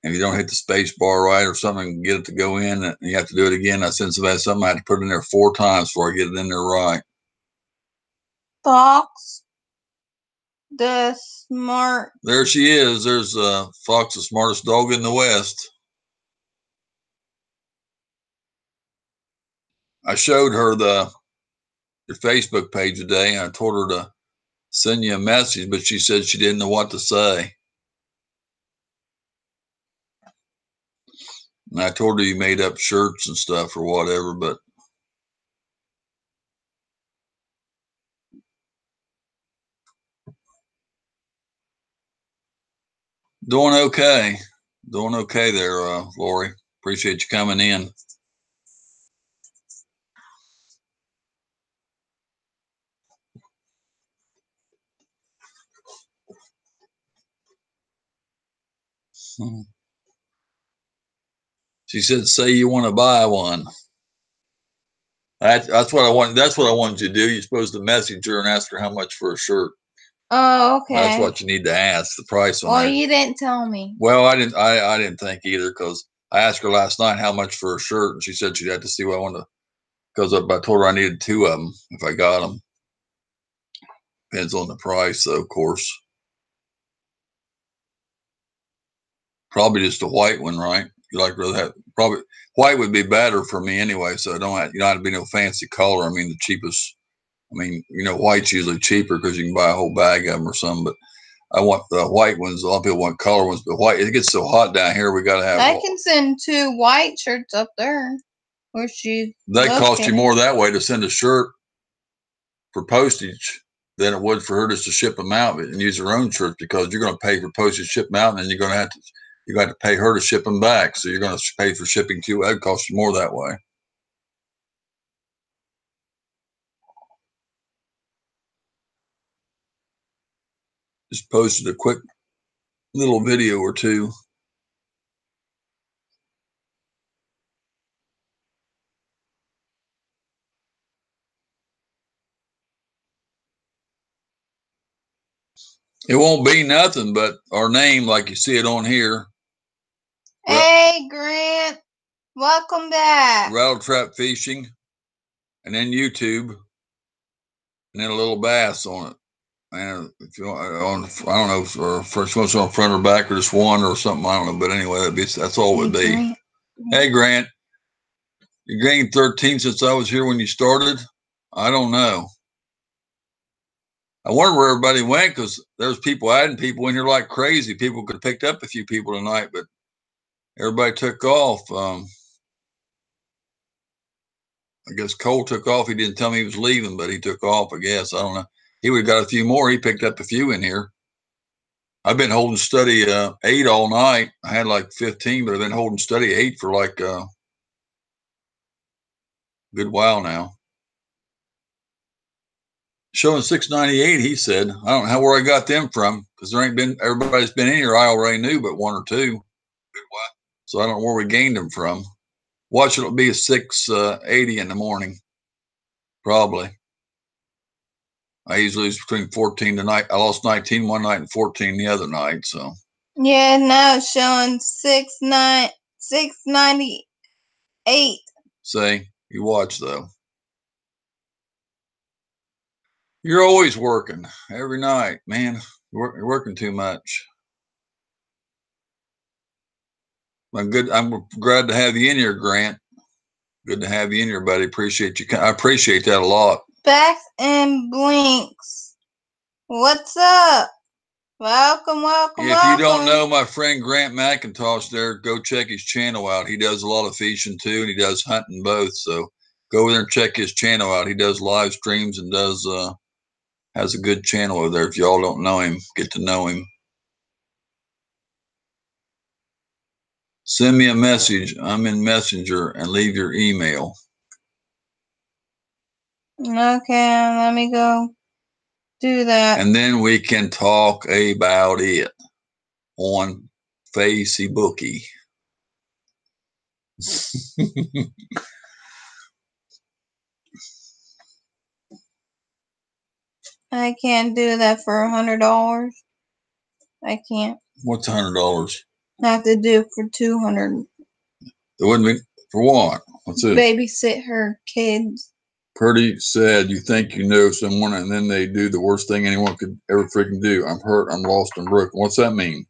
And you don't hit the space bar right or something, get it to go in, and you have to do it again. I send somebody something, I have to put it in there 4 times before I get it in there right. Fox, the smart. There she is. There's Fox, the smartest dog in the West. I showed her your Facebook page today, and I told her to send you a message, but she said she didn't know what to say. And I told her you made up shirts and stuff or whatever, but doing okay. Doing okay there, Lori. Appreciate you coming in. She said, "Say you want to buy one." That's what I want. That's what I wanted you to do. You're supposed to message her and ask her how much for a shirt. Oh, okay. That's what you need to ask, the price on Well, there. you didn't tell me. Well, I didn't think either, because I asked her last night how much for a shirt, and she said she'd have to see what I wanted, because I told her I needed 2 of them if I got them. Depends on the price, though, of course. Probably just a white one, right? You like rather have probably white would be better for me anyway. So I don't have, you don't have to be no fancy color. I mean the cheapest. I mean white's usually cheaper because you can buy a whole bag of them or something. But I want the white ones. A lot of people want color ones, but white. It gets so hot down here. We got to have. I can send 2 white shirts up there. Where she? They cost you more that way to send a shirt for postage than it would for her just to ship them out and use her own shirts, because you're going to pay for postage, ship them out, and then you're going to have to pay her to ship them back. So you're going to pay for shipping too. That costs you more that way. Just posted a quick little video or two. It won't be nothing but our name like you see it on here. Hey, Grant. Welcome back. Rattle Trap Fishing. And then YouTube. And then a little bass on it. And if you want, I don't know, or first one's on front or back or just one or something. I don't know. But anyway, that's all it would be. Grant. Hey, Grant. You gained 13 since I was here when you started? I don't know. I wonder where everybody went, because there's people adding people in here like crazy. People could have picked up a few people tonight, but everybody took off. I guess Cole took off. He didn't tell me he was leaving, but he took off, I guess. I don't know. He would have got a few more. He picked up a few in here. I've been holding study 8 all night. I had like 15, but I've been holding study 8 for like a good while now. Showing 698, he said. I don't know where I got them from, because there ain't been, everybody's been in here I already knew but 1 or 2. So I don't know where we gained them from. Watch it'll be a 680 in the morning. Probably. I usually lose between 14 tonight. I lost 19 one night and 14 the other night. So Yeah, now it's showing 698. say you watch though. You're always working every night, man. You're working too much. I'm glad to have you in here, Grant. Good to have you in here, buddy. Appreciate you. I appreciate that a lot. Backs and Blinks. What's up? Welcome. If you don't know my friend Grant McIntosh there, go check his channel out. He does a lot of fishing too, and he does hunting both. So go over there and check his channel out. He does live streams and has a good channel over there. If y'all don't know him, get to know him. Send me a message. I'm in Messenger, and leave your email. Okay, let me go do that. And then we can talk about it on Facebooky. I can't do that for $100. I can't. What's $100? I have to do it for $200. It wouldn't be for what? What's it? Babysit her kids. Purdy said, you think you know someone, and then they do the worst thing anyone could ever freaking do. I'm hurt, I'm lost, I'm broken. What's that mean?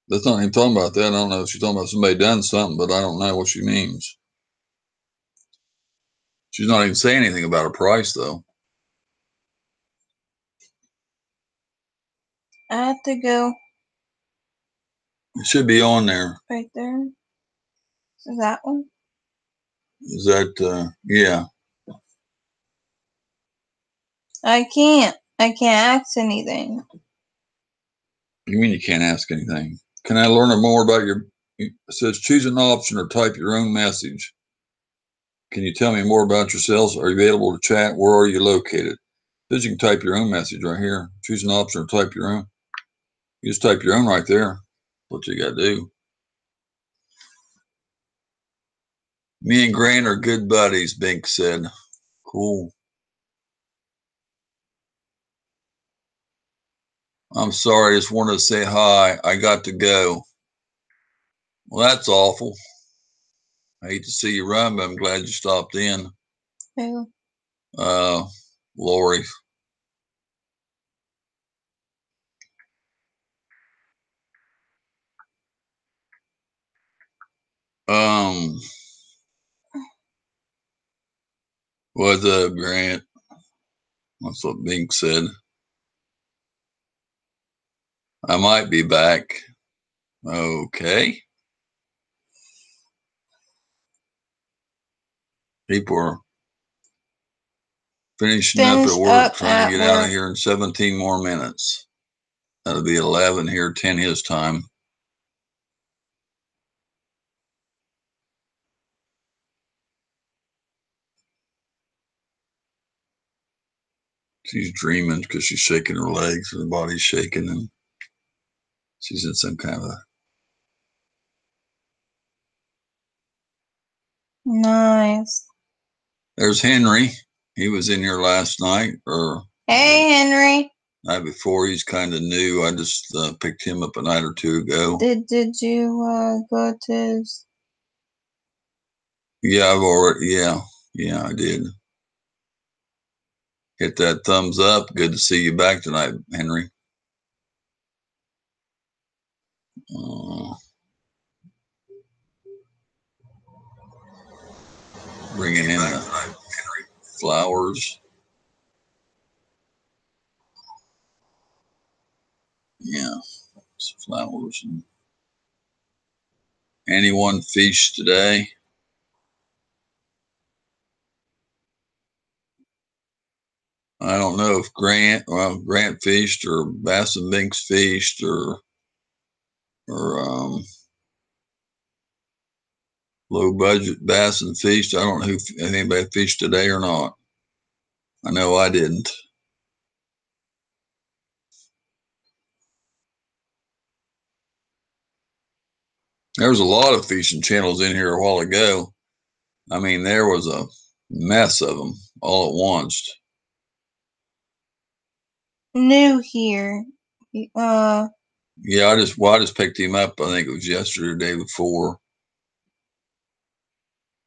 That's not even talking about that. I don't know if she's talking about somebody done something, but I don't know what she means. She's not even saying anything about a price, though. I have to go. It should be on there. Right there. Is that one? Is that, yeah. I can't ask anything. You mean you can't ask anything? Can I learn more about it says choose an option or type your own message. Can you tell me more about yourselves? Are you available to chat? Where are you located? It says you can type your own message right here. Choose an option or type your own. You just type your own right there. What you got to do. Me and Grant are good buddies, Bink said. Cool. I'm sorry, I just wanted to say hi. I got to go. Well, that's awful. I hate to see you run, but I'm glad you stopped in. Who? Lori. What's up, Grant? That's what Bink said. I might be back. Okay. People are finishing up at work, trying to get out of here in 17 more minutes. That'll be 11 here, 10 his time. She's dreaming because she's shaking her legs, her body's shaking, and she's in some kind of Nice. There's Henry. He was in here last night, or hey, Henry. Night before. He's kind of new. I just picked him up a night or two ago. Did you go to his? Yeah, I've already. Yeah, I did. Hit that thumbs up. Good to see you back tonight, Henry. Bringing in the flowers. Yeah, flowers. Anyone fish today? I don't know if Grant fished or Bass and Binks fished or low budget Bass and fished. I don't know if anybody fished today or not. I know I didn't. There was a lot of fishing channels in here a while ago. I mean, there was a mess of them all at once. New here. Yeah, I just picked him up. I think it was yesterday or the day before.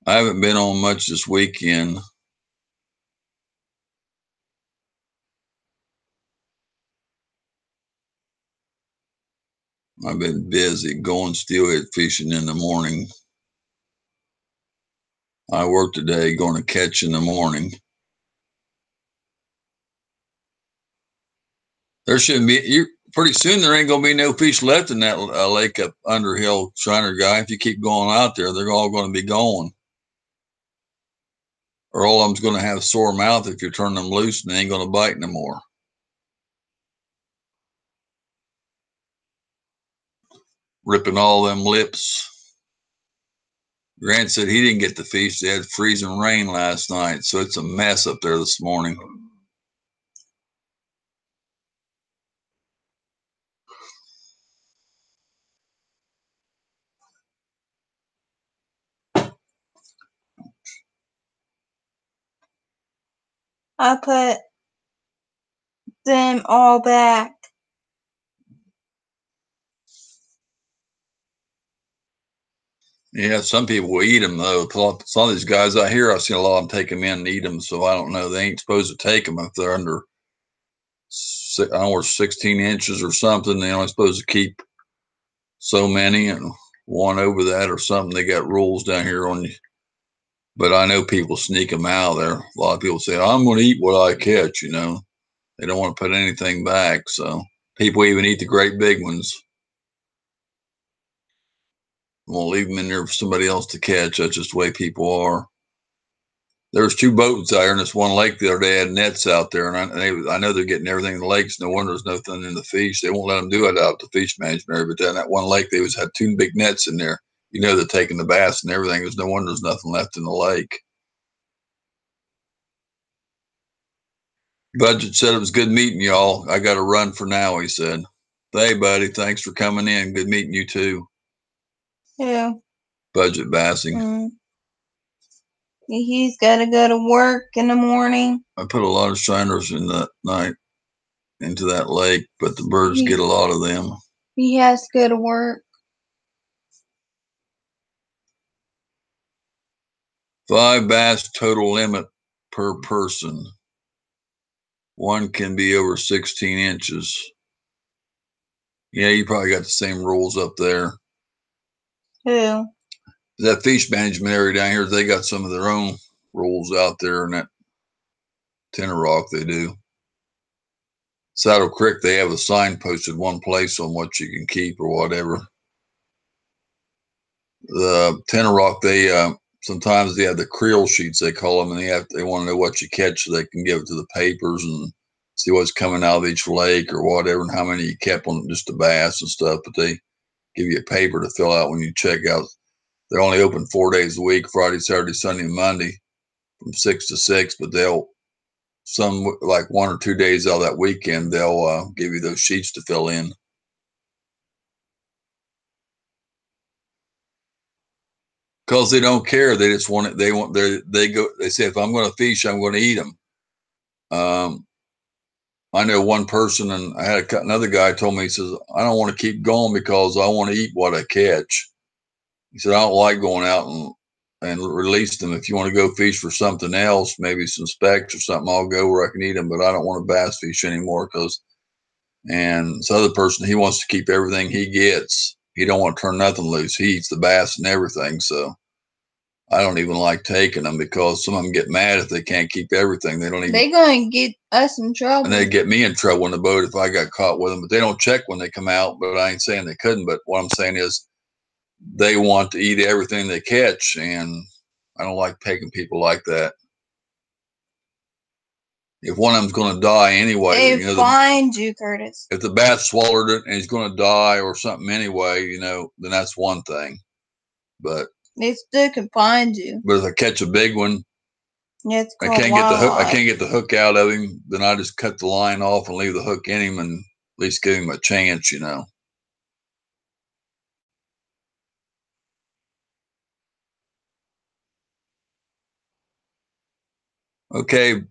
I haven't been on much this weekend. I've been busy going steelhead fishing in the morning. I work today, going to catch in the morning. There shouldn't be. Pretty soon there ain't gonna be no fish left in that lake up Underhill, Shiner Guy. If you keep going out there, they're all going to be gone. Or all of them's going to have a sore mouth if you turn them loose, and they ain't going to bite no more. Ripping all them lips. Grant said he didn't get the fish. They had freezing rain last night, so it's a mess up there this morning. I put them all back. Yeah, some people will eat them, though. Some of these guys out here, I've seen a lot of them take them in and eat them, so I don't know. They ain't supposed to take them if they're under, 16 inches or something. They're only supposed to keep so many, and one over that or something. They got rules down here on you. But I know people sneak them out of there. A lot of people say, I'm going to eat what I catch, you know. They don't want to put anything back, so people even eat the great big ones. Won't leave them in there for somebody else to catch. That's just the way people are. There's two boats out there in this one lake the other day. Had nets out there, and I know they're getting everything in the lakes. No wonder there's nothing in the fish. They won't let them do it out the fish management area. But then that one lake, they had two big nets in there. You know, they're taking the bass and everything. There's no wonder there's nothing left in the lake. Budget said it was good meeting y'all. I got to run for now, he said. Hey, buddy, thanks for coming in. Good meeting you too. Yeah. Budget bassing. He's got to go to work in the morning. I put a lot of shiners in that night into that lake, but the birds get a lot of them. He has to go to work. 5 bass total limit per person. One can be over 16 inches. Yeah, you probably got the same rules up there. Who? That fish management area down here, they got some of their own rules out there, and that Tenor Rock, they do. Saddle Creek, they have a sign posted one place on what you can keep or whatever. The Tenor Rock, they sometimes they have the creel sheets, they call them, and they want to know what you catch so they can give it to the papers and see what's coming out of each lake or whatever and how many you kept on just the bass and stuff. But they give you a paper to fill out when you check out. They're only open 4 days a week, Friday, Saturday, Sunday, and Monday from 6 to 6, but they'll some like 1 or 2 days out of that weekend, they'll give you those sheets to fill in. Because they don't care. They just want it. They say, if I'm going to fish, I'm going to eat them. I know one person, and I had another guy told me, he says, I don't want to keep going because I want to eat what I catch. He said, I don't like going out and release them. If you want to go fish for something else, maybe some specks or something, I'll go where I can eat them, but I don't want to bass fish anymore and this other person, he wants to keep everything he gets. He don't want to turn nothing loose. He eats the bass and everything. So I don't even like taking them because some of them get mad if they can't keep everything. They don't even. They're going to get us in trouble. And they get me in trouble in the boat if I got caught with them. But they don't check when they come out. But I ain't saying they couldn't. But what I'm saying is they want to eat everything they catch. And I don't like taking people like that. If one of them's going to die anyway, they find you, Curtis. If the bass swallowed it and he's going to die or something anyway, then that's one thing. But they still can find you. But if I catch a big one, I can't get the hook out of him, then I just cut the line off and leave the hook in him and at least give him a chance, Okay,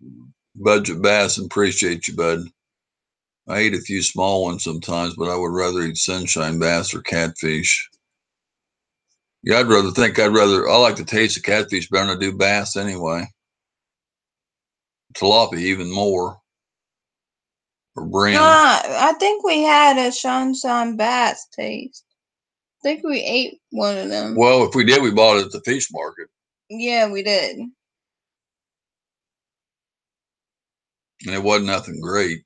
Budget Bass, appreciate you, bud. I eat a few small ones sometimes, but I would rather eat sunshine bass or catfish. Yeah, I like the taste of catfish better than I do bass anyway. Tilapia even more. Or brim. I think we had a sunshine bass taste. I think we ate one of them. Well, if we did, we bought it at the fish market. Yeah, we did. And it wasn't nothing great.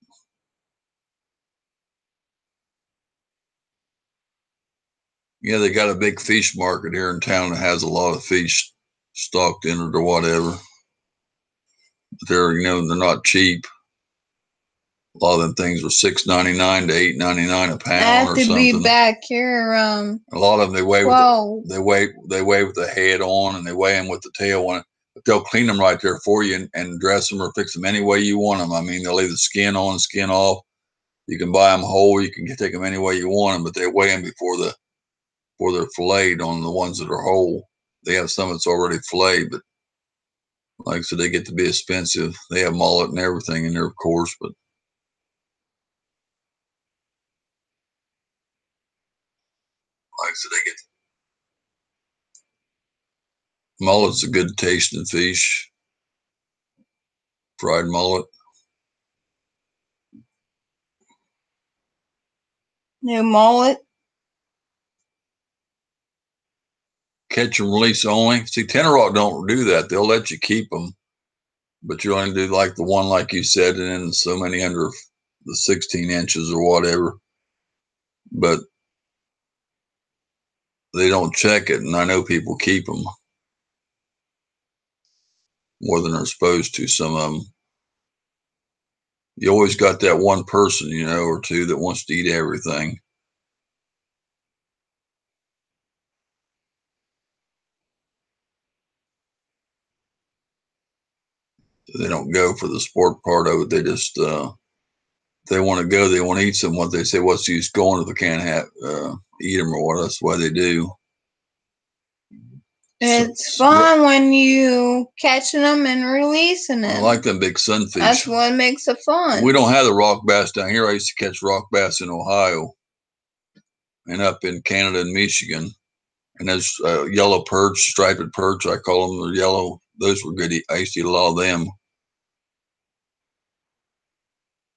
Yeah, they got a big fish market here in town that has a lot of fish stocked in it or whatever. But they're not cheap. A lot of them things were $6.99 to $8.99 a pound or something. I have to be back here. A lot of them they weigh with the head on, and they weigh them with the tail on it. But they'll clean them right there for you and dress them or fix them any way you want them. I mean, they'll leave the skin on, skin off. You can buy them whole. You can take them any way you want them, but they weigh them before they're filleted on the ones that are whole. They have some that's already filleted, but like I said, they get to be expensive. They have mullet and everything in there, of course, but like I said, mullet's a good tasting fish. Fried mullet. No mullet. Catch and release only. See, Tenor Rock don't do that. They'll let you keep them, but you only do like the one, like you said, and then so many under the 16 inches or whatever. But they don't check it, and I know people keep them more than they're supposed to. Some of them. You always got that one person, or two that wants to eat everything. They don't go for the sport part of it. They just they want to go. They want to eat some. What they say, what's the use going if they can't eat them or what? That's why they do. It's fun when you catching them and releasing them. I like them big sunfish. That's what makes it fun. We don't have the rock bass down here. I used to catch rock bass in Ohio and up in Canada and Michigan. And there's yellow perch, striped perch, I call them. They're yellow. Those were good. I used to eat a lot of them.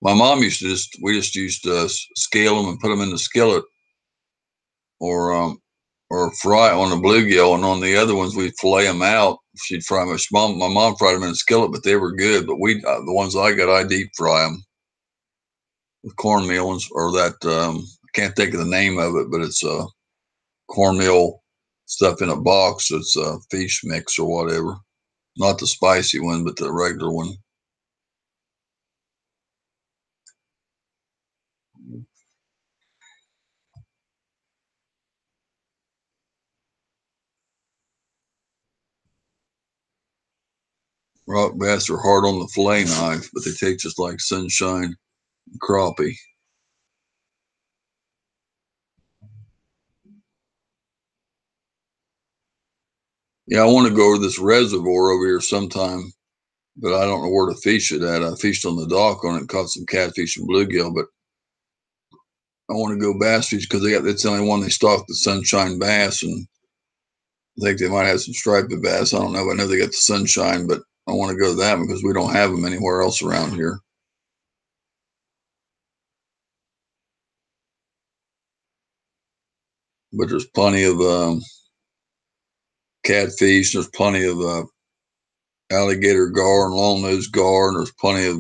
My mom used to scale them and put them in the skillet, or or fry on the bluegill, and on the other ones we'd fillet them out. She'd fry them. My mom fried them in a skillet, but they were good. But the ones I got, I deep fry them with cornmeal or that I can't think of the name of it, but it's cornmeal stuff in a box. It's a fish mix or whatever, not the spicy one, but the regular one. Rock bass are hard on the fillet knife, but they taste just like sunshine and crappie. Yeah, I want to go over this reservoir over here sometime, but I don't know where to fish it at. I fished on the dock on it, caught some catfish and bluegill, but I want to go bass fish because it's the only one they stock the sunshine bass, and I think they might have some striped bass. I don't know. I know they got the sunshine, but I want to go to that because we don't have them anywhere else around here. But there's plenty of catfish. There's plenty of alligator gar and long-nosed gar, and there's plenty of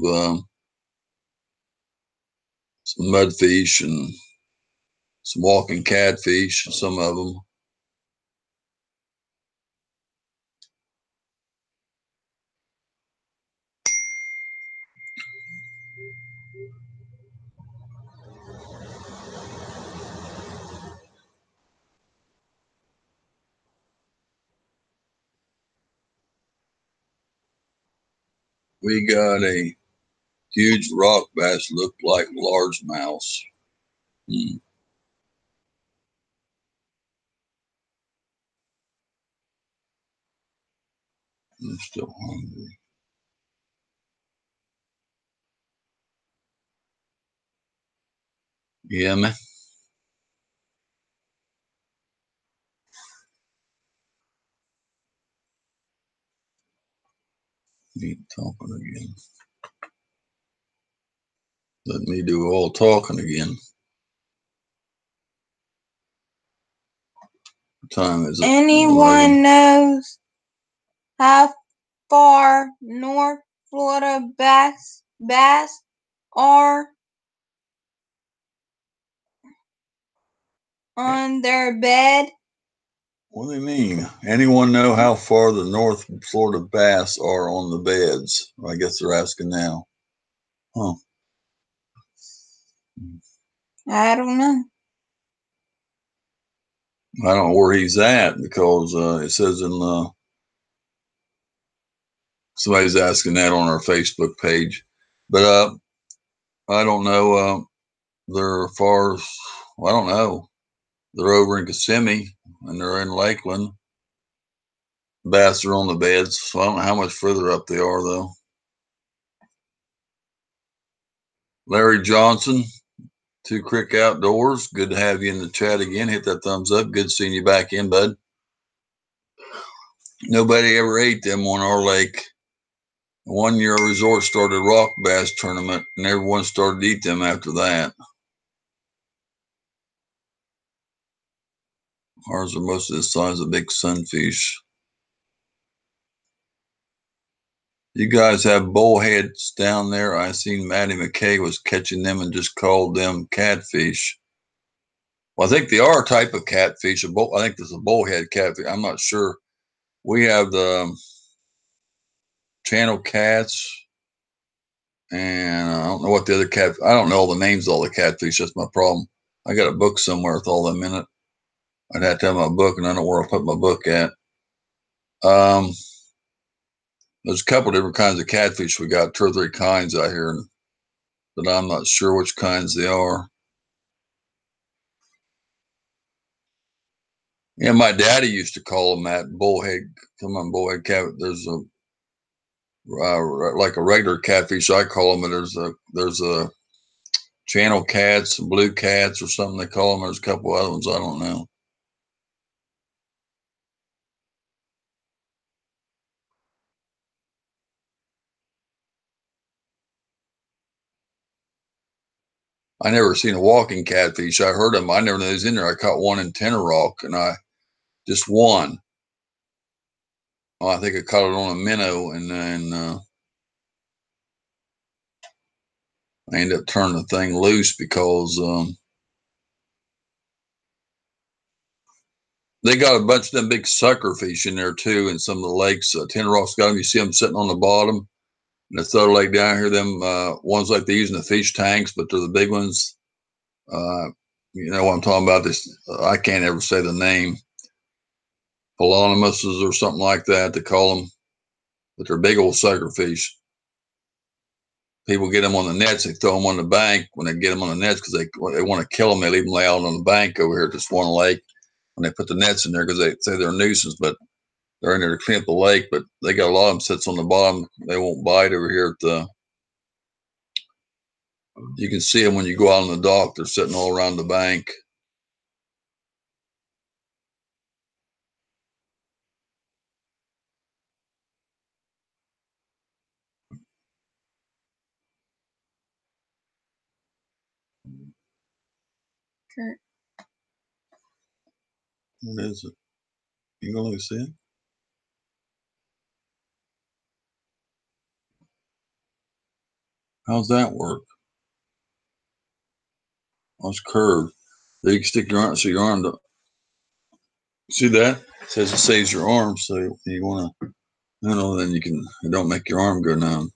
some mudfish and some walking catfish, some of them. We got a huge rock bass, looked like largemouth. I'm still hungry. Yeah, man. Ain't talking again. Let me do all talking again. What time is it? Anyone knows how far North Florida bass are on their bed? What do you mean? Anyone know how far the North Florida bass are on the beds? I guess they're asking now. Huh. I don't know. I don't know where he's at because it says in somebody's asking that on our Facebook page. But I don't know. They're as far as, I don't know. They're over in Kissimmee and they're in Lakeland. Bass are on the beds, so I don't know how much further up they are, though. Larry Johnson, Two Creek Outdoors. Good to have you in the chat again. Hit that thumbs up. Good seeing you back in, bud. Nobody ever ate them on our lake. One year, a resort started a rock bass tournament, and everyone started to eat them after that. Ours are most of the size of big sunfish. You guys have bullheads down there. I seen Maddie McKay was catching them and just called them catfish. Well, I think they are a type of catfish. I think there's a bullhead catfish. I'm not sure. We have the channel cats, and I don't know what the other cat. I don't know all the names of all the catfish. That's my problem. I got a book somewhere with all them in it. I'd have to have my book, and I don't know where I put my book at. There's a couple different kinds of catfish. We got 2 or 3 kinds out here, but I'm not sure which kinds they are. Yeah, my daddy used to call them that bullhead. Come on, bullhead cat. There's a like a regular catfish. I call them. And there's a channel cats, blue cats, or something they call them. There's a couple other ones. I don't know. I never seen a walking catfish. I heard them. I never knew he was in there. I caught one in Tenor Rock, and I just one. Oh, I think I caught it on a minnow, and then I ended up turning the thing loose because they got a bunch of them big sucker fish in there too, in some of the lakes. Tenorock's got them. You see them sitting on the bottom. And this other lake down here, them ones like they use in the fish tanks, but they're the big ones. You know what I'm talking about? This I can't ever say the name. Polonimuses or something like that, they call them. But they're big old sucker fish. People get them on the nets, they throw them on the bank when they get them on the nets because they want to kill them. They leave them lay out on the bank over here at this one lake when they put the nets in there because they say they're a nuisance, but they're in there to clean up the lake. But they got a lot of them sits on the bottom. They won't bite over here at the. You can see them when you go out on the dock. They're sitting all around the bank. Okay. What is it? You gonna see it? How's that work? Oh, it's curved. So you can stick your arm, so your arm don't. See that? It says it saves your arm, so you want to, you know, then you can, it don't make your arm go numb.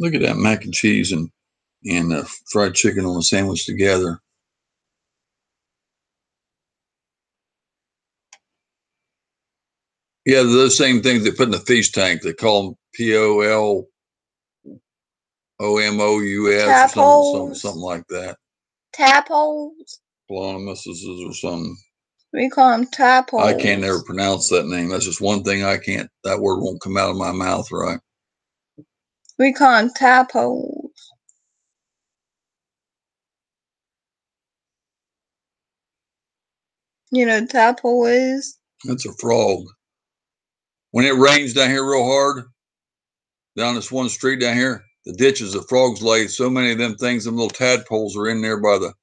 Look at that mac and cheese and fried chicken on a sandwich together. Yeah, those same things they put in the fish tank. They call them POLOMOUS or something like that. Tadpoles. Polonimuses or something. We call them tadpoles. I can't never pronounce that name. That's just one thing I can't. That word won't come out of my mouth right. We call them tadpoles. You know what a tadpole is? That's a frog. When it rains down here real hard, down this one street down here, the ditches, the frogs lay so many of them things, them little tadpoles are in there by the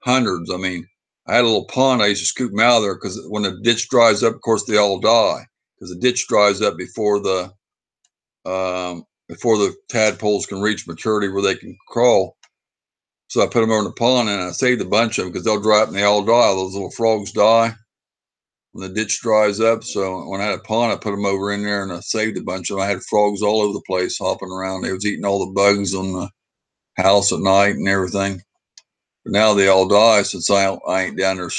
hundreds. I mean, I had a little pond. I used to scoop them out of there because when the ditch dries up, of course, they all die because the ditch dries up before the tadpoles can reach maturity where they can crawl. So I put them over in the pond and I saved a bunch of them because they'll dry up and they all die. Those little frogs die when the ditch dries up. So when I had a pond, I put them over in there and I saved a bunch of them. I had frogs all over the place hopping around. They was eating all the bugs on the house at night and everything. But now they all die since I ain't down there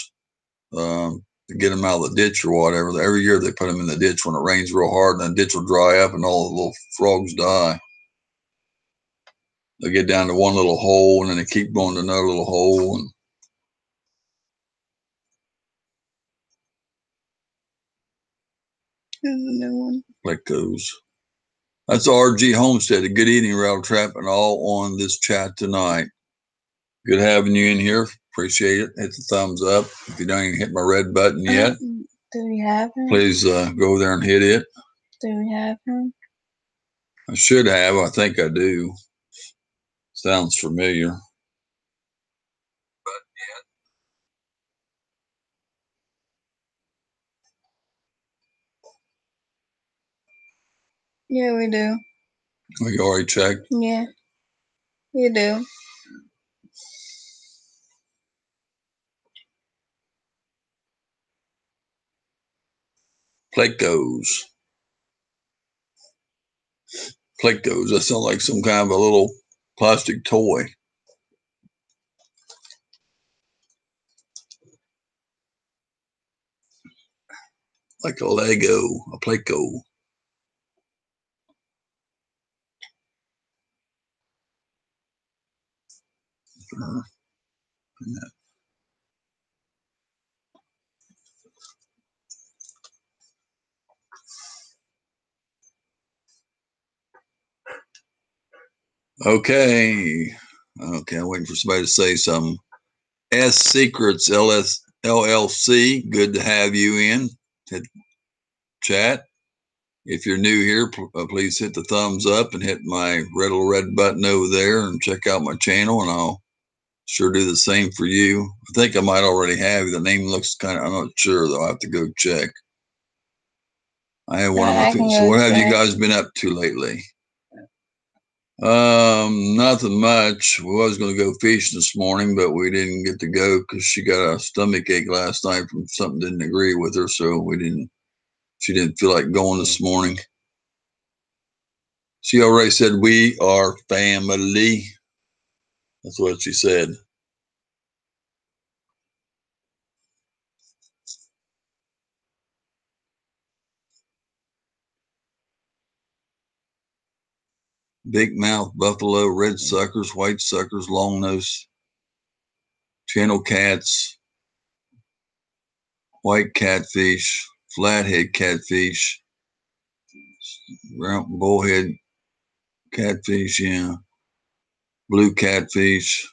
to get them out of the ditch or whatever. Every year they put them in the ditch when it rains real hard, and the ditch will dry up and all the little frogs die. They get down to one little hole and then they keep going to another little hole. And Here's a new one. like those. That's RG Homestead. A good evening, Rattle Trap, and all on this chat tonight. Good having you in here. Appreciate it. Hit the thumbs up. If you don't even hit my red button yet, Do we have him? please go there and hit it. Do we have him? I should have. I think I do. Sounds familiar. But Yeah, we do. We already checked. Yeah, you do. Plecos. Plecos. That sounds like some kind of a little plastic toy. Like a Lego, a Pleco. Okay. Okay, I'm waiting for somebody to say something. S Secrets LLC. Good to have you in. Chat. If you're new here, please hit the thumbs up and hit my little red button over there and check out my channel, and I'll sure do the same for you. I think I might already have. The name looks kind of, I'm not sure though. I have to go check. I have one of my feet. So what have you guys been up to lately? Nothing much. We was going to go fishing this morning, but we didn't get to go because she got a stomach ache last night from something didn't agree with her, so she didn't feel like going this morning. She already said we are family. That's what she said. Big mouth buffalo, red suckers, white suckers, long nose, channel cats, white catfish, flathead catfish, bullhead catfish, yeah, blue catfish,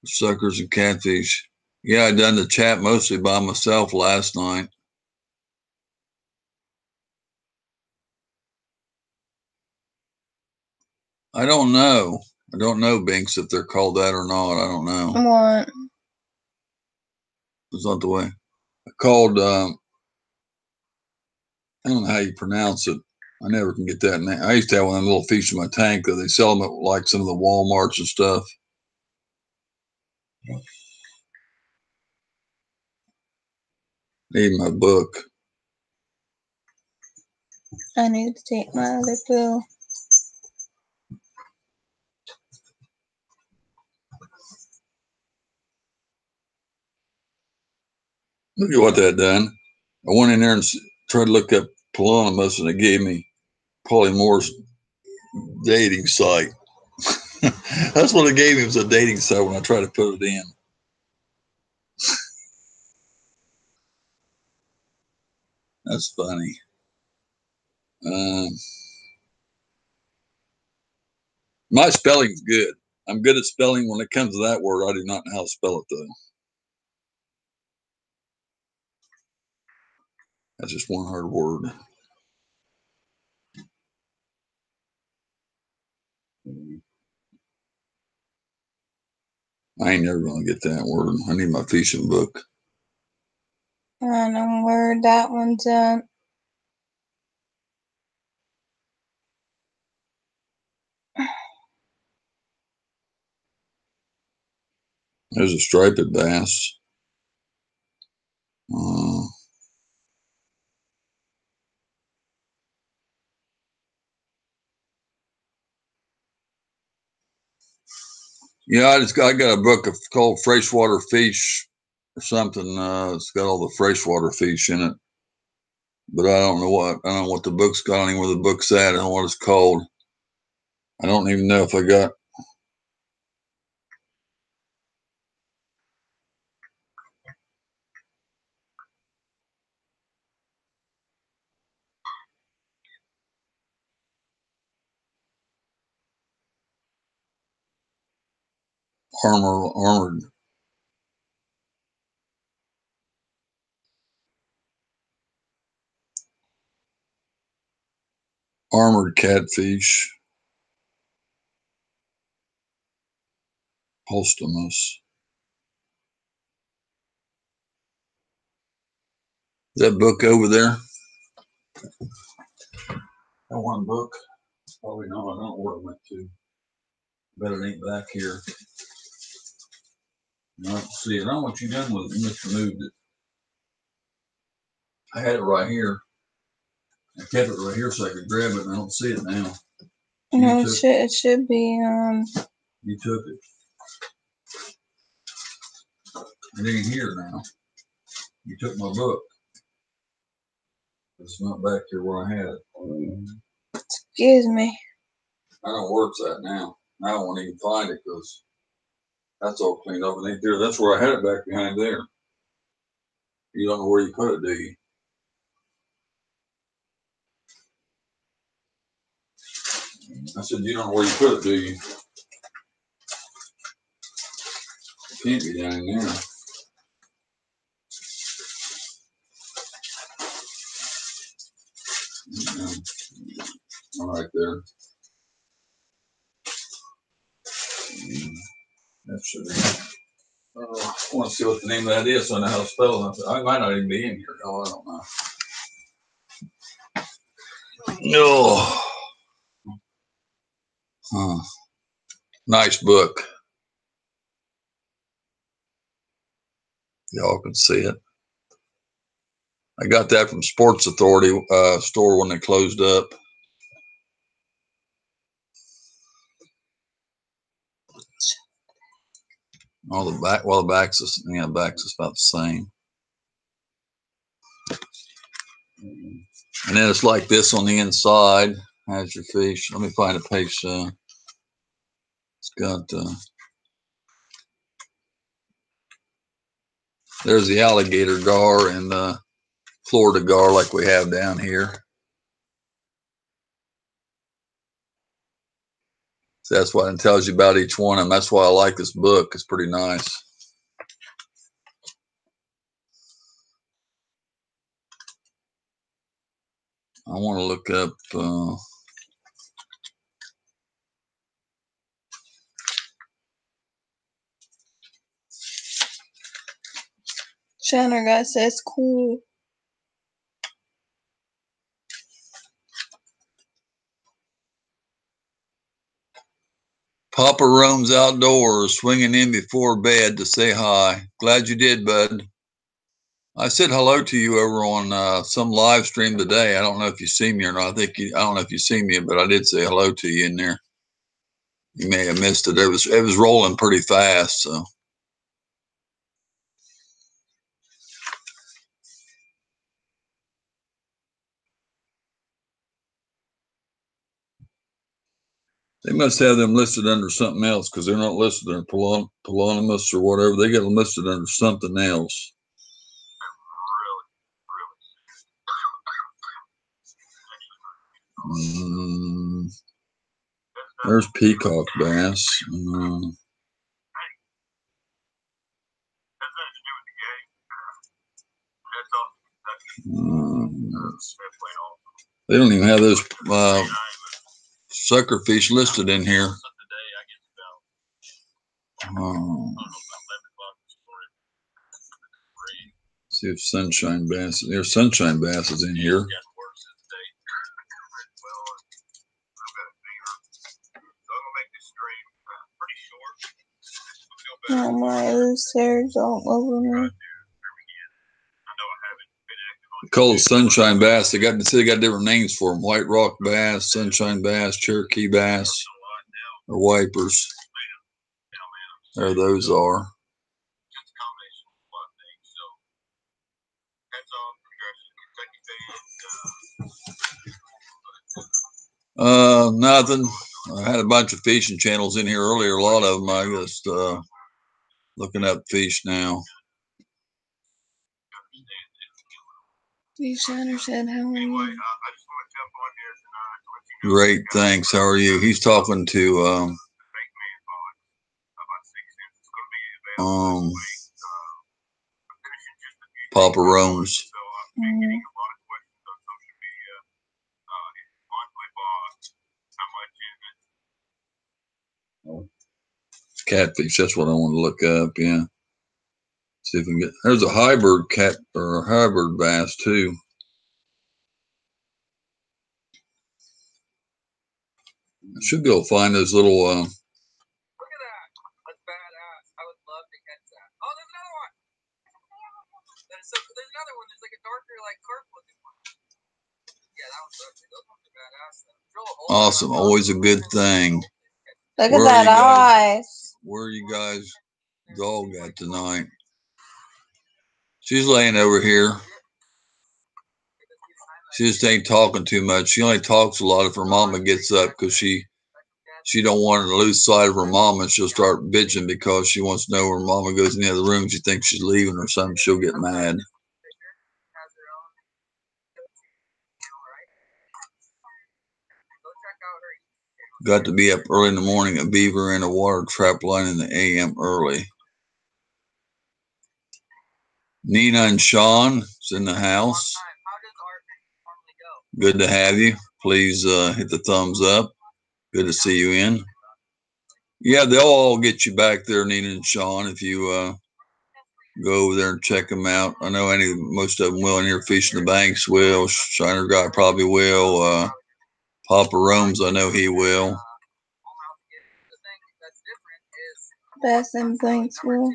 suckers and catfish. Yeah, I done the chat mostly by myself last night. I don't know. I don't know, Binks, if they're called that or not. I don't know. What? It's not the way. Called, I don't know how you pronounce it. I never can get that name. I used to have one of them little fish in my tank that they sell them at like some of the Walmarts and stuff. Need my book. I need to take my other pill. Look at what that done. I went in there and tried to look up Polonimus, and it gave me Polly Moore's dating site. That's what it gave me, was a dating site when I tried to put it in. That's funny. My spelling's good. I'm good at spelling. When it comes to that word, I do not know how to spell it, though. That's just one hard word. I ain't never going to get that word. I need my fishing book. I know where that one's at. There's a striped bass. Yeah, I got a book called Freshwater Fish or something. It's got all the freshwater fish in it, but I don't know what the book's got. I don't even know where the book's at. I don't know what it's called. I don't even know if I got. Armored catfish, Postumus. That book over there? That one book? Probably not. I don't know where it went to. Bet it ain't back here. I don't see it. I don't know what you done with it. You must have moved it. I had it right here. I kept it right here so I could grab it, and I don't see it now. No, it should be. You took it. It ain't here now. You took my book. It's not back here where I had it. Excuse me. I don't know where it's at now. I don't want to even find it because that's all cleaned up. And there, that's where I had it, back behind there. You don't know where you put it, do you? I said, you don't know where you put it, do you? It can't be down there. Right there. That should be. I want to see what the name of that is so I know how to spell it. I might not even be in here. Oh, I don't know. No. Huh. Nice book. Y'all can see it. I got that from Sports Authority store when they closed up. All the back, well, the back's is, yeah, the back's is about the same. And then it's like this on the inside. Has your fish. Let me find a page. It's got. There's the alligator gar and the Florida gar like we have down here. So that's what it tells you about each one of them. That's why I like this book. It's pretty nice. I want to look up. Chandler guy says cool. Papa roams outdoors, swinging in before bed to say hi. Glad you did, bud. I said hello to you over on some live stream today. I don't know if you see me or not. I don't know if you see me, but I did say hello to you in there. You may have missed it. It was rolling pretty fast, so. They must have them listed under something else because they're not listed under Polonimus or whatever. They get them listed under something else. There's peacock bass. They don't even have those sucker fish listed in here. See if sunshine bass. There's sunshine bass is in here. Oh, my loose hairs all over me. Called sunshine bass. They got different names for them: white rock bass, sunshine bass, Cherokee bass, or wipers. There those are. Nothing. I had a bunch of fishing channels in here earlier. A lot of them. I just looking up fish now. Chandler said, "How are you?" Great, thanks. How are you? He's talking to Papa Rome's. Catfish, that's what I want to look up, yeah. See if we can get, there's a hybrid cat or a hybrid bass too. I should be able to find those little Look at that. That's badass. I would love to catch that. Oh, there's another one. There's another one. There's like a darker, like carp looking one. Yeah, that one's ugly. Those ones are badass though. Awesome. Always a good thing. Look at that eyes. Where are you guys dog at tonight? She's laying over here. She just ain't talking too much. She only talks a lot if her mama gets up because she don't want her to lose sight of her mama. She'll start bitching because she wants to know where mama goes in the other room. She thinks she's leaving or something. She'll get mad. Got to be up early in the morning, a beaver and a water trap line in the AM early. Nina and Sean is in the house. Good to have you. Please hit the thumbs up. Good to see you in. Yeah, they'll all get you back there, Nina and Sean, if you go over there and check them out. I know most of them will. In here, Fishing the Banks will. Shiner Guy probably will. Papa Rome's, I know he will. Bass and Banks will.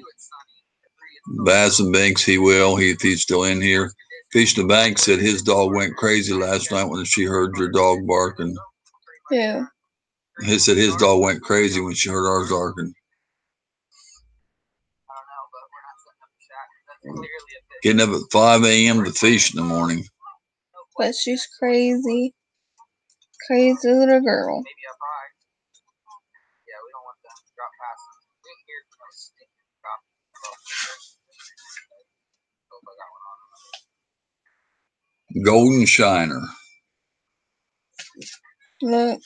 Bass and Banks, he will. If he's still in here. Fishing the Banks said his dog went crazy last night when she heard your dog barking. Yeah. He said his dog went crazy when she heard ours barking. Getting up at 5 a.m. to fish in the morning. But she's crazy. Crazy little girl. Golden Shiner. Look.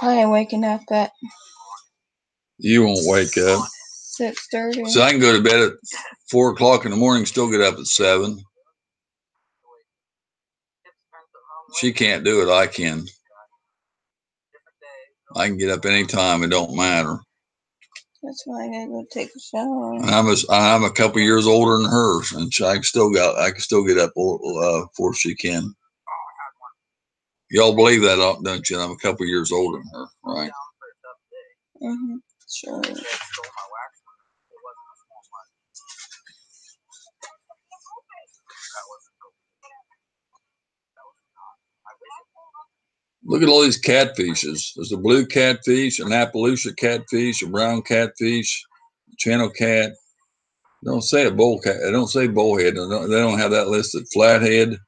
I ain't waking up at You won't wake up. 6:30. So I can go to bed at 4 o'clock in the morning, still get up at 7. She can't do it. I can. I can get up anytime. It don't matter. That's why I gotta go take a shower. And I'm a couple years older than her, and I can still get up before she can. Y'all believe that, don't you? I'm a couple years older than her, right? Mm-hmm. Sure. Look at all these catfishes. There's a blue catfish, an Appaloosa catfish, a brown catfish, a channel cat. They don't say a bull cat. They don't say bullhead. They don't have that listed. Flathead,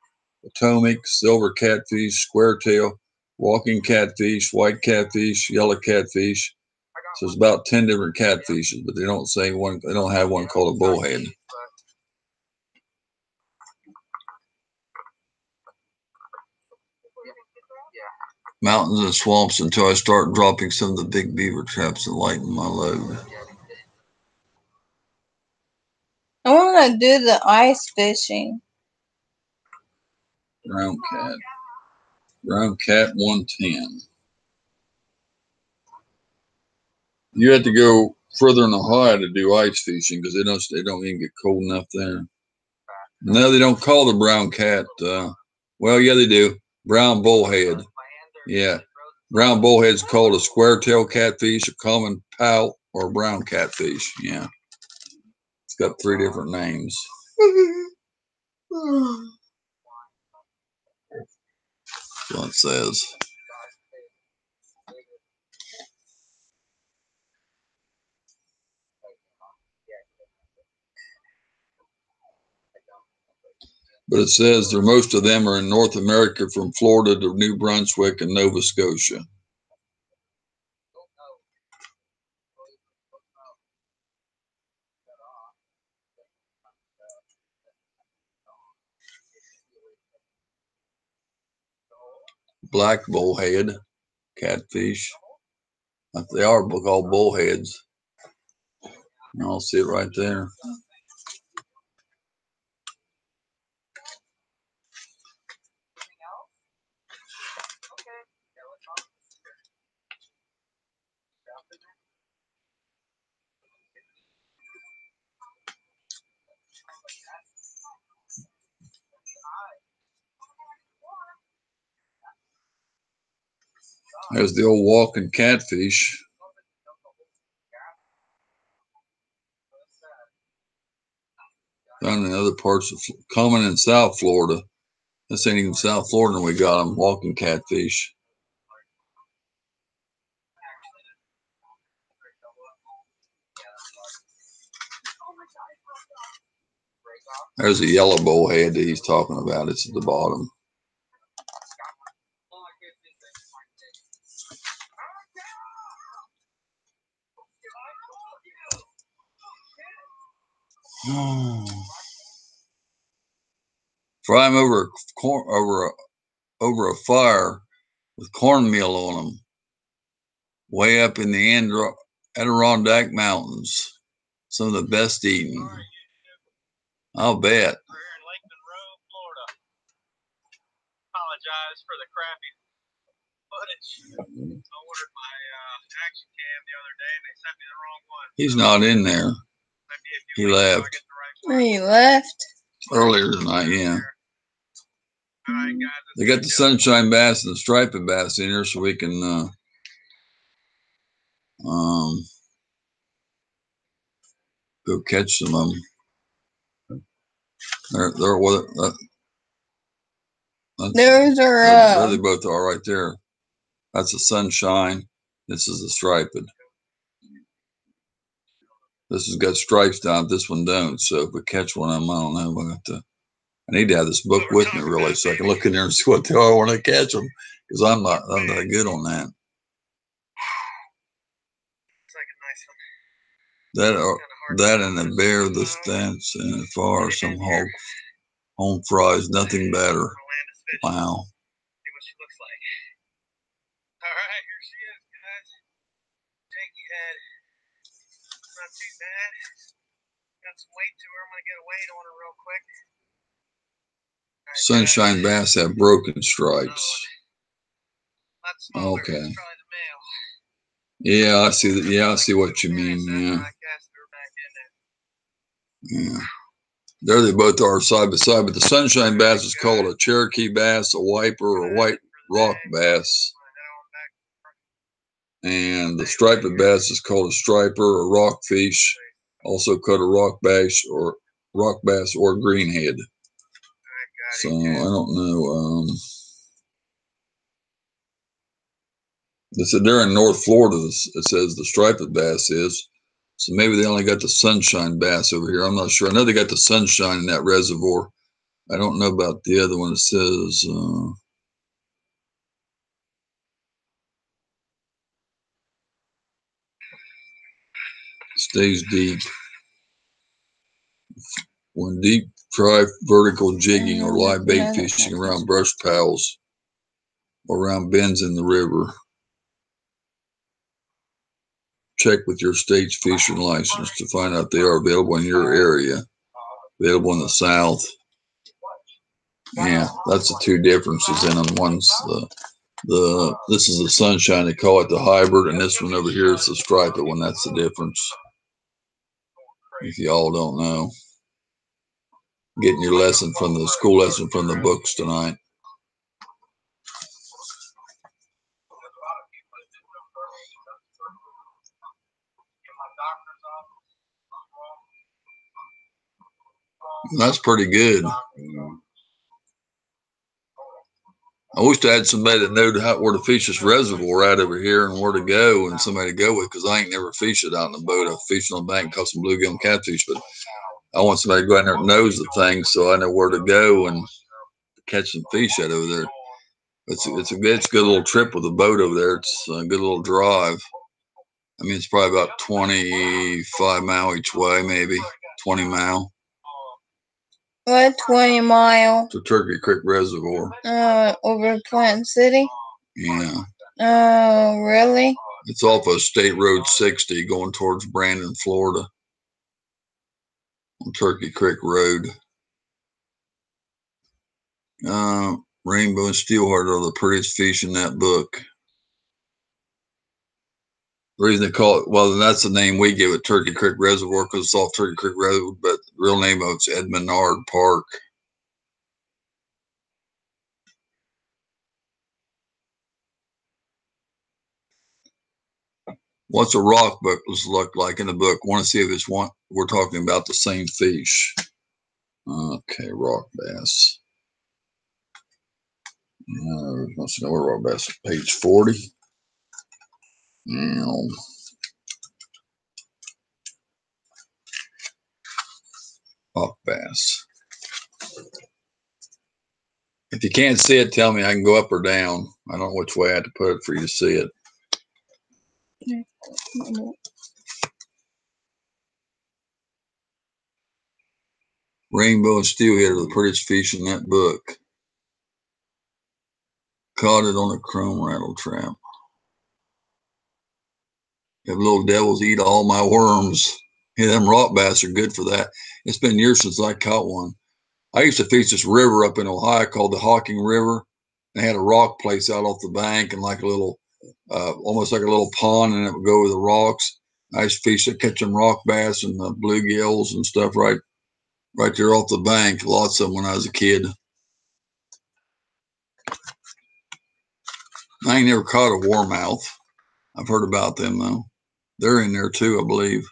Potomac, silver catfish, square tail, walking catfish, white catfish, yellow catfish. So it's about 10 different catfishes, but they don't say one. They don't have one called a bullhead. Mountains and swamps until I start dropping some of the big beaver traps and lighten my load. I want to do the ice fishing. Brown cat 110. You have to go further in Ohio to do ice fishing because they don't even get cold enough there. No, they don't call the brown cat. Well, yeah, they do. Brown bullhead. Yeah. Brown bullhead's called a square tail catfish, a common pout, or a brown catfish. Yeah. It's got 3 different names. That's what it says. But it says most of them are in North America from Florida to New Brunswick and Nova Scotia. Black bullhead, catfish. They are called bullheads. I'll see it right there. There's the old walking catfish. Found in other parts of common in South Florida. This ain't even South Florida, and we got them walking catfish. There's a yellow bullhead that he's talking about. It's at the bottom. Fry them over a fire with cornmeal on them, way up in the Adirondack Mountains. Some of the best eating. I'll bet. We're here in Lake Monroe, Florida. Apologize for the crappy footage. I ordered my action cam the other day and they sent me the wrong one. He's not in there. He left. He left. Earlier tonight, yeah. They got the sunshine bass and the striped bass in here so we can go catch some of them. Those are there they both are right there. That's the sunshine. This is the striped. This has got stripes down it. This one don't. So if we catch one of them, I don't know. I need to have this book with me really so I can look in there and see what they are when I catch them, because I'm not good on that. That and a bear, the stance, and far some hog, home fries, nothing better. Wow. See what she looks like. All right, here she is, guys. Janky head. Not too bad. Got some weight to her. I'm gonna get a weight on her real quick. Right, sunshine bass have broken stripes. Smaller, okay. Yeah, I see that. Yeah, I see what you mean. Yeah. Yeah. There they both are side by side, but the sunshine bass is called a Cherokee bass, a wiper, or white rock bass. And the striped bass is called a striper or rockfish, also called a rock bass or greenhead. So I don't know. They said they're in North Florida. It says the striped bass is. So maybe they only got the sunshine bass over here. I'm not sure. I know they got the sunshine in that reservoir. I don't know about the other one. It says stays deep. When deep, try vertical jigging or live bait fishing around brush piles or around bends in the river. Check with your state's fishing license to find out if they are available in your area. Available in the south. Yeah, that's the two differences in them. One's this is the sunshine, they call it the hybrid, and this one over here is the striped one. That's the difference. If y'all don't know. Getting your lesson from the school lesson from the books tonight. That's pretty good. I wish I had somebody that knew where to fish this reservoir at over here and where to go and somebody to go with, because I ain't never fished it out in the boat. I fished on the bank and caught some bluegill and catfish, but I want somebody to go out there that knows the thing so I know where to go and catch some fish out over there. It's a good little trip with a boat over there. It's a good little drive. I mean, it's probably about 25 mile each way, maybe 20 mile. What, 20 mile? To Turkey Creek Reservoir. Over Plant City? Yeah. Oh, really? It's off of State Road 60 going towards Brandon, Florida. On Turkey Creek Road. Rainbow and steelhead are the prettiest fish in that book. The reason they call it, well, that's the name we give it, Turkey Creek Reservoir, because it's off Turkey Creek Road, but the real name of it's Edmundard Park. What's a rock book look like in the book? Want to see if it's one we're talking about the same fish. Okay, rock bass. Let's know where rock bass. Page 40. Rock bass. If you can't see it, tell me. I can go up or down. I don't know which way I have to put it for you to see it. Rainbow and steelhead are the prettiest fish in that book. Caught it on a chrome rattle trap. If little devils eat all my worms. Yeah, them rock bass are good for that. It's been years since I caught one. I used to fish this river up in Ohio called the Hocking River. They had a rock place out off the bank and like a little, almost like a little pond, and it would go with the rocks. I used to fish to catch them rock bass and bluegills and stuff right there off the bank. Lots of them when I was a kid. I ain't never caught a warmouth. I've heard about them though. They're in there too, I believe.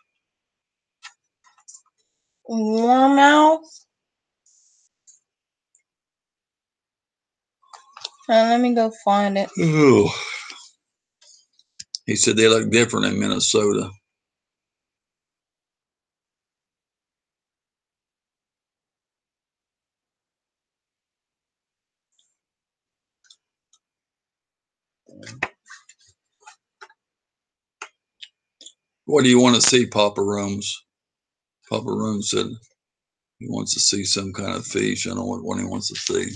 Warmouth? Let me go find it. Ooh. He said they look different in Minnesota. What do you want to see, Papa Rooms? Papa Room said he wants to see some kind of fish. I don't know what one he wants to see.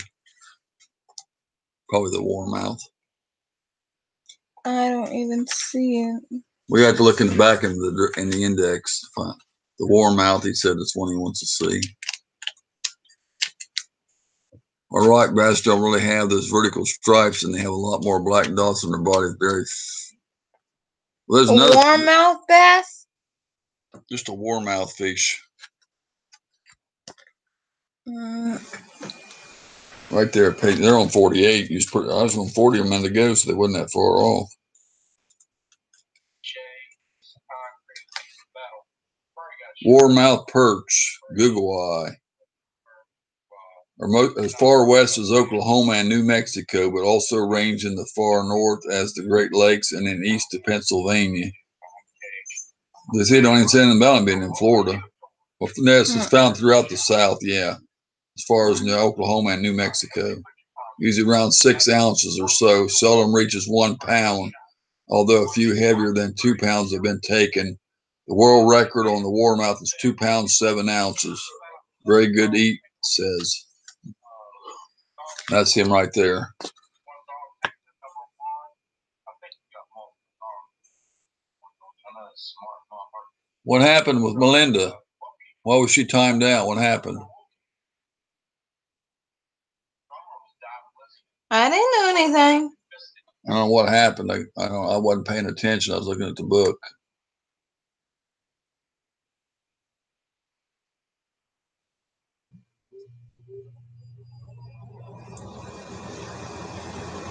Probably the warmouth. I don't even see it. We have to look in the back in the index. The warmouth, he said, is one he wants to see. Our rock bass don't really have those vertical stripes, and they have a lot more black dots on their body. Very. Well, there's another warmouth bass. Just a warmouth fish. Right there, they're on 48. I was on 40 a minute ago, so they wasn't that far off. Warmouth perch, Google Eye. As far west as Oklahoma and New Mexico, but also range in the far north as the Great Lakes and in east to Pennsylvania. They say don't even say anything about them being in Florida. Well, this is found throughout the South, yeah. As far as Oklahoma and New Mexico. Usually around 6 ounces or so. Seldom reaches 1 pound, although a few heavier than 2 pounds have been taken. The world record on the warmouth is 2 pounds 7 ounces. Very good to eat, says. That's him right there. What happened with Melinda? Why was she timed out? What happened? I didn't know anything. I don't know what happened. I wasn't paying attention. I was looking at the book.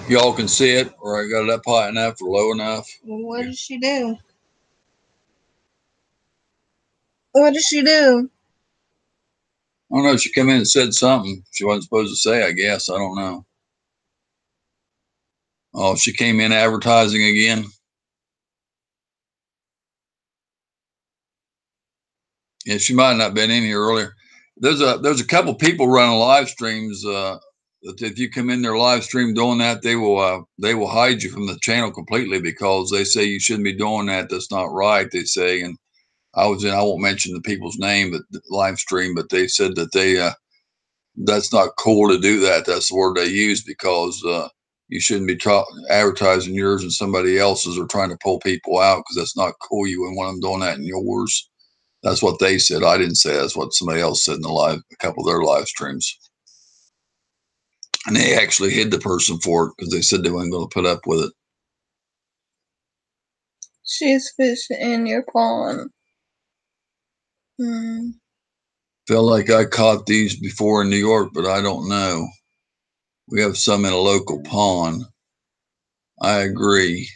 Y'all can see it, or I got it up high enough or low enough. What did she do? What did she do? I don't know. She came in and said something she wasn't supposed to say, I guess. I don't know. Oh, she came in advertising again. Yeah, she might not have been in here earlier. There's a couple people running live streams. If you come in their live stream doing that, they will hide you from the channel completely because they say you shouldn't be doing that. That's not right. They say, and I won't mention the people's name, but live stream, but they said that that's not cool to do that. That's the word they use because you shouldn't be advertising yours and somebody else's or trying to pull people out because that's not cool. You wouldn't want them doing that in yours. That's what they said. I didn't say that's what somebody else said in a couple of their live streams. And they actually hid the person for it because they said they weren't going to put up with it. She's fishing in your pond. Felt like I caught these before in New York, but I don't know. We have some in a local pond. I agree.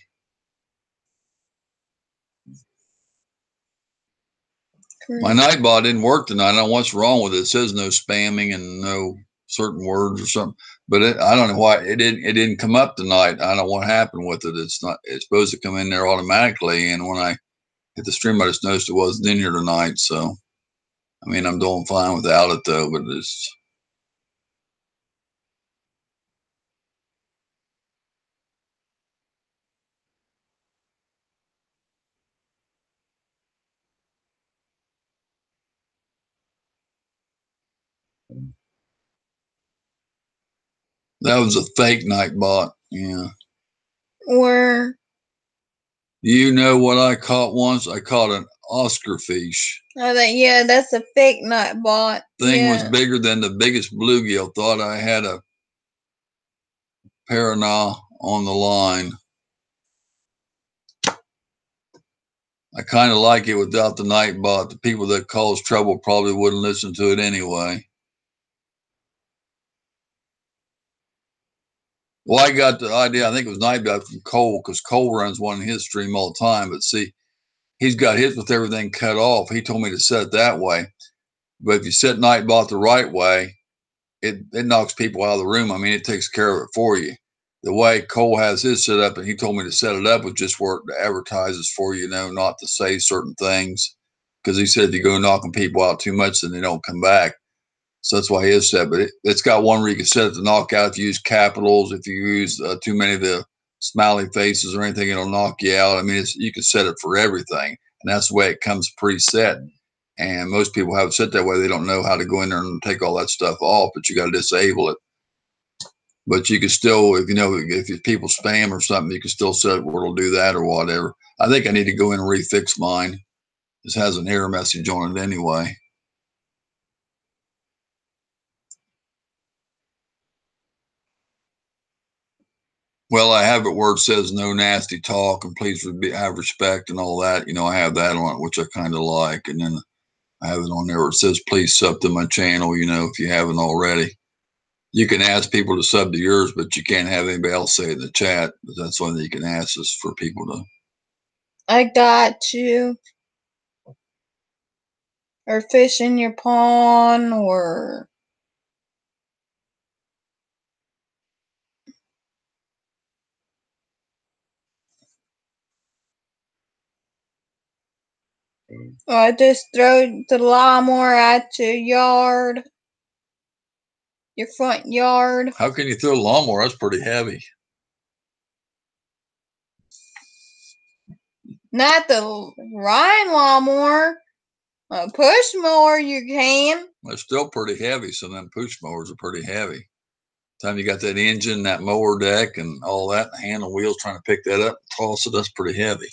My Nightbot didn't work tonight. I don't know what's wrong with it. It says no spamming and no certain words or something, but I don't know why it didn't come up tonight. I don't know what happened with it. It's supposed to come in there automatically, and when I hit the stream, I just noticed it wasn't in here tonight. So, I mean, I'm doing fine without it though, but it's. That was a fake Nightbot. Yeah. Where? You know what I caught once? I caught Oscar fish. Oh, yeah, that's a fake Nightbot. Thing was Yeah. bigger than the biggest bluegill. Thought I had a Paraná on the line. I kind of like it without the Nightbot. The people that cause trouble probably wouldn't listen to it anyway. Well, I got the idea. I think it was Nightbot from Cole, because Cole runs one in his stream all the time. But see, he's got his with everything cut off. He told me to set it that way. But if you set Nightbot the right way, it knocks people out of the room. I mean, it takes care of it for you. The way Cole has his set up, and he told me to set it up with just where it advertises for you, not to say certain things. Because he said if you go knocking people out too much, then they don't come back. So that's why he is set. But it's got one where you can set it to knock out if you use capitals, if you use too many of the smiley faces or anything, it'll knock you out. I mean, you can set it for everything. And that's the way it comes preset. And most people have it set that way. They don't know how to go in there and take all that stuff off, but you got to disable it. But you can still, if people spam or something, you can still set it where it'll do that or whatever. I think I need to go in and refix mine. This has an error message on it anyway. Well, I have it where it says no nasty talk and please have respect and all that. I have that on it, which I kind of like. And then I have it on there where it says please sub to my channel, if you haven't already. You can ask people to sub to yours, but you can't have anybody else say it in the chat. But that's one that you can ask is for people to. I got you. Or fish in your pond, or I just throw the lawnmower at your yard, your front yard. How can you throw a lawnmower? That's pretty heavy. Not the Ryan lawnmower. A push mower you can. It's still pretty heavy. So them push mowers are pretty heavy. Time you got that engine, that mower deck, and all that, the handle wheels trying to pick that up, toss it, that's pretty heavy.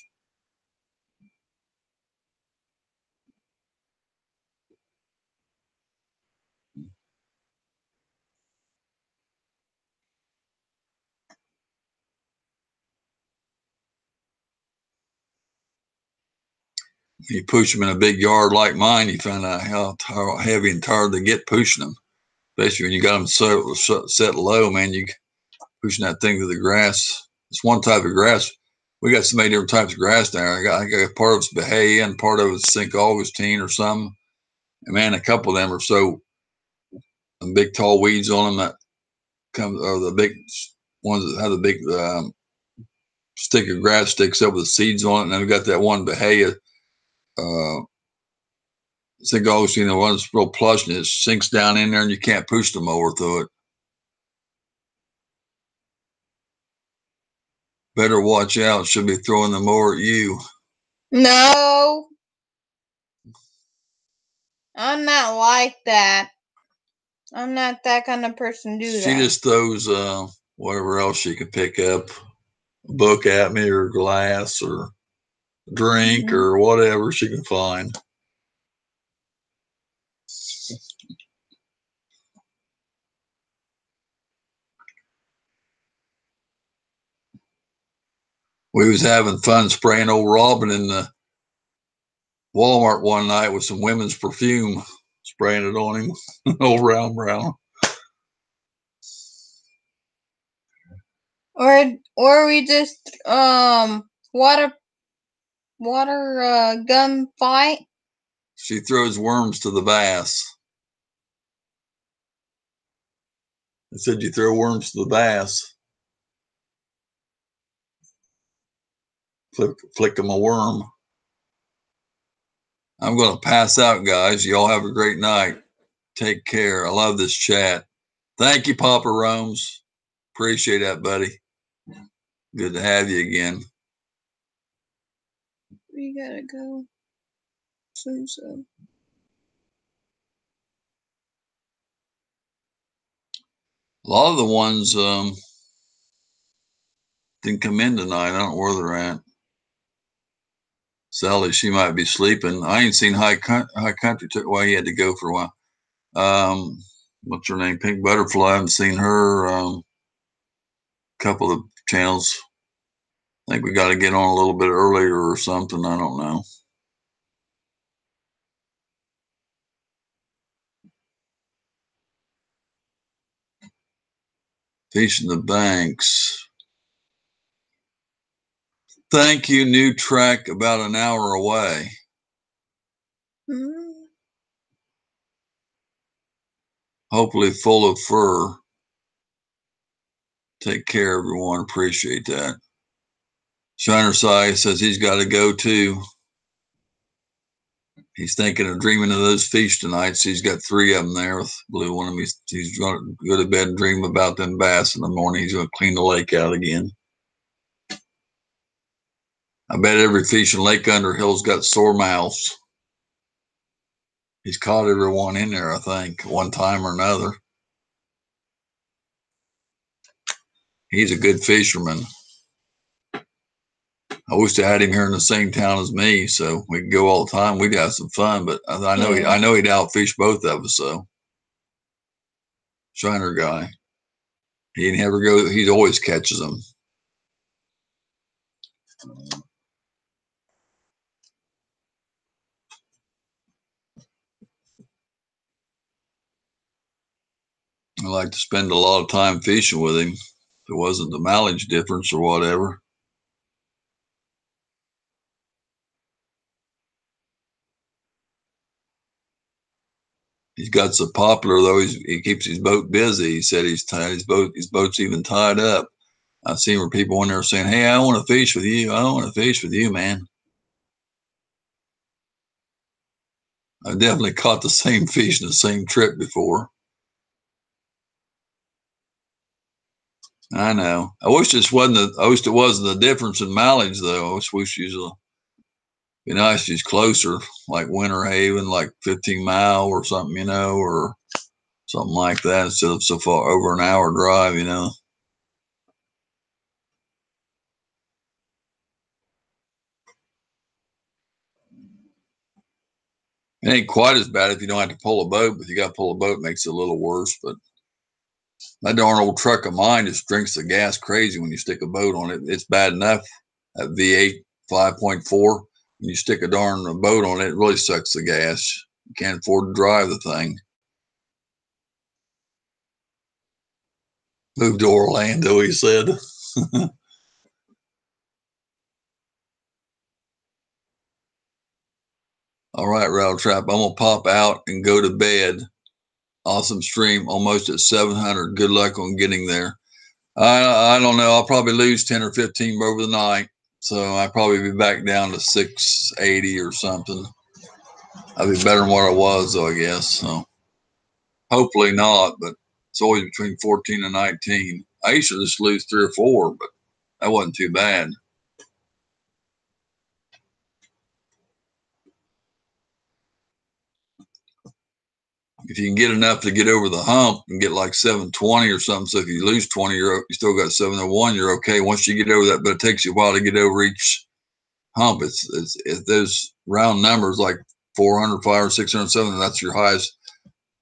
You push them in a big yard like mine, you find out how heavy and tired they get pushing them. Especially when you got them set low, man, you pushing that thing through the grass. It's one type of grass. We got so many different types of grass down there. I got part of it's Bahia and part of it's St. Augustine or something. And man, a couple of them are so big, tall weeds on them that or the big ones that have the big stick of grass sticks up with seeds on it. And then we got that one Bahia, St. Augustine, the one that's real plush and it sinks down in there and you can't push the mower through it. Better watch out. She'll be throwing the mower at you. No. I'm not like that. I'm not that kind of person to do that. She just throws whatever else she can pick up. A book at me or glass or drink or whatever she can find. We was having fun spraying old Robin in the Walmart one night with some women's perfume, spraying it on him. Old Round Brown. Or we just water gun fight. She throws worms to the bass. I said you throw worms to the bass. Flick them a worm. I'm going to pass out, guys. You all have a great night. Take care. I love this chat. Thank you, Papa Romes. Appreciate that, buddy. Good to have you again. We gotta go. So. A lot of the ones didn't come in tonight. I don't know where they're at. Sally, she might be sleeping. I ain't seen High Country. Took away. He had to go for a while. What's her name? Pink Butterfly. I haven't seen her. Couple of channels. I think we got to get on a little bit earlier or something. I don't know. Fishing the banks. Thank you. New track about an hour away. Hopefully full of fur. Take care, everyone. Appreciate that. Shiner Sai says he's got to go too. He's thinking of dreaming of those fish tonight. So he's got 3 of them there with Blue. One of them, he's going to go to bed and dream about them bass in the morning. He's going to clean the lake out again. I bet every fish in Lake Underhill's got sore mouths. He's caught everyone in there, I think, one time or another. He's a good fisherman. I wish I had him here in the same town as me, so we could go all the time. We'd have some fun, but I know he'd outfish both of us. So, Shiner guy, he never goes. He always catches them. I like to spend a lot of time fishing with him. If it wasn't the mileage difference or whatever. He's got so popular though. He keeps his boat busy. He said his boat's even tied up. I've seen where people in there saying, "Hey, I want to fish with you. I want to fish with you, man." I've definitely caught the same fish in the same trip before. I know. I wish it wasn't the difference in mileage though. I wish it'd be nice if it's closer, like Winter Haven, like 15 mile or something, or something like that instead of so far over an hour drive, It ain't quite as bad if you don't have to pull a boat, but if you got to pull a boat, it makes it a little worse. But that darn old truck of mine just drinks the gas crazy when you stick a boat on it. It's bad enough at V8 5.4. When you stick a darn boat on it, it really sucks the gas. You can't afford to drive the thing. Move to Orlando, he said. All right, Rattle Trap. I'm going to pop out and go to bed. Awesome stream, almost at 700. Good luck on getting there. I don't know. I'll probably lose 10 or 15 over the night. So I'll probably be back down to 680 or something. I'll be better than what I was, though, I guess. So hopefully not, but it's always between 14 and 19. I used to just lose 3 or 4, but that wasn't too bad. If you can get enough to get over the hump and get like 720 or something, so if you lose 20, you still got 701, you're okay. Once you get over that, but it takes you a while to get over each hump. It's those round numbers like 400, 500, 600, 700, that's your highest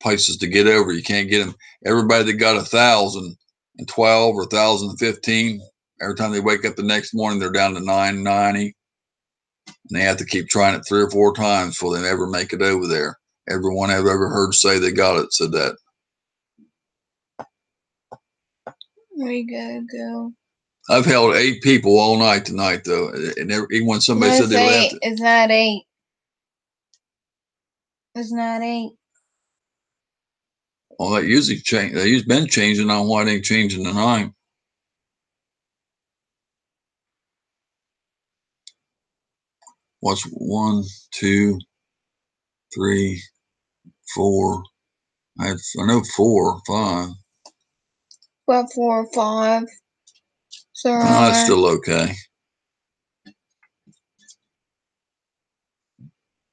places to get over. You can't get them. Everybody that got 1,012 or 1,015, every time they wake up the next morning, they're down to 990. And they have to keep trying it 3 or 4 times before they ever make it over there. Everyone I've ever heard say they got it said that. We gotta go. I've held 8 people all night tonight, though. And even when somebody said they left. It's not 8. It's not 8. Well, that usually change. They usually been changing on why they ain't changing tonight. What's 1, 2, 3, 4? I know 4 or 5. About 4 or 5. So that's still okay.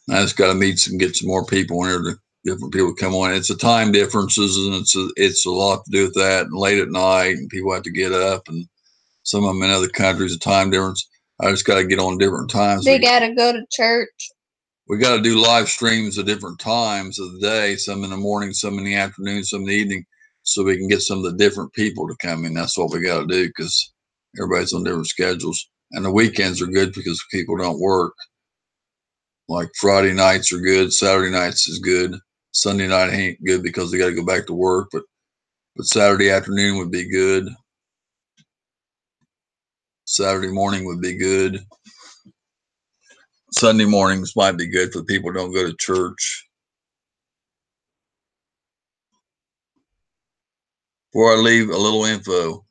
I just got to get some more people in there to different people come on. It's the time differences, and it's a lot to do with that. And late at night, and people have to get up, and some of them in other countries, the time difference. I just got to get on different times. They gotta go to church. We got to do live streams at different times of the day, some in the morning, some in the afternoon, some in the evening, so we can get some of the different people to come in. That's what we got to do because everybody's on different schedules. And the weekends are good because people don't work. Like Friday nights are good, Saturday nights is good. Sunday night ain't good because they got to go back to work, but Saturday afternoon would be good. Saturday morning would be good. Sunday mornings might be good for the people who don't go to church. Before I leave, a little info.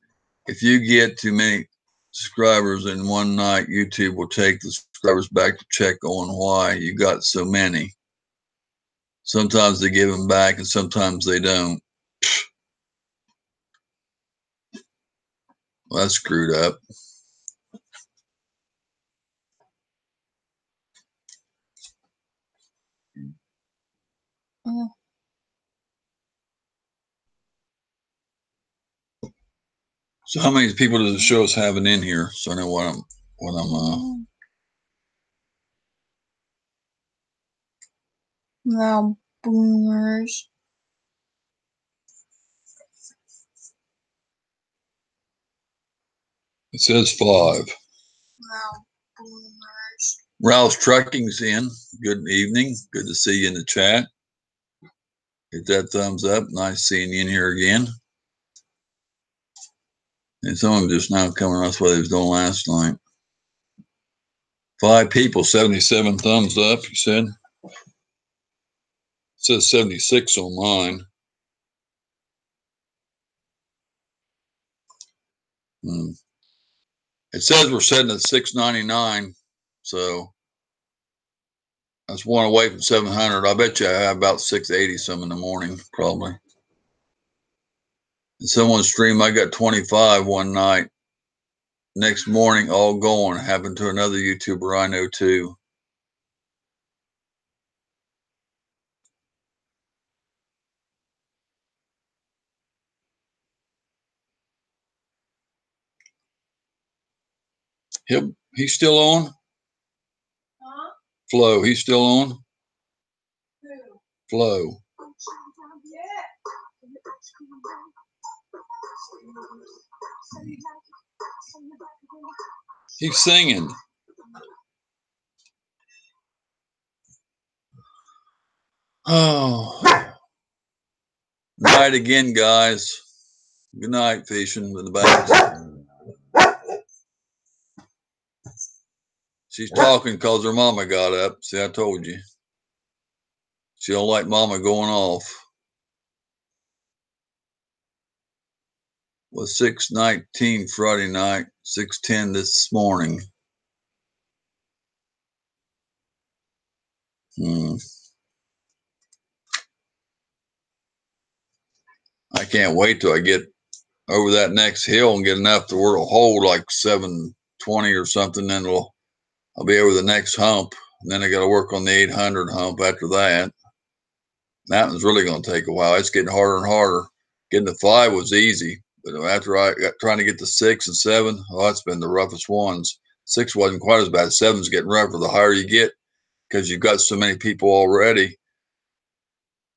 If you get too many subscribers in one night, YouTube will take the subscribers back to check on why you got so many. Sometimes they give them back and sometimes they don't. Well, that's screwed up. Mm. So how many people does the show us having in here? So I know what I'm Now boomers. It says 5. Now boomers. Rouse Trucking's in. Good evening. Good to see you in the chat. Hit that thumbs up. Nice seeing you in here again. And some of them just now coming. That's what they was doing last night. 5 people, 77 thumbs up, you said? It says 76 on mine. It says we're sitting at 699, so that's one away from 700. I bet you I have about 680 some in the morning, probably. And someone streamed, I got 25 one night. Next morning, all gone. Happened to another YouTuber I know too. He's still on? Huh? Flo, he's still on? Who? Flo. Yeah. He's singing. Oh. Night again, guys. Good night, fishing with the bags. She's talking because her mama got up. See, I told you. She don't like mama going off. Was 6:19 Friday night, 6:10 this morning. I can't wait till I get over that next hill and get enough to where it'll hold like 720 or something. Then I'll be over the next hump. And then I got to work on the 800 hump after that. That one's really going to take a while. It's getting harder and harder. Getting to 5 was easy, but after I got trying to get to 6 and 7, oh, that's been the roughest ones. 6 wasn't quite as bad. 7's getting rougher the higher you get because you've got so many people already.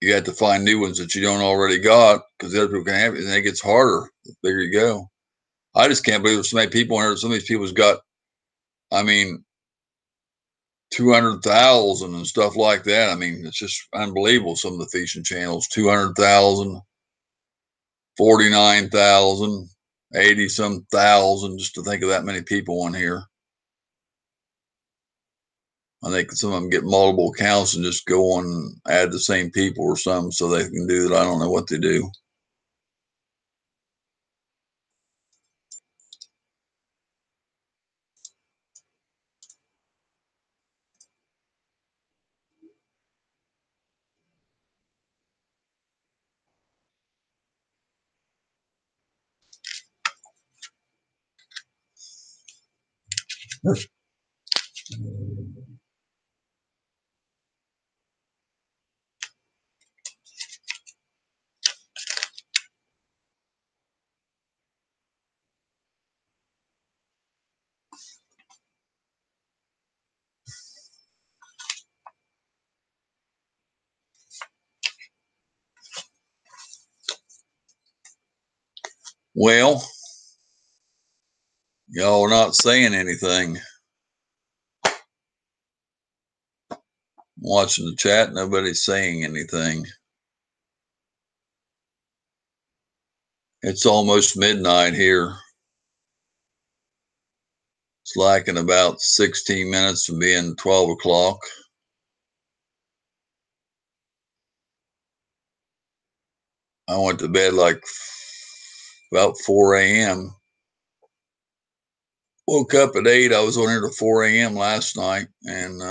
You have to find new ones that you don't already got because the other people can have it, and it gets harder the bigger you go. I just can't believe there's so many people in here. Some of these people's got, I mean, 200,000 and stuff like that. I mean, it's just unbelievable. Some of the fishing channels, 200,000, 49,000, 80 some thousand, just to think of that many people on here. I think some of them get multiple accounts and just go on and add the same people or something so they can do that. I don't know what they do. Well, y'all are not saying anything. Watching the chat, nobody's saying anything. It's almost midnight here. It's lacking about 16 minutes from being 12 o'clock. I went to bed like about 4 a.m. Woke up at 8. I was on here till 4 a.m. last night, and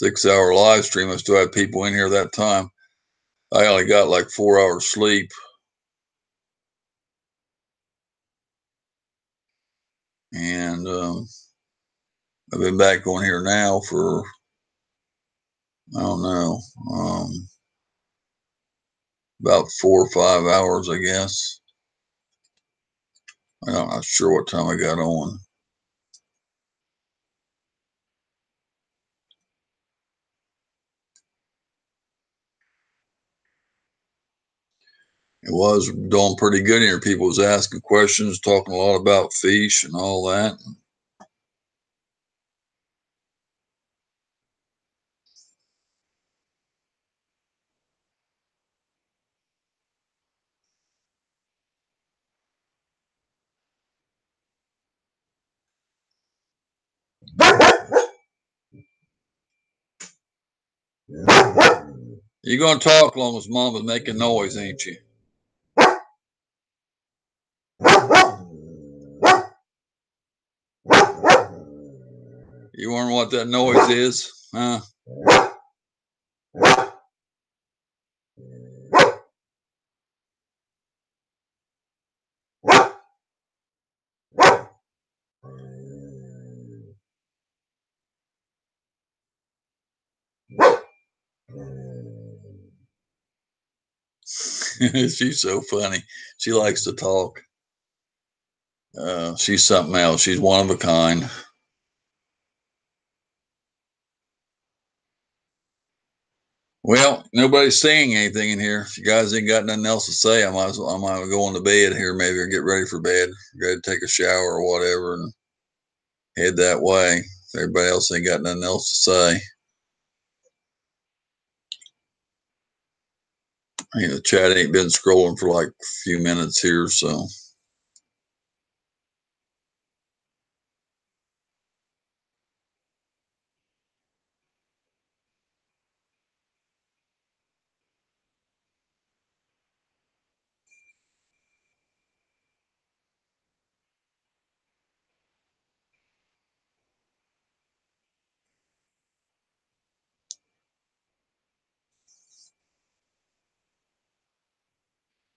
6-hour live stream. I still had people in here that time. I only got like 4 hours sleep. And I've been back on here now for, I don't know, about 4 or 5 hours, I guess. I'm not sure what time I got on. It was doing pretty good here. People was asking questions, talking a lot about fish and all that. You're going to talk long as Mama's making noise, ain't you? You wondering what that noise is? Huh? She's so funny. She likes to talk. She's something else. She's one of a kind. Well, nobody's saying anything in here. If you guys ain't got nothing else to say, I might go on to bed here maybe, or get ready for bed. Go to take a shower or whatever and head that way. If everybody else ain't got nothing else to say. The chat ain't been scrolling for like a few minutes here, so.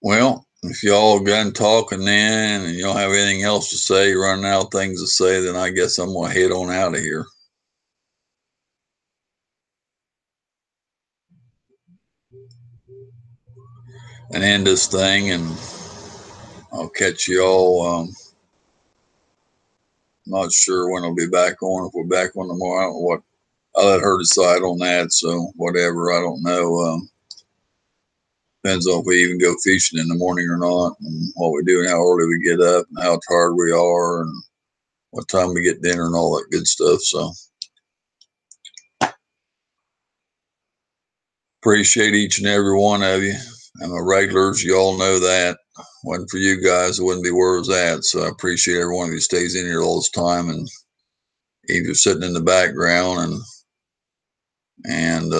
Well, if y'all done talking then and you don't have anything else to say, running out of things to say, then I guess I'm going to head on out of here. And end this thing, and I'll catch y'all. Not sure when I'll be back on. If we're back on tomorrow, I don't know what. I'll let her decide on that. So whatever, I don't know. Depends on if we even go fishing in the morning or not, and what we do, and how early we get up, and how tired we are, and what time we get dinner, and all that good stuff. So appreciate each and every one of you. And my regulars, you all know that. Wasn't for you guys, it wouldn't be where it's at. So I appreciate every one of you stays in here all this time, and even just sitting in the background, and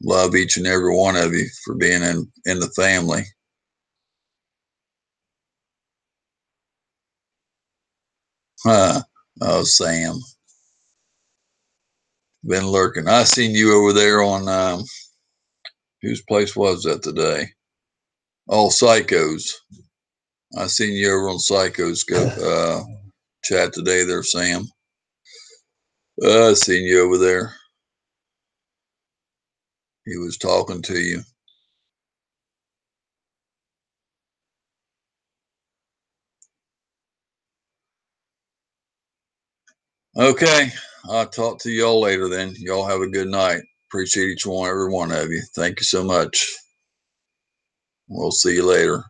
love each and every one of you for being in the family. Oh, Sam. Been lurking. I seen you over there on, whose place was that today? Oh, Psychos. I seen you over on Psychos chat today there, Sam. I seen you over there. He was talking to you. Okay, I'll talk to y'all later then. Y'all have a good night. Appreciate every one of you. Thank you so much. We'll see you later.